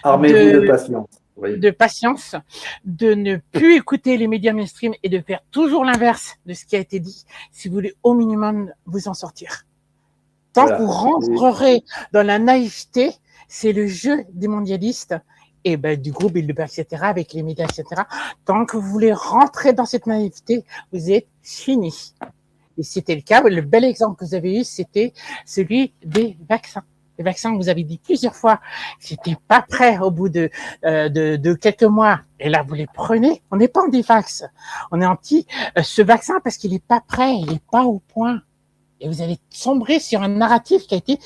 Armez-vous de patience. Oui. De patience, de ne plus écouter les médias mainstream et de faire toujours l'inverse de ce qui a été dit si vous voulez au minimum vous en sortir. Tant que vous rentrerez dans la naïveté, c'est le jeu des mondialistes et du groupe Bilderberg, etc., avec les médias, etc. Tant que vous voulez rentrer dans cette naïveté, vous êtes fini. Et c'était le cas, le bel exemple que vous avez eu, c'était celui des vaccins. Les vaccins, vous avez dit plusieurs fois, c'était pas prêt au bout de quelques mois. Et là, vous les prenez. On n'est pas anti-vax. On est anti ce vaccin parce qu'il n'est pas prêt, il n'est pas au point. Et vous allez sombrer sur un narratif qui a été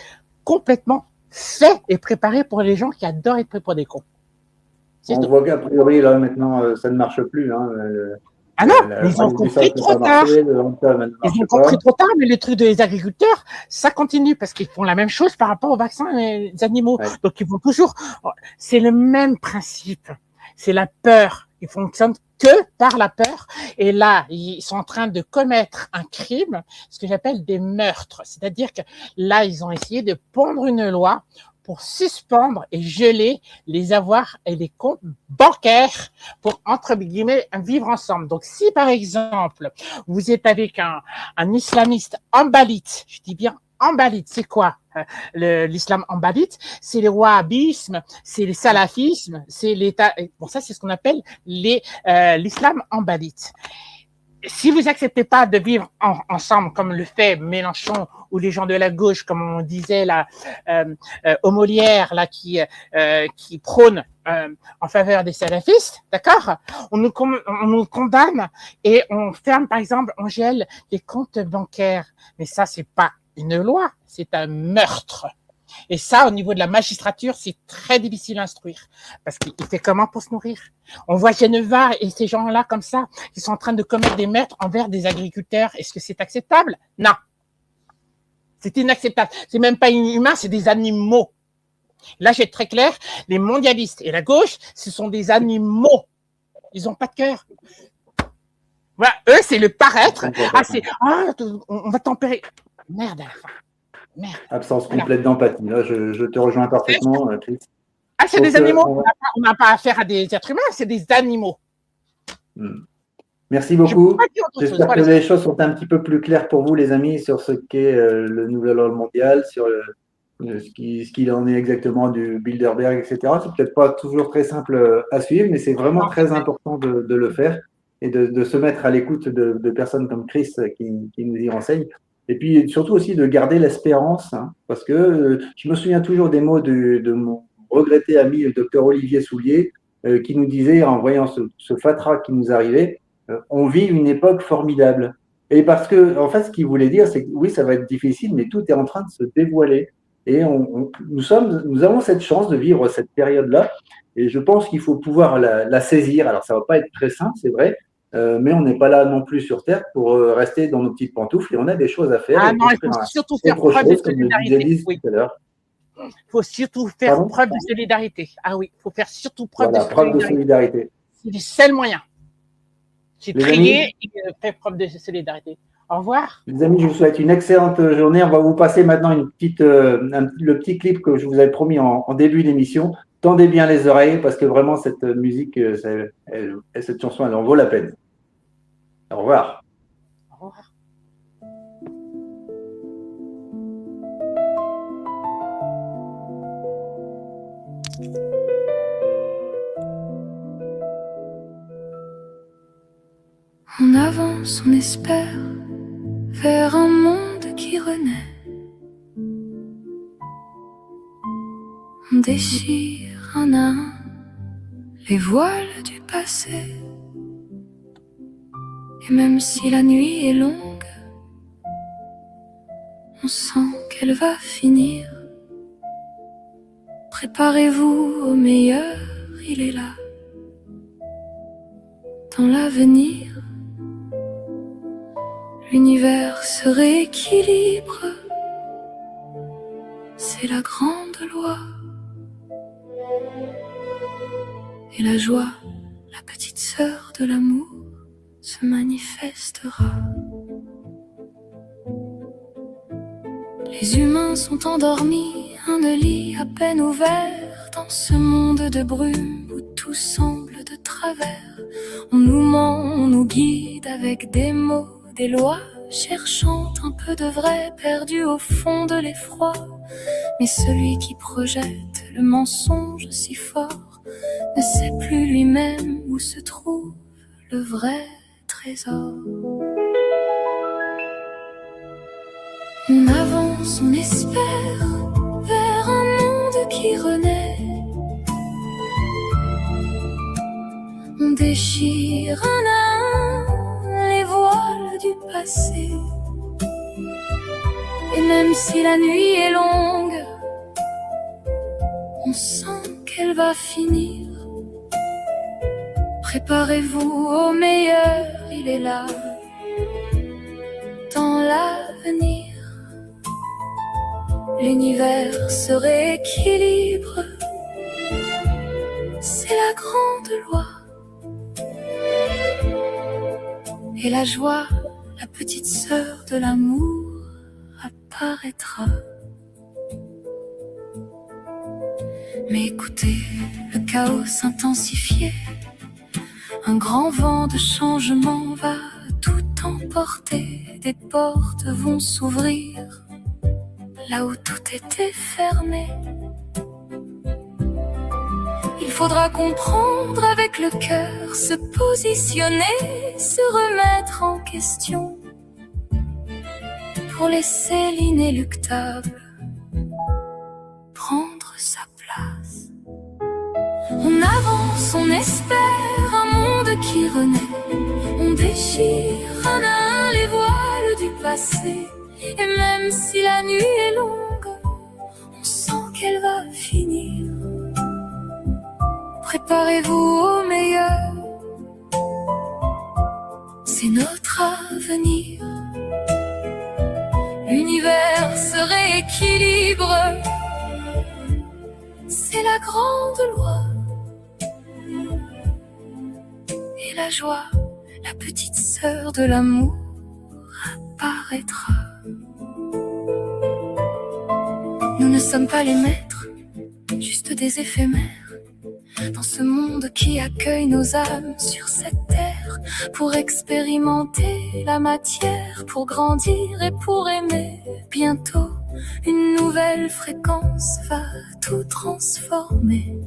complètement fait et préparé pour les gens qui adorent être pris pour des cons. On voit qu'a priori, là, maintenant, ça ne marche plus. Hein. Ah non, ils ont compris trop tard. Ils ont compris trop tard, mais les trucs des agriculteurs, ça continue parce qu'ils font la même chose par rapport aux vaccins et aux animaux. Ouais. Donc ils vont toujours. C'est le même principe. C'est la peur. Ils fonctionnent que par la peur. Et là, ils sont en train de commettre un crime, ce que j'appelle des meurtres. C'est-à-dire que là, ils ont essayé de pondre une loi pour suspendre et geler les avoirs et les comptes bancaires pour, entre guillemets, vivre ensemble. Donc, si, par exemple, vous êtes avec un islamiste ambalite, je dis bien ambalite, c'est quoi l'islam ambalite? C'est le wahhabisme, c'est le salafisme, c'est l'État. Bon, ça, c'est ce qu'on appelle l'islam ambalite. Si vous acceptez pas de vivre ensemble, comme le fait Mélenchon ou les gens de la gauche, comme on disait là, au Molière là, qui prône en faveur des salafistes, d'accord, on nous condamne et on ferme, par exemple, on gèle les comptes bancaires. Mais ça, c'est pas une loi, c'est un meurtre. Et ça, au niveau de la magistrature, c'est très difficile à instruire. Parce qu'il fait comment pour se nourrir? On voit Geneva et ces gens-là comme ça, qui sont en train de commettre des meurtres envers des agriculteurs. Est-ce que c'est acceptable? Non. C'est inacceptable. C'est même pas inhumain, c'est des animaux. Là, je vais être très clair, les mondialistes et la gauche, ce sont des animaux. Ils n'ont pas de cœur. Voilà, eux, c'est le paraître. On va tempérer. Merde à la fin. Merde. Absence complète d'empathie. Là, je te rejoins parfaitement, Chris. Ah, c'est des animaux. On n'a pas affaire à des êtres humains, c'est des animaux. Merci beaucoup. J'espère que les choses sont un petit peu plus claires pour vous, les amis, sur ce qu'est le nouvel ordre mondial, sur ce qu'il en est exactement du Bilderberg, etc. C'est peut-être pas toujours très simple à suivre, mais c'est vraiment très important de le faire et de se mettre à l'écoute de personnes comme Chris qui nous y renseignent. Et puis surtout aussi de garder l'espérance, hein, parce que je me souviens toujours des mots de mon regretté ami, le docteur Olivier Soulier, qui nous disait, en voyant ce fatras qui nous arrivait, on vit une époque formidable. Et parce que, en fait, ce qu'il voulait dire, c'est que oui, ça va être difficile, mais tout est en train de se dévoiler. Et nous avons cette chance de vivre cette période-là. Et je pense qu'il faut pouvoir la saisir. Alors, ça va pas être très simple, c'est vrai. Mais on n'est pas là non plus sur Terre pour rester dans nos petites pantoufles et on a des choses à faire. Ah non, il faut surtout faire preuve de solidarité. Oui. Il faut surtout faire preuve de solidarité. Ah oui, il faut faire surtout preuve de solidarité. C'est le seul moyen. J'ai Les trié et fait preuve de solidarité. Au revoir. Les amis, je vous souhaite une excellente journée. On va vous passer maintenant le petit clip que je vous avais promis en début d'émission. Tendez bien les oreilles parce que vraiment cette musique, cette chanson, elle en vaut la peine. Au revoir. Au revoir. On avance, on espère, vers un monde qui renaît. On déchire un à un les voiles du passé. Et même si la nuit est longue, on sent qu'elle va finir. Préparez-vous au meilleur, il est là. Dans l'avenir, l'univers se rééquilibre. C'est la grande loi. Et la joie, la petite sœur de l'amour, se manifestera. Les humains sont endormis, un lit à peine ouvert, dans ce monde de brume où tout semble de travers. On nous ment, on nous guide avec des mots, des lois, cherchant un peu de vrai, perdu au fond de l'effroi. Mais celui qui projette le mensonge si fort ne sait plus lui-même où se trouve le vrai trésor. On avance, on espère, vers un monde qui renaît. On déchire un à un les voiles du passé. Et même si la nuit est longue, on sent qu'elle va finir. Préparez-vous au meilleur, il est là. Dans l'avenir, l'univers se rééquilibre. C'est la grande loi. Et la joie, la petite sœur de l'amour, apparaîtra. Mais écoutez, le chaos s'intensifier. Un grand vent de changement va tout emporter. Des portes vont s'ouvrir là où tout était fermé. Il faudra comprendre avec le cœur, se positionner, se remettre en question pour laisser l'inéluctable prendre sa place. On avance, on espère un monde qui renaît. On déchire un à un les voiles du passé. Et même si la nuit est longue, on sent qu'elle va finir. Préparez-vous au meilleur, c'est notre avenir. L'univers se rééquilibre, c'est la grande loi. Et la joie, la petite sœur de l'amour, apparaîtra. Nous ne sommes pas les maîtres, juste des éphémères. Dans ce monde qui accueille nos âmes sur cette terre, pour expérimenter la matière, pour grandir et pour aimer. Bientôt, une nouvelle fréquence va tout transformer.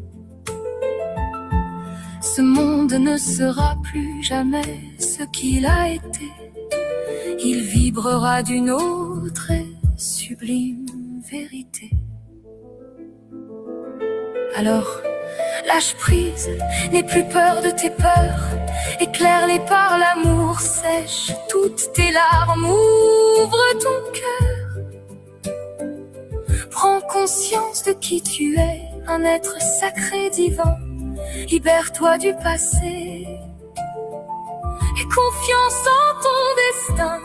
Ce monde ne sera plus jamais ce qu'il a été. Il vibrera d'une autre et sublime vérité. Alors, lâche prise, n'aie plus peur de tes peurs. Éclaire-les par l'amour, sèche toutes tes larmes. Ouvre ton cœur. Prends conscience de qui tu es, un être sacré divin. Libère-toi du passé et confiance en ton destin.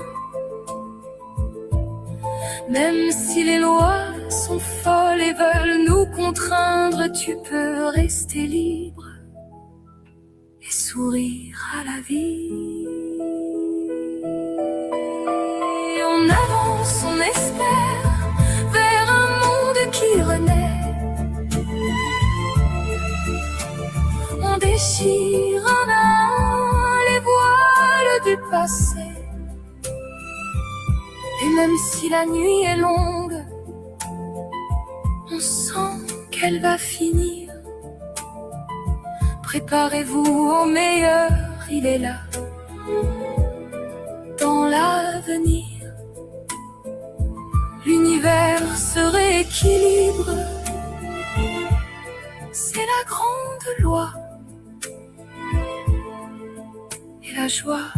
Même si les lois sont folles et veulent nous contraindre, tu peux rester libre et sourire à la vie. On avance, on espère, vers un monde qui renaît. On déchire un à un les voiles du passé. Et même si la nuit est longue, on sent qu'elle va finir. Préparez-vous au meilleur, il est là, dans l'avenir. L'univers se rééquilibre, c'est la grande loi. Et la joie,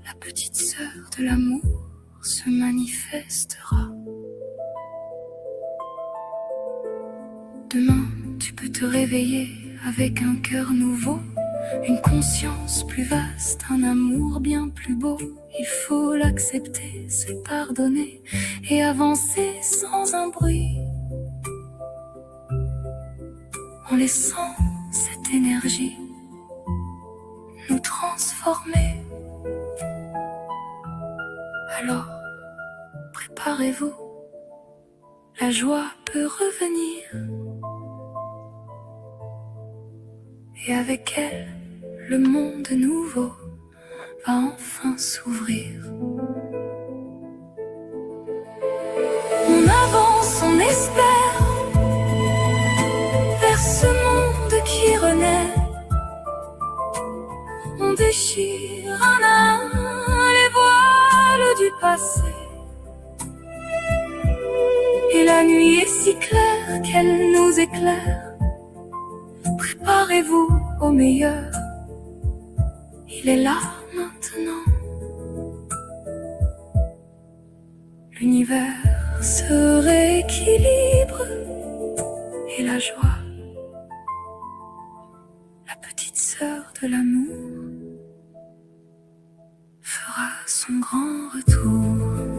la petite sœur de l'amour, se manifestera. Demain, tu peux te réveiller avec un cœur nouveau, une conscience plus vaste, un amour bien plus beau. Il faut l'accepter, se pardonner et avancer sans un bruit, en laissant cette énergie nous transformer. Alors, préparez-vous, la joie peut revenir. Et avec elle, le monde nouveau va enfin s'ouvrir. On avance, on espère, vers ce monde qui renaît. On déchire un à un les voiles du passé. Et la nuit est si claire qu'elle nous éclaire. Préparez-vous au meilleur, il est là maintenant. L'univers se rééquilibre et la joie, la petite sœur de l'amour, fera son grand retour.